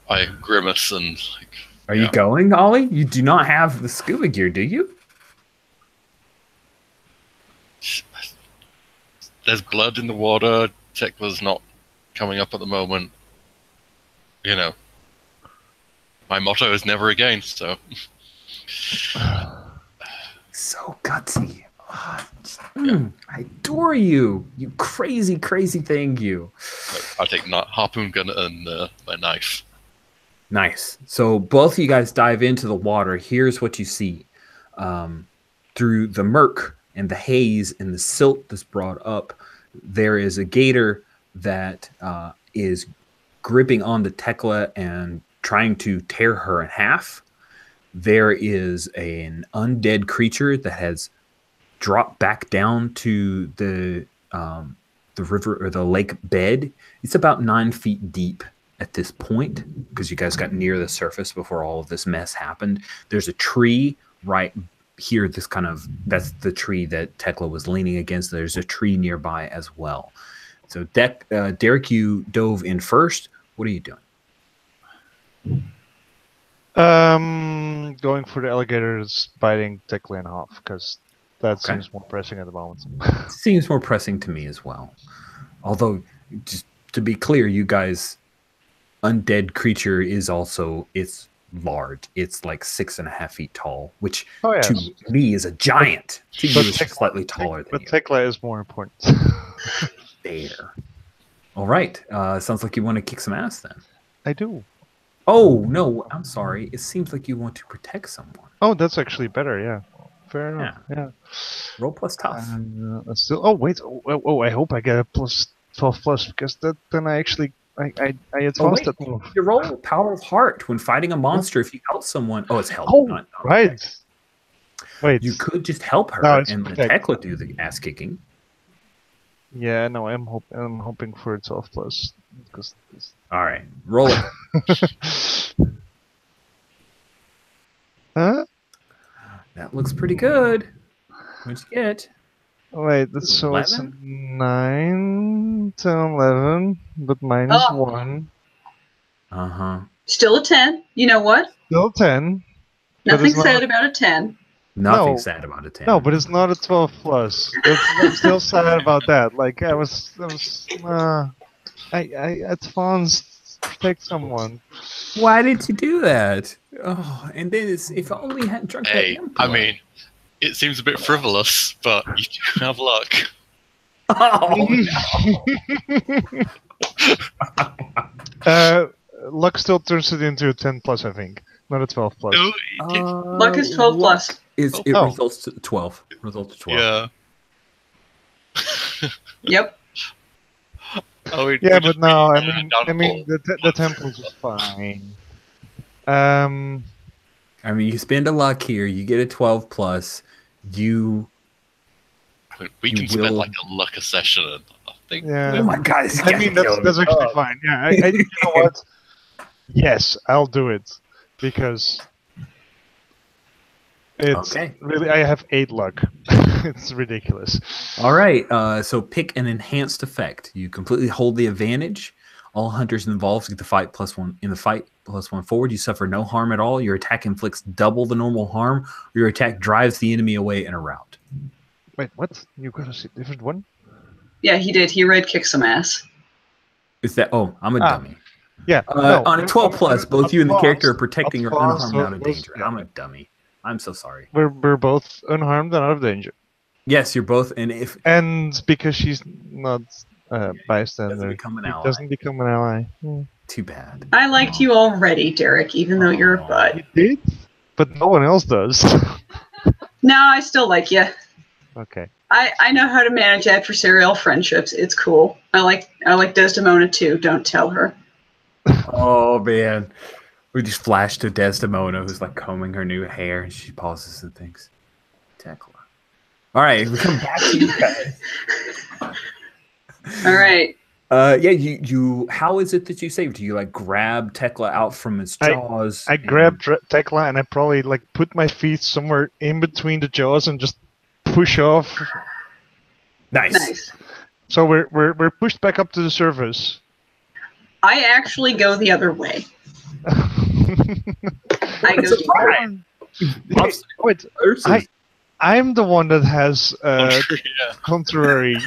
I grimace and like. Are you going, Ollie? You do not have the scuba gear, do you? There's blood in the water. Tekla's not coming up at the moment. You know, my motto is never again. So gutsy. I adore you. You crazy, crazy thing. You. I'll take harpoon gun and my knife. Nice. So both of you guys dive into the water. Here's what you see. Through the murk and the haze and the silt that's brought up, there is a gator that is gripping onto Tekla and trying to tear her in half. There is an undead creature that has dropped back down to the river or the lake bed. It's about 9 feet deep at this point because you guys got near the surface before all of this mess happened. There's a tree right here. That's the tree that Tekla was leaning against. There's a tree nearby as well. So Derek, you dove in first. What are you doing? Going for the alligators biting Tekla in half, because that Okay. seems more pressing at the moment. Seems more pressing to me as well. Although, just to be clear, you guys, undead creature is also, it's large. It's like 6.5 feet tall, which Oh yeah, to me is a giant. To you, it's just slightly taller than but you. Tekla is more important. There. All right. Sounds like you want to kick some ass then. I do. Oh, no, I'm sorry. It seems like you want to protect someone. Oh, that's actually better. Yeah, fair enough. Yeah. Roll plus tough. Still. Oh wait. Oh, I hope I get a plus 12 plus, because then I actually I advanced that move. You roll power of heart when fighting a monster. If you help someone, it's help. Oh, not right. protect. Wait. You could just help her No, it's and let protect. Tekla do the ass kicking. Yeah, no, I'm hoping for a 12 plus, because. All right, roll it. Huh? That looks pretty good. What'd you get? Wait, so it's 9, 10, 11, but minus 1. Still a 10. You know what? Still 10. Nothing sad about a 10. Nothing sad about a 10. No, but it's not a 12 plus. I'm still sad about that. Like I advanced to protect someone. Why did you do that? Oh, and then if I only hadn't drunk that Hey, I mean, it seems a bit frivolous, but you do have luck. Oh, no. Luck still turns it into a 10 plus, I think. Not a 12 plus. No, luck is 12 plus. It results to 12. Results to 12. Yeah. Yep. Yeah, but no, I mean, the 10 plus is fine. I mean, you spend a luck here, you get a 12 plus. We can spend like a luck a session, and I think. Yeah. Oh my god! I mean, that's actually fine. Yeah, you know what? Yes, I'll do it, because it's really, I have 8 luck. It's ridiculous. All right, so pick an enhanced effect. You completely hold the advantage. All hunters involved get the fight +1 in the fight +1 forward. You suffer no harm at all. Your attack inflicts double the normal harm. Or your attack drives the enemy away in a rout. Wait, what? You got a different one? Yeah, he did. He read kick some ass. Is that? Oh, I'm a dummy. Yeah. On a 12 plus, both you and the character are protecting or unharmed out of danger. Yeah. I'm a dummy. I'm so sorry. We're both unharmed and out of danger. Yes, you're both. And because she's not bystander, doesn't become an ally. Doesn't become an ally. Too bad. I liked you already, Derek, even though you're a butt. You did? But no one else does. No, I still like you. Okay. I know how to manage adversarial friendships. It's cool. I like Desdemona too. Don't tell her. Oh man, we just flash to Desdemona, who's like combing her new hair, and she pauses and thinks, Tekla. All right, we come back to you guys. All right. Yeah, you. How is it that you save? Do you like grab Tekla out from its jaws? I grabbed Tekla and I probably like put my feet somewhere in between the jaws and just push off. Nice. So we're pushed back up to the surface. I actually go the other way. I go the Wait, I'm the one that has the contrary.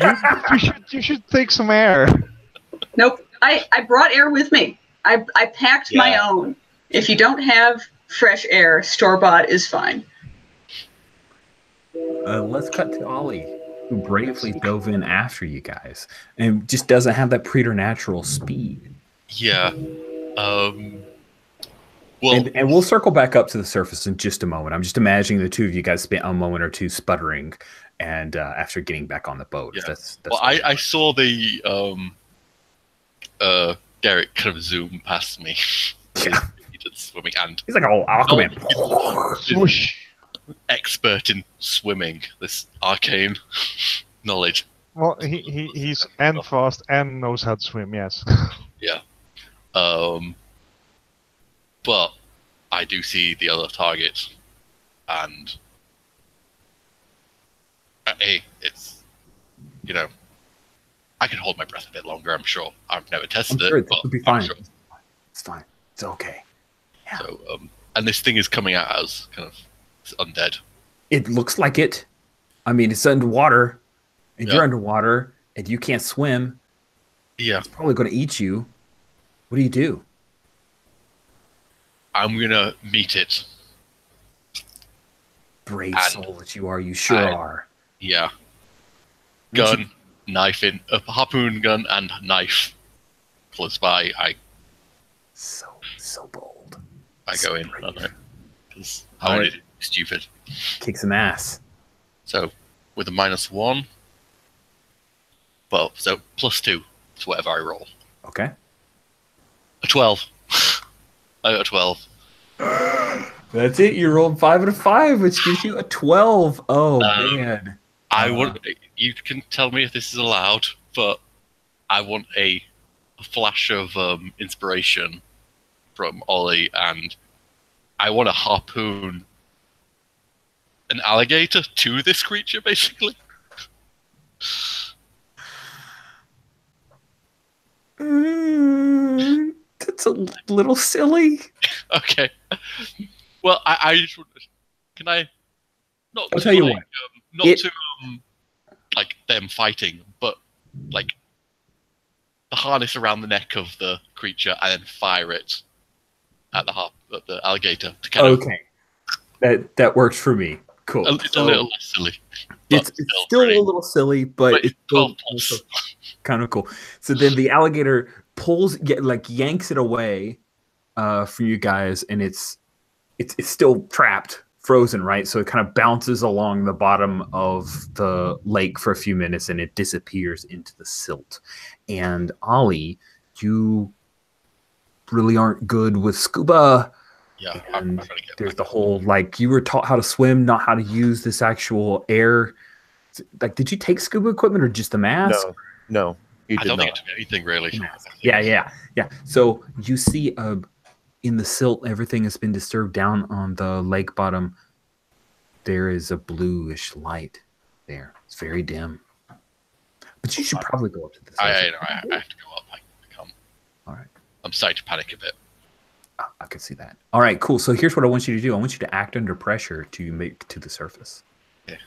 You should take some air. Nope. I brought air with me. I packed my own. If you don't have fresh air, store-bought is fine. Let's cut to Ollie, who bravely dove in after you guys and just doesn't have that preternatural speed. Yeah. Well, and we'll circle back up to the surface in just a moment. I'm just imagining the two of you guys spent a moment or two sputtering, and after getting back on the boat. Yeah. That's well, I saw the Derek kind of zoom past me. Yeah. He did swimming, and he's like, oh, Aquaman. Expert in swimming. This arcane knowledge. Well, he's and fast and knows how to swim. Yes. Yeah. But I do see the other target, and hey, it's, you know, I can hold my breath a bit longer. I'm sure. I've never tested it, but it'll be fine. I'm sure. It's fine. It's okay. Yeah. So And this thing is coming at us, kind of undead. It looks like it. I mean, it's underwater, and Yeah. you're underwater, and you can't swim. Yeah. It's probably going to eat you. What do you do? I'm gonna meet it. Brave And soul that you are. You sure I- are. Yeah. Would Gun, knife in a harpoon gun and knife close by. I So bold. go in on it because I wanted to be stupid. Kick some ass. So with a -1, well, so +2 to whatever I roll. Okay. A 12. I got a 12. That's it. You rolled 5 out of 5, which gives you a 12. Oh, man. I want. You can tell me if this is allowed, but I want a flash of inspiration from Ollie, and I want to harpoon an alligator to this creature, basically. That's a little silly. Okay. Well, I just can I not I'll to, tell you like, what. not It- to like them fighting, but like the harness around the neck of the creature and then fire it at the alligator to kind of. Okay. That works for me. Cool. It's a little less silly. It's still pretty. a little silly, but But it's it's still 12 plus. kind of cool. So then the alligator yanks it away from you guys, and it's still trapped, frozen, right? So it kind of bounces along the bottom of the lake for a few minutes, and it disappears into the silt. And Ollie, you really aren't good with scuba. Yeah, And I'm trying to get there's back. the whole, like, you were taught how to swim, not how to use this actual air. Like, did you take scuba equipment or just the mask? No, he I did don't think not. I took anything really. Mask. Yeah. So you see in the silt, everything has been disturbed down on the lake bottom. There is a bluish light there. It's very dim. But you should probably go up to the surface. I have to go up. I can't. All right. I'm starting to panic a bit. I can see that. All right, cool. So here's what I want you to do. I want you to act under pressure to make to the surface.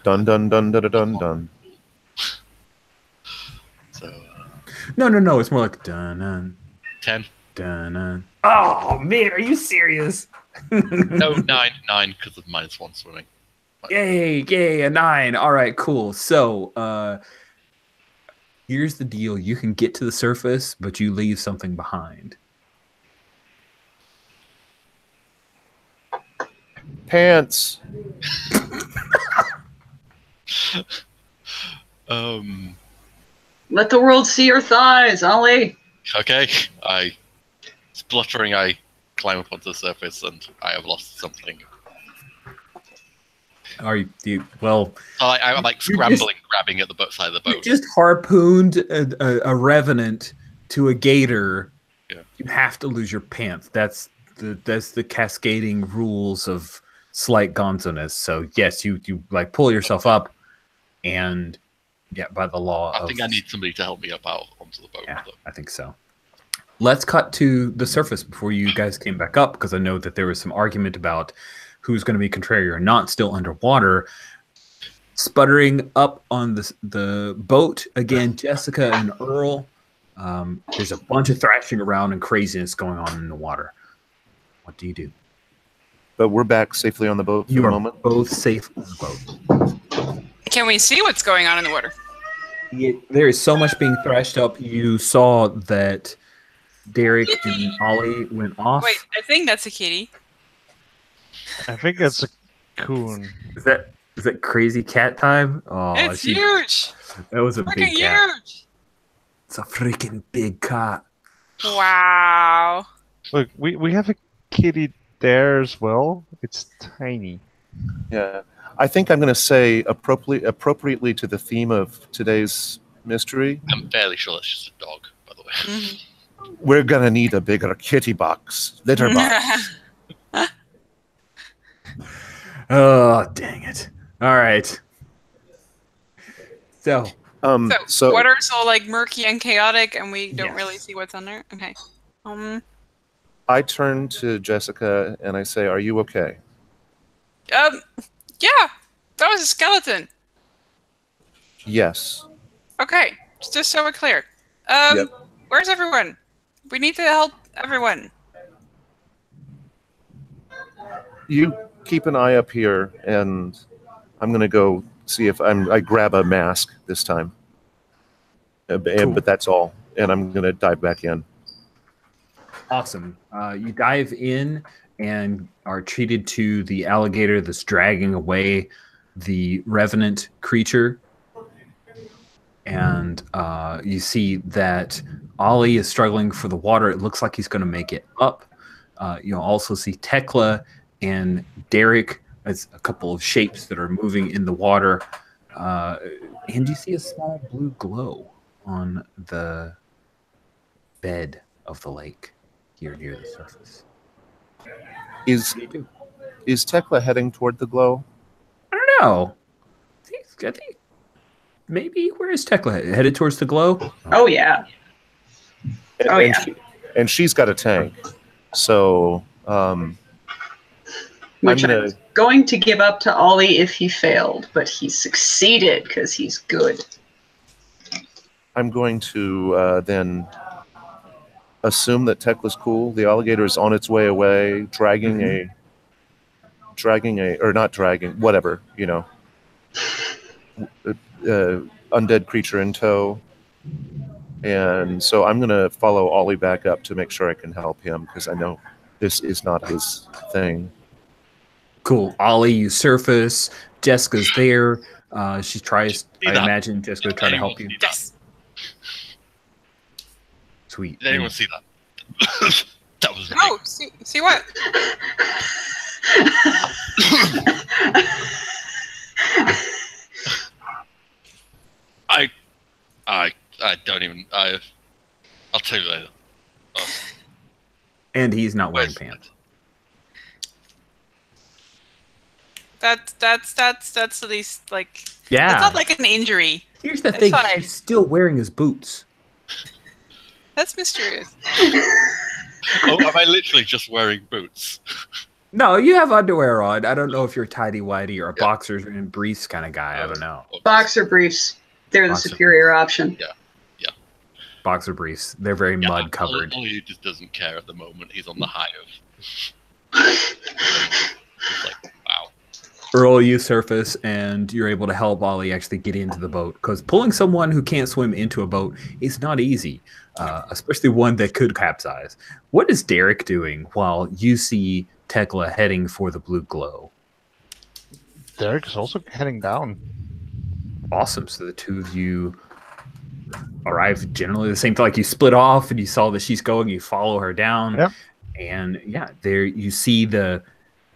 Dun dun dun dun dun dun. So No. It's more like dun dun 10. dun dun. Oh man, are you serious? No, 9 because of -1 swimming. Yay, a 9. All right, cool. So here's the deal. You can get to the surface, but you leave something behind. Pants. Let the world see your thighs, Ollie. Okay. Spluttering, I climb up onto the surface and I have lost something. Are you well? I'm like You scrambling, grabbing at the side of the You boat. just harpooned a revenant to a gator. Yeah. You have to lose your pants. That's the cascading rules of slight gonzoness. So yes, you like pull yourself up, and yeah, by the law. I think I need somebody to help me up out onto the boat. Yeah, I think so. Let's cut to the surface before you guys came back up, because I know that there was some argument about who's going to be contrary or not still underwater. Sputtering up on the boat again, Jessica and Earl. There's a bunch of thrashing around and craziness going on in the water. What do you do? But we're back safely on the boat for You the are moment. both safe on the boat. Can we see what's going on in the water? There is so much being thrashed up. You saw that Derek and Ollie went off. Wait, I think that's a kitty. I think that's a coon. Is that crazy cat time? Oh, It's huge. That was a Freaking big cat. huge. It's a freaking big cat. Wow. Look, we have a kitty there as well. It's tiny. Yeah. I think I'm going to say appropriately to the theme of today's mystery, I'm fairly sure that's just a dog, by the way. Mhm. we're going to need a bigger kitty box, litter box. Oh, dang it. All right. So, So, water's all like murky and chaotic, and we don't Yes. really see what's under. Okay. I turn to Jessica and I say, "Are you okay?" Yeah, that was a skeleton. Yes. Okay, just so we're clear. Yep. Where's everyone? We need to help everyone. You keep an eye up here, and I'm gonna go see if I grab a mask this time. Cool. But that's all, and I'm gonna dive back in. Awesome. You dive in and are treated to the alligator that's dragging away the revenant creature. And you see that Ollie is struggling for the water. It looks like he's going to make it up. You'll also see Tekla and Derek as a couple of shapes that are moving in the water. And you see a small blue glow on the bed of the lake here near the surface. Is Tekla heading toward the glow? I don't know. I think maybe. Where is Tekla headed towards the glow? Oh yeah. And she's got a tank, so which I'm going to give up to Ollie if he failed, but he succeeded because he's good. I'm going to then assume that Tekla's cool. The alligator is on its way away, dragging a or not dragging, whatever, undead creature in tow. And so I'm going to follow Ollie back up to make sure I can help him, because I know this is not his thing. Cool. Ollie, you surface. Jessica's there. She tries, I imagine Jessica will try to help you. Yes. Sweet. Did anyone see that? That was no. See what? I don't even. I'll tell you later. Oh. And he's not wearing pants. That's the least, like. Yeah. It's not like an injury. Here's the thing. Fine. He's still wearing his boots. That's mysterious. Oh, am I literally just wearing boots? No, you have underwear on. I don't know if you're tighty-whitey or a boxers and briefs kind of guy. I don't know. Boxer briefs. They're the superior option. Yeah. Boxer briefs. They're very mud covered. Ollie just doesn't care at the moment. He's on the high of. Like, wow. Earl, you surface and you're able to help Ollie actually get into the boat, because pulling someone who can't swim into a boat is not easy, especially one that could capsize. What is Derek doing while you see Tekla heading for the blue glow? Derek is also heading down. Awesome. So the two of you arrive generally the same time. Like, you split off and you saw that she's going, you follow her down. Yep. And there you see the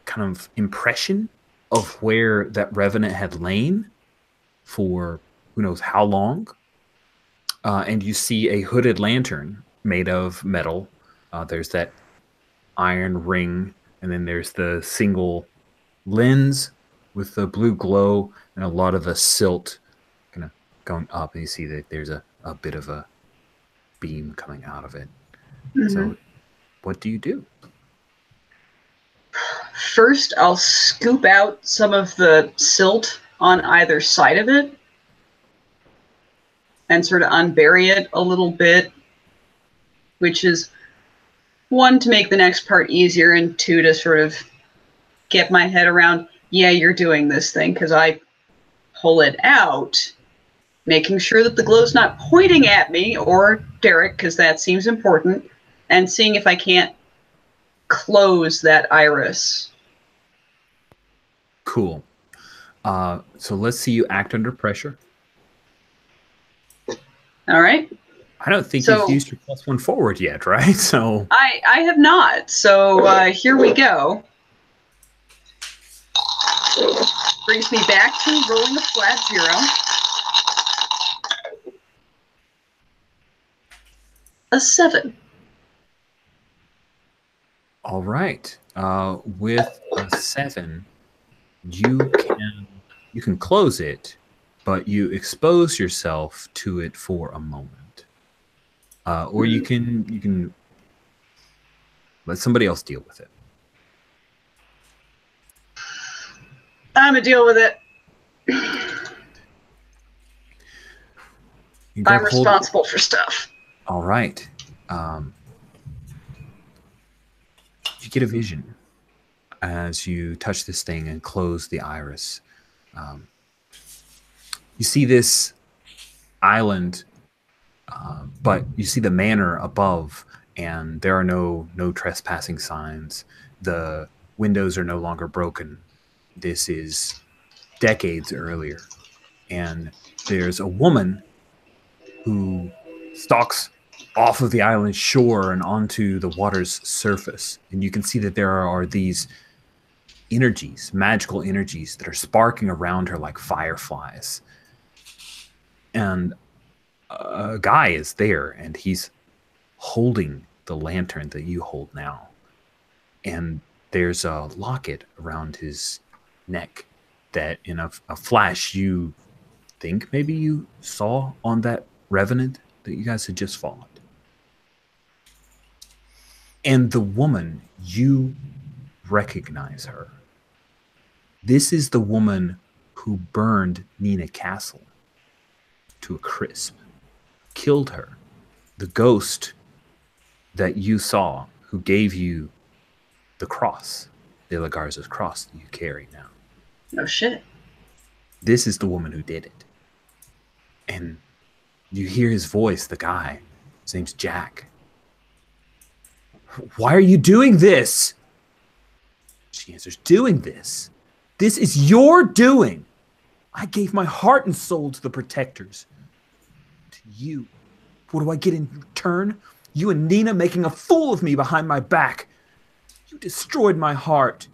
kind of impression of where that revenant had lain for who knows how long. And you see a hooded lantern made of metal. There's that iron ring, and then there's the single lens with the blue glow and a lot of the silt kind of going up, and you see that there's a bit of a beam coming out of it. Mm-hmm. So what do you do? First, I'll scoop out some of the silt on either side of it and sort of unbury it a little bit, which is one, to make the next part easier, and two, to sort of get my head around, yeah, you're doing this thing, because I pull it out, making sure that the glow's not pointing at me or Derek, because that seems important, and seeing if I can't close that iris. Cool. So let's see you act under pressure. All right. I don't think you've used your +1 forward yet, right? So I have not. So here we go. Brings me back to rolling a flat 0. A 7. All right. With a 7, you can close it, but you expose yourself to it for a moment. Or you can Let somebody else deal with it. I'm gonna deal with it. I'm responsible for stuff. All right. You get a vision as you touch this thing and close the iris. You see this island, but you see the manor above, and there are no trespassing signs. The windows are no longer broken. This is decades earlier. And there's a woman who stalks off of the island shore and onto the water's surface. And you can see that there are these energies, magical energies, that are sparking around her like fireflies. And a guy is there, and he's holding the lantern that you hold now. And there's a locket around his neck that in a flash you think maybe you saw on that revenant that you guys had just followed. And the woman, you recognize her. This is the woman who burned Nina Castle to a crisp, killed her. The ghost that you saw, who gave you the cross, De La Garza's cross that you carry now. No shit. This is the woman who did it. And you hear his voice, the guy. His name's Jack. Why are you doing this? She answers, doing this? This is your doing. I gave my heart and soul to the protectors. To you. What do I get in return? You and Nina making a fool of me behind my back. You destroyed my heart.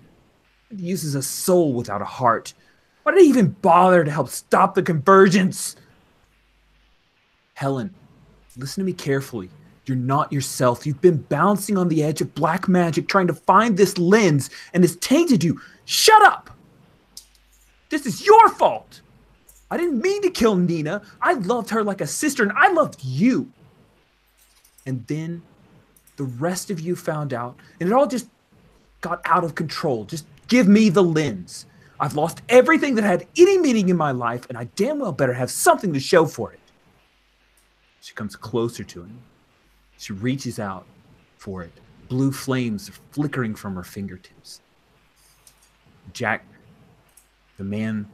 It uses a soul without a heart. Why did I even bother to help stop the convergence? Helen, listen to me carefully. You're not yourself. You've been bouncing on the edge of black magic trying to find this lens, and it's tainted you. Shut up! This is your fault! I didn't mean to kill Nina. I loved her like a sister, and I loved you. And then the rest of you found out, and it all just got out of control. Just give me the lens. I've lost everything that had any meaning in my life, and I damn well better have something to show for it. She comes closer to him. She reaches out for it. Blue flames are flickering from her fingertips. Jack, the man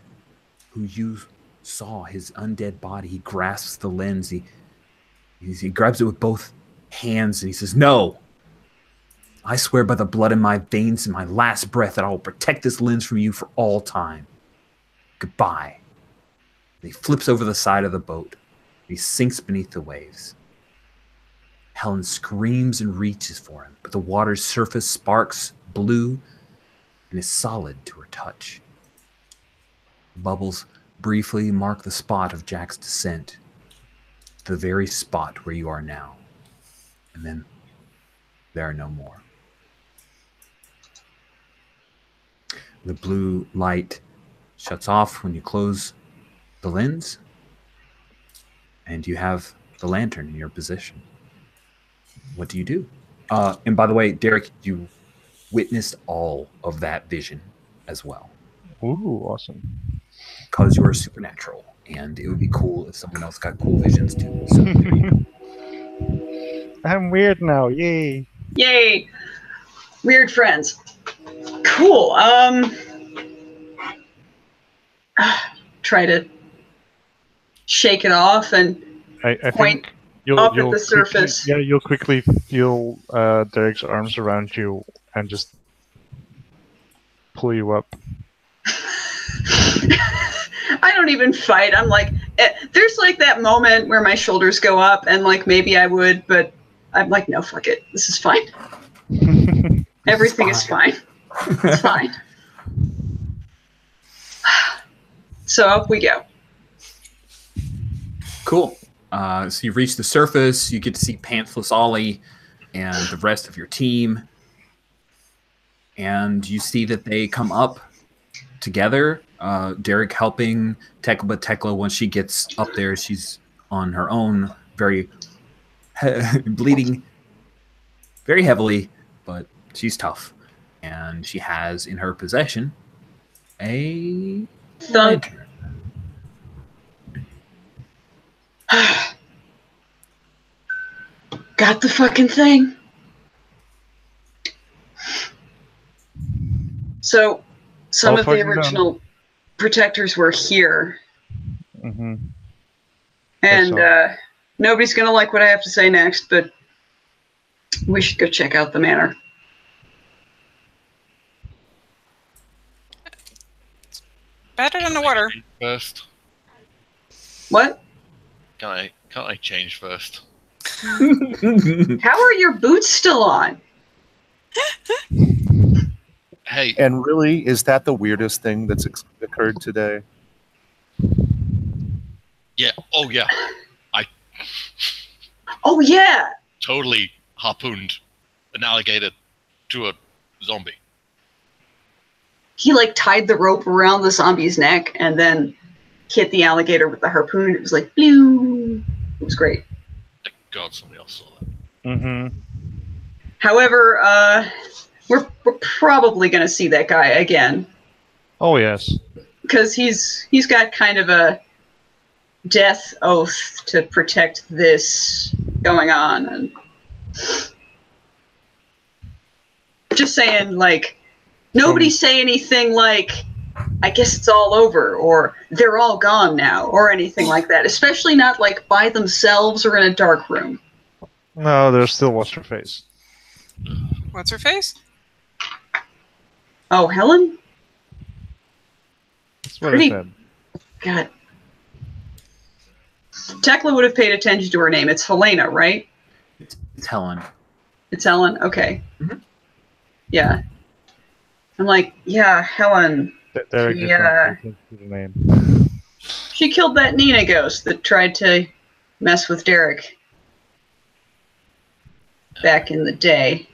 who you saw, his undead body, he grasps the lens. He grabs it with both hands and he says, no. I swear by the blood in my veins and my last breath that I will protect this lens from you for all time. Goodbye. And he flips over the side of the boat. He sinks beneath the waves. Helen screams and reaches for him, but the water's surface sparks blue and is solid to her touch. Bubbles briefly mark the spot of Jack's descent, the very spot where you are now. And then there are no more. The blue light shuts off when you close the lens, and you have the lantern in your position. What do you do? And by the way, Derek, you witnessed all of that vision as well. Ooh, awesome. Because you are supernatural, and it would be cool if someone else got cool visions too. So there you go. I'm weird now. Yay. Yay. Weird friends. Cool. Try to shake it off and I point think you'll up at the surface. You'll quickly feel Derek's arms around you and just pull you up. I don't even fight. I'm like, there's like that moment where my shoulders go up and like maybe I would, but I'm like, no, fuck it. This is fine. Everything is fine. It's fine. So up we go. Cool. So you reach the surface. You get to see Pantsless Ollie and the rest of your team. And you see that they come up together. Derek helping Tekla. Tekla, once she gets up there, she's on her own, very bleeding very heavily, but she's tough. And she has in her possession a Thunk. lantern. Got the fucking thing. So, some All of the fucking done. original protectors were here, Mm-hmm. and nobody's gonna like what I have to say next, but we should go check out the manor. Better than the water. First, What? can't I change first? How are your boots still on? Hey, And really, is that the weirdest thing that's occurred today? yeah. Oh yeah. Oh yeah. Totally harpooned an alligator to a zombie. He like tied the rope around the zombie's neck and then hit the alligator with the harpoon. It was like, blue. It was great. Thank God somebody else saw that. Mm-hmm. However, we're probably going to see that guy again Oh yes. because he's got kind of a death oath to protect this going on. And just saying, like, nobody say anything like, I guess it's all over, or they're all gone now, or anything like that. Especially not like by themselves or in a dark room. No, there's still what's her face. What's her face? Oh, Helen? That's what Pretty- I said. God. Tekla would have paid attention to her name. It's Helena, right? It's Helen. It's Helen? Okay. Mhm. Yeah. I'm like, yeah, Helen. Derek did Yeah. not pay attention to the name. She killed that Nina ghost that tried to mess with Derek back in the day.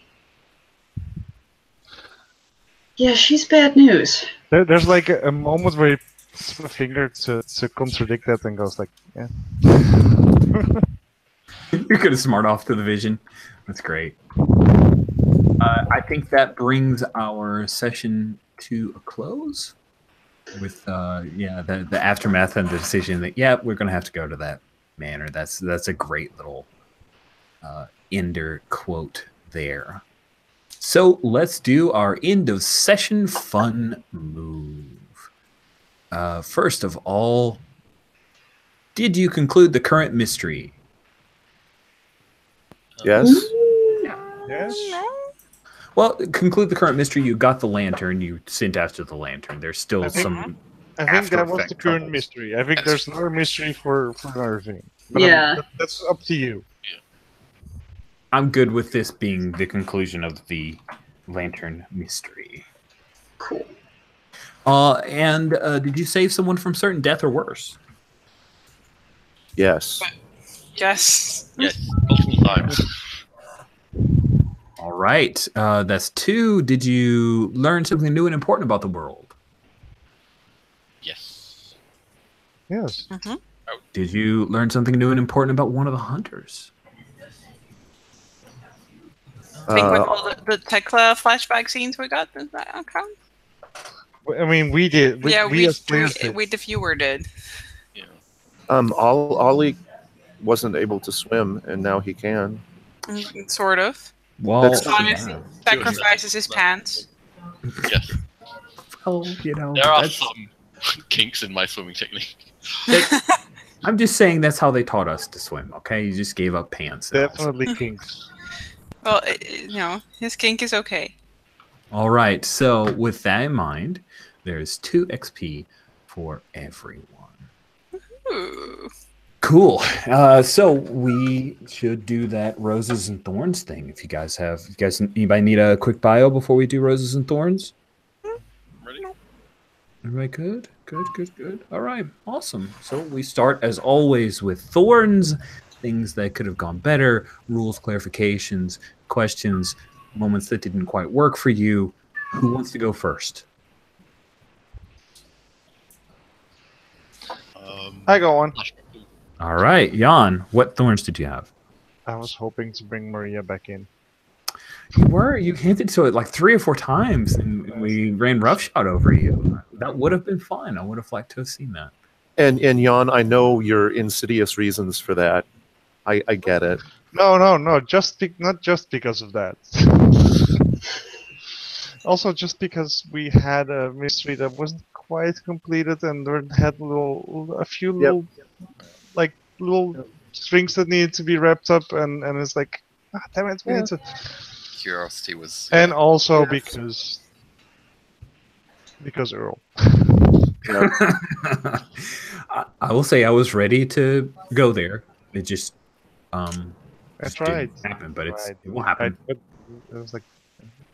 Yeah, she's bad news. There's like a moment where he puts a finger to contradict that and goes like, yeah. You're gonna smart off to the vision. That's great. I think that brings our session to a close with the aftermath and the decision that we're gonna have to go to that manor. That's a great little ender quote there. So let's do our end of session fun move. First of all, did you conclude the current mystery? Yes. Yes. Well, conclude the current mystery. You got the lantern. You sent after the lantern. There's still I think- some. I think that was After the effect current troubles. mystery. I think there's another mystery for another thing. But Yeah. that's up to you. I'm good with this being the conclusion of the lantern mystery. Cool. And did you save someone from certain death or worse? Yes. Yes. Yes, multiple times. All right. That's 2. Did you learn something new and important about the world? Yes. Yes. Mm-hmm. Did you learn something new and important about one of the hunters? I think with Uh, all the Tekla flashback scenes we got, does that count? I mean, we did. We as players did. The viewer did. Yeah. Ollie wasn't able to swim, and now he can. Sort of. Well, That's- Honestly, yeah. sacrifices his pants. Yes. Well, you know, There are that's- some kinks in my swimming technique. I'm just saying that's how they taught us to swim. Okay, you just gave up pants. and all. Definitely kinks. Well, his kink is okay. All right. So with that in mind, there's 2 XP for everyone. Ooh. Cool. So we should do that roses and thorns thing. If you guys anybody need a quick bio before we do roses and thorns? Ready? Everybody good? Good. All right. Awesome. So we start as always with thorns, things that could have gone better, rules, clarifications, questions, moments that didn't quite work for you. Who wants to go first? I go on. All right, Jan, what thorns did you have? I was hoping to bring Maria back in. You hinted to it like 3 or 4 times, and we ran roughshod over you. That would have been fun. I would have liked to have seen that. And Jan, I know your insidious reasons for that. I get it. No, not just because of that. Also, just because we had a mystery that wasn't quite completed, and there had a few little strings that needed to be wrapped up, and it's like, damn it, we need to. Curiosity was. And also because Earl. I will say I was ready to go there. It just That's just right. didn't happen, but it will happen. But it was like,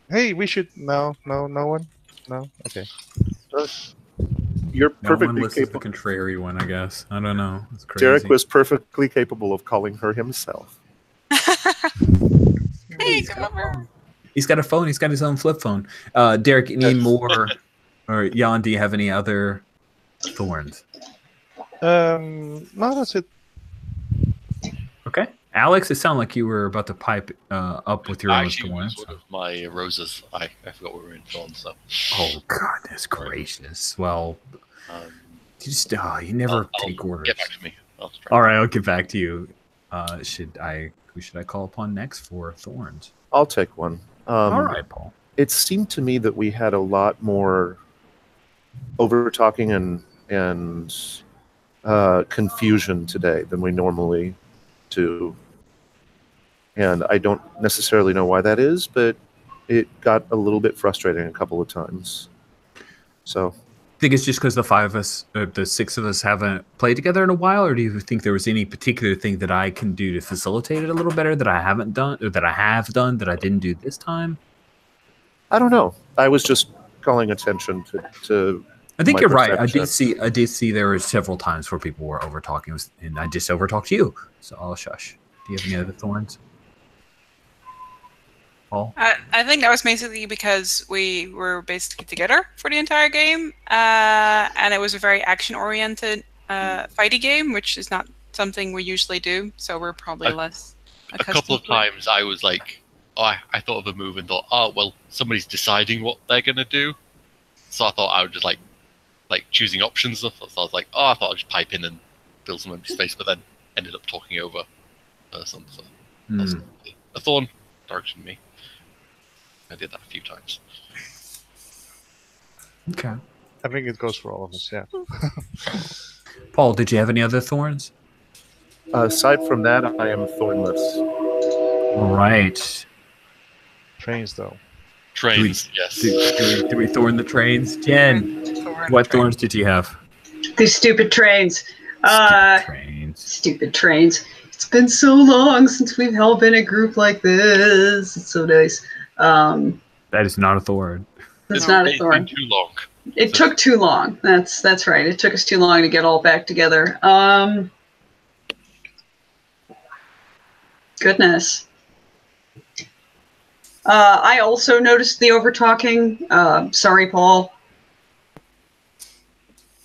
hey, we should. No one. No, okay. You're No one perfectly listens to the capable. contrary one, I guess. I don't know. It's crazy. Derek was perfectly capable of calling her himself. Hey, come over. He's got a phone. He's got his own flip phone. Derek, any more? Or Jan, do you have any other thorns? No, that's it. Okay. Alex, it sounded like you were about to pipe up with your own Actually, thorns. one of my roses. I forgot we were in thorns. So. Oh, goodness gracious. Well, Um, you never I'll take orders. Get back to me. All right, I'll get back to you. Who should I call upon next for thorns? I'll take one. All right, Paul. It seemed to me that we had a lot more over talking and confusion today than we normally do. And I don't necessarily know why that is, but it got a little bit frustrating a couple of times. So Think it's just because the 6 of us haven't played together in a while, or do you think there was any particular thing that I can do to facilitate it a little better that I haven't done, or that I have done that I didn't do this time? I don't know. I was just calling attention to I think my you're right. perception. I did see there were several times where people were over talking, and I just overtalked you. So I'll shush. Do you have any other thorns, Paul? I think that was basically because we were basically together for the entire game, and it was a very action-oriented fighty game, which is not something we usually do. So we're probably less. A couple of times I was like, I thought of a move and thought, oh well, somebody's deciding what they're gonna do. So I thought I would just like choosing options. So I was like, I thought I'd just pipe in and build some empty space, but then ended up talking over a person. So that's a thorn direction me. I did that a few times. Okay. I think it goes for all of us, yeah. Paul, did you have any other thorns? Aside from that, I am thornless. All right. Trains, though. Trains, yes. Do we thorn the trains? Jen, what thorns did you have? These stupid trains. Stupid trains. Stupid trains. It's been so long since we've all been a group like this. It's so nice. That is not a thorn. It's not a thorn. Too long. It took too long. That's right. It took us too long to get all back together. Goodness. I also noticed the over-talking. Sorry, Paul.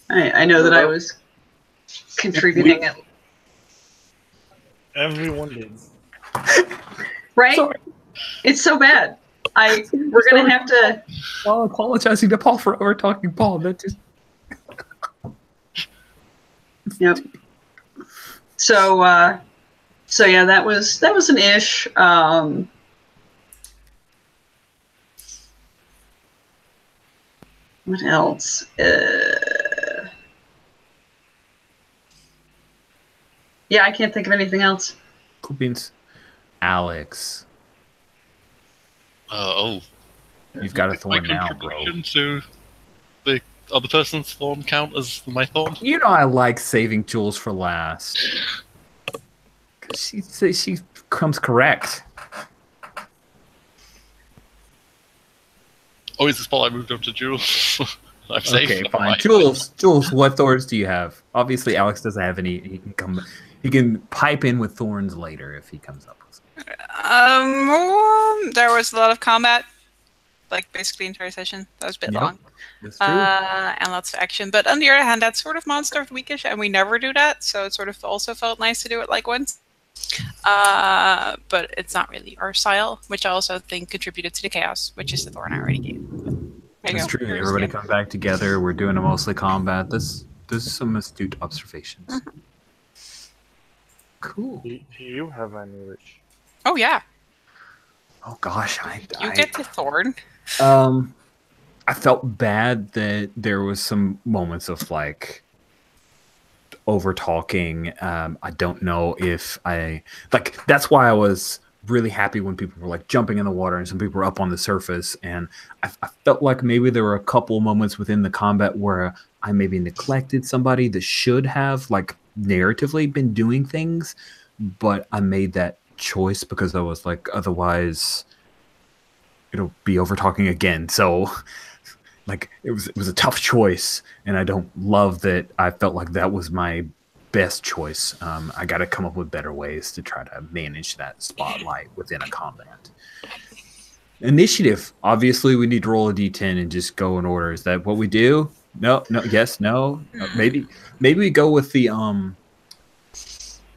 I know that I was contributing it. Everyone did. Right? Sorry. It's so bad. We're going to have to... While apologizing to Paul for over-talking Paul, that just... Yep. So yeah, that was an ish. What else? Yeah, I can't think of anything else. Cool beans. Alex, you've got a thorn now, bro. Contribution to the other person's thorn count as my thorn? You know I like saving Jules for last. She comes correct. Oh, is the spotlight moved up to Jules? I'm safe. Okay, I'm fine. right. Jules, what thorns do you have? Obviously, Alex doesn't have any. He can pipe in with thorns later if he comes up with some. There was a lot of combat, like basically the entire session. That was a bit long. That's true. And lots of action. But on the other hand, that's sort of monster of the weekish, and we never do that, so it sort of also felt nice to do it like once. But it's not really our style, which I also think contributed to the chaos, which is the thorn I already gave. There you That's go. true. Here's Everybody the- come back together. We're doing a mostly combat. There's some astute observations. Cool. Do you have any wish? Oh yeah, Oh gosh, you get the thorn. I felt bad that there was some moments of like over talking. I don't know if that's why I was really happy when people were like jumping in the water and some people were up on the surface. And I felt like maybe there were a couple moments within the combat where I maybe neglected somebody that should have like narratively been doing things, but I made that choice because I was like, otherwise it'll be over talking again. So like it was a tough choice, and I don't love that. I felt like that was my best choice. I got to come up with better ways to try to manage that spotlight within a combat. Initiative. Obviously, we need to roll a d10 and just go in order. Is that what we do? No, yes, no. Maybe we go with the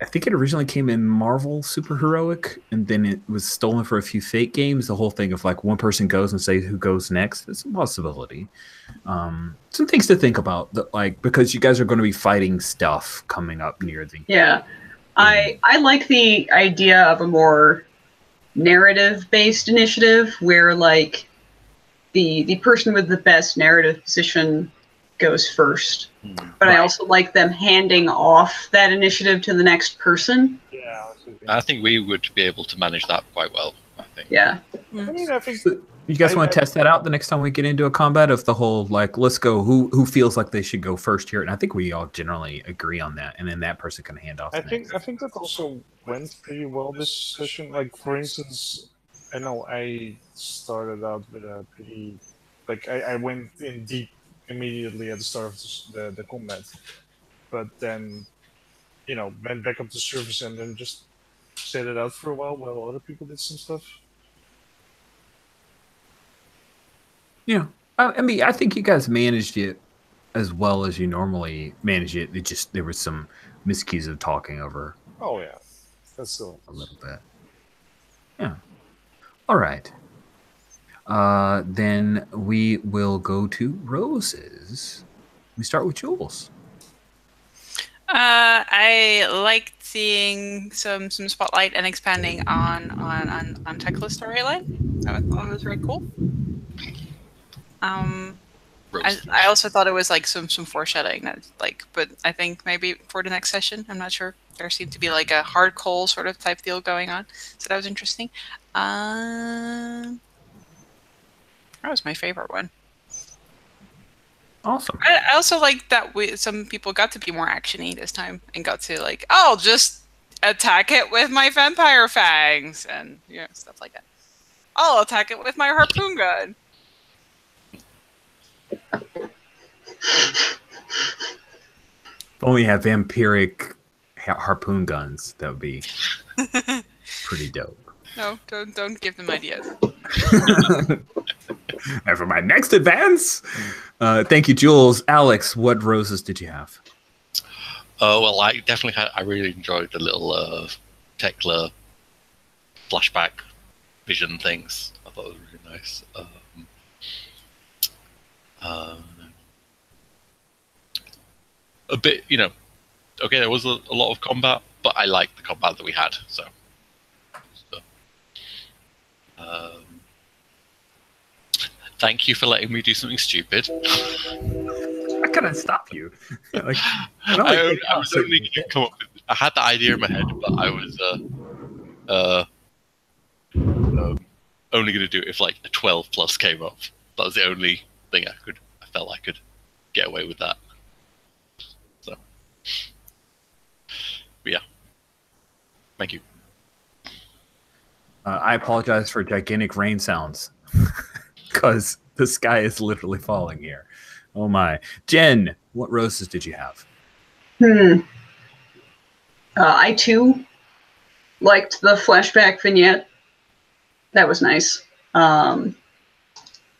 I think it originally came in Marvel Superheroic, and then it was stolen for a few fake games. The whole thing of like one person goes and say who goes next. It's a possibility. Some things to think about, like because you guys are going to be fighting stuff coming up near the. Yeah, I like the idea of a more narrative-based initiative where like the person with the best narrative position goes first. But I also like them handing off that initiative to the next person. Yeah, I think we would be able to manage that quite well. I think. Yeah. I mean, I think You guys want to test that out the next time we get into a combat of the whole like let's go who feels like they should go first here, and I think we all generally agree on that, and then that person can hand off. I think that also went pretty well this session. Like for instance, I know I started out with a pretty like I went in deep immediately at the start of the combat, but then went back up to surface and then just set it out for a while other people did some stuff. Yeah, I mean, I think you guys managed it as well as you normally manage it. It just there was some miscues of talking over. Oh yeah, that's still a little bit. Yeah. All right. Then we will go to Roses. We start with Jules. I liked seeing some spotlight and expanding on Tekla's storyline. That was very cool. I also thought it was like some foreshadowing that but I think maybe for the next session, I'm not sure. There seemed to be like a hard coal sort of type deal going on, so that was interesting. That was my favorite one. Awesome. I also like that some people got to be more actiony this time and got to like, I'll just attack it with my vampire fangs and stuff like that. I'll attack it with my harpoon gun. If only have vampiric harpoon guns, that would be pretty dope. No, don't give them ideas. And for my next advance, thank you, Jules. Alex, what roses did you have? Well, I definitely I really enjoyed the little Tekla flashback vision things. I thought it was really nice. A bit, okay, there was a lot of combat, but I liked the combat that we had. So thank you for letting me do something stupid. I couldn't stop you. Like, I was only going to come up with, I had the idea in my head, but I was only going to do it if like a 12 plus came up. That was the only thing I felt I could get away with that. So, but yeah, thank you. I apologize for gigantic rain sounds because the sky is literally falling here. Oh my. Jen, what roses did you have? I too liked the flashback vignette. That was nice.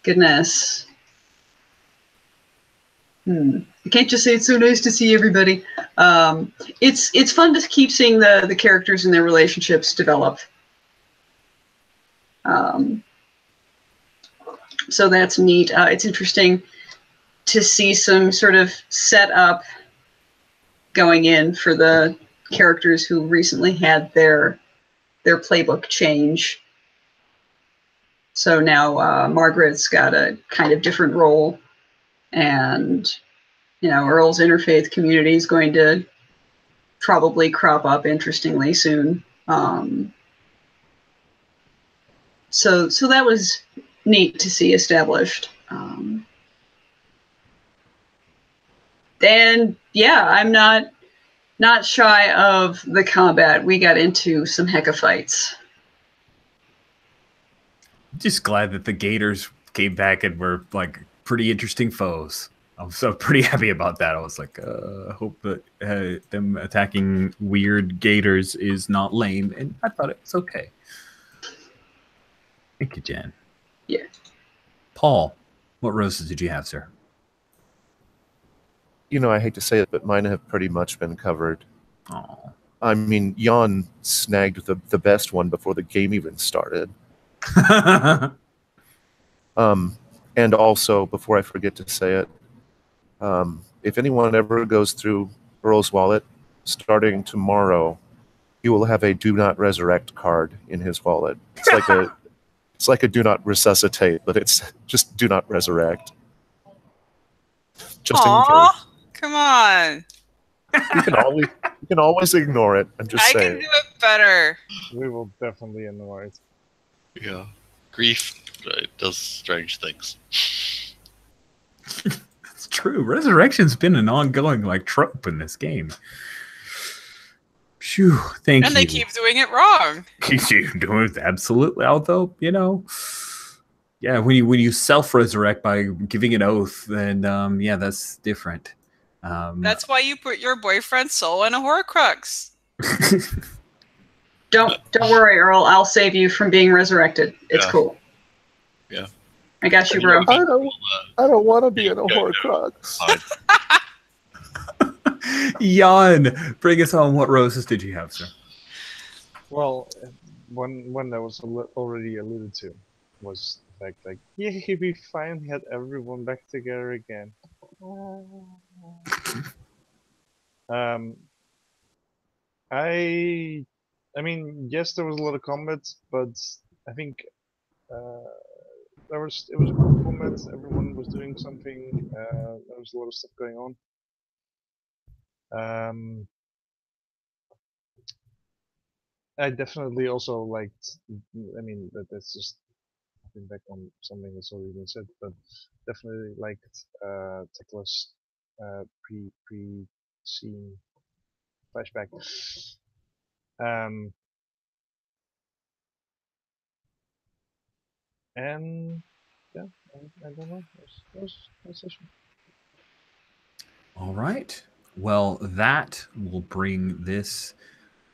Goodness. I can't just say it's so nice to see everybody. It's fun to keep seeing the characters and their relationships develop. So that's neat. It's interesting to see some sort of setup going in for the characters who recently had their playbook change. So now Margaret's got a kind of different role, and Earl's interfaith community is going to probably crop up interestingly soon. So that was neat to see established. And yeah, I'm not shy of the combat. We got into some hecka fights. Just glad that the Gators came back and were like pretty interesting foes. I was so pretty happy about that. I was like, I hope that them attacking weird Gators is not lame. And I thought it was okay. Thank you, Jen. Yeah. Paul, what roses did you have, sir? I hate to say it, but mine have pretty much been covered. Oh. I mean, Jan snagged the best one before the game even started. And also, before I forget to say it, if anyone ever goes through Earl's wallet, starting tomorrow, he will have a do not resurrect card in his wallet. It's like a do not resuscitate, but it's just do not resurrect. Just in case. Come on. You can always ignore it. I'm just saying. I can do it better. We will definitely ignore it. Yeah. Grief does strange things. It's true. Resurrection's been an ongoing trope in this game. Phew, thank you. And they keep doing it wrong. Keep doing it absolutely. Although, yeah, when you self-resurrect by giving an oath, then yeah, that's different. That's why you put your boyfriend's soul in a Horcrux. Don't worry, Earl. I'll save you from being resurrected. It's cool. Yeah. I got you, bro. I don't want to be in a Horcrux. Jan, bring us home. What roses did you have, sir? Well, one that was already alluded to was the fact yeah, we finally had everyone back together again. I mean, yes, there was a lot of combat, but I think it was a good combat. Everyone was doing something. There was a lot of stuff going on. I definitely also liked. I mean, that's just back on something that's already been said, but definitely liked Tekla's pre-scene flashback. And yeah, I don't know. That was session. All right. Well, that will bring this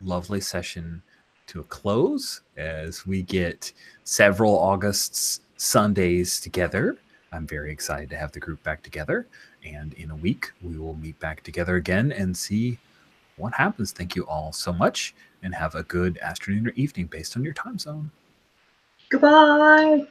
lovely session to a close as we get several August's Sundays together. I'm very excited to have the group back together. And in a week, we will meet back together again and see what happens. Thank you all so much and have a good afternoon or evening based on your time zone. Goodbye.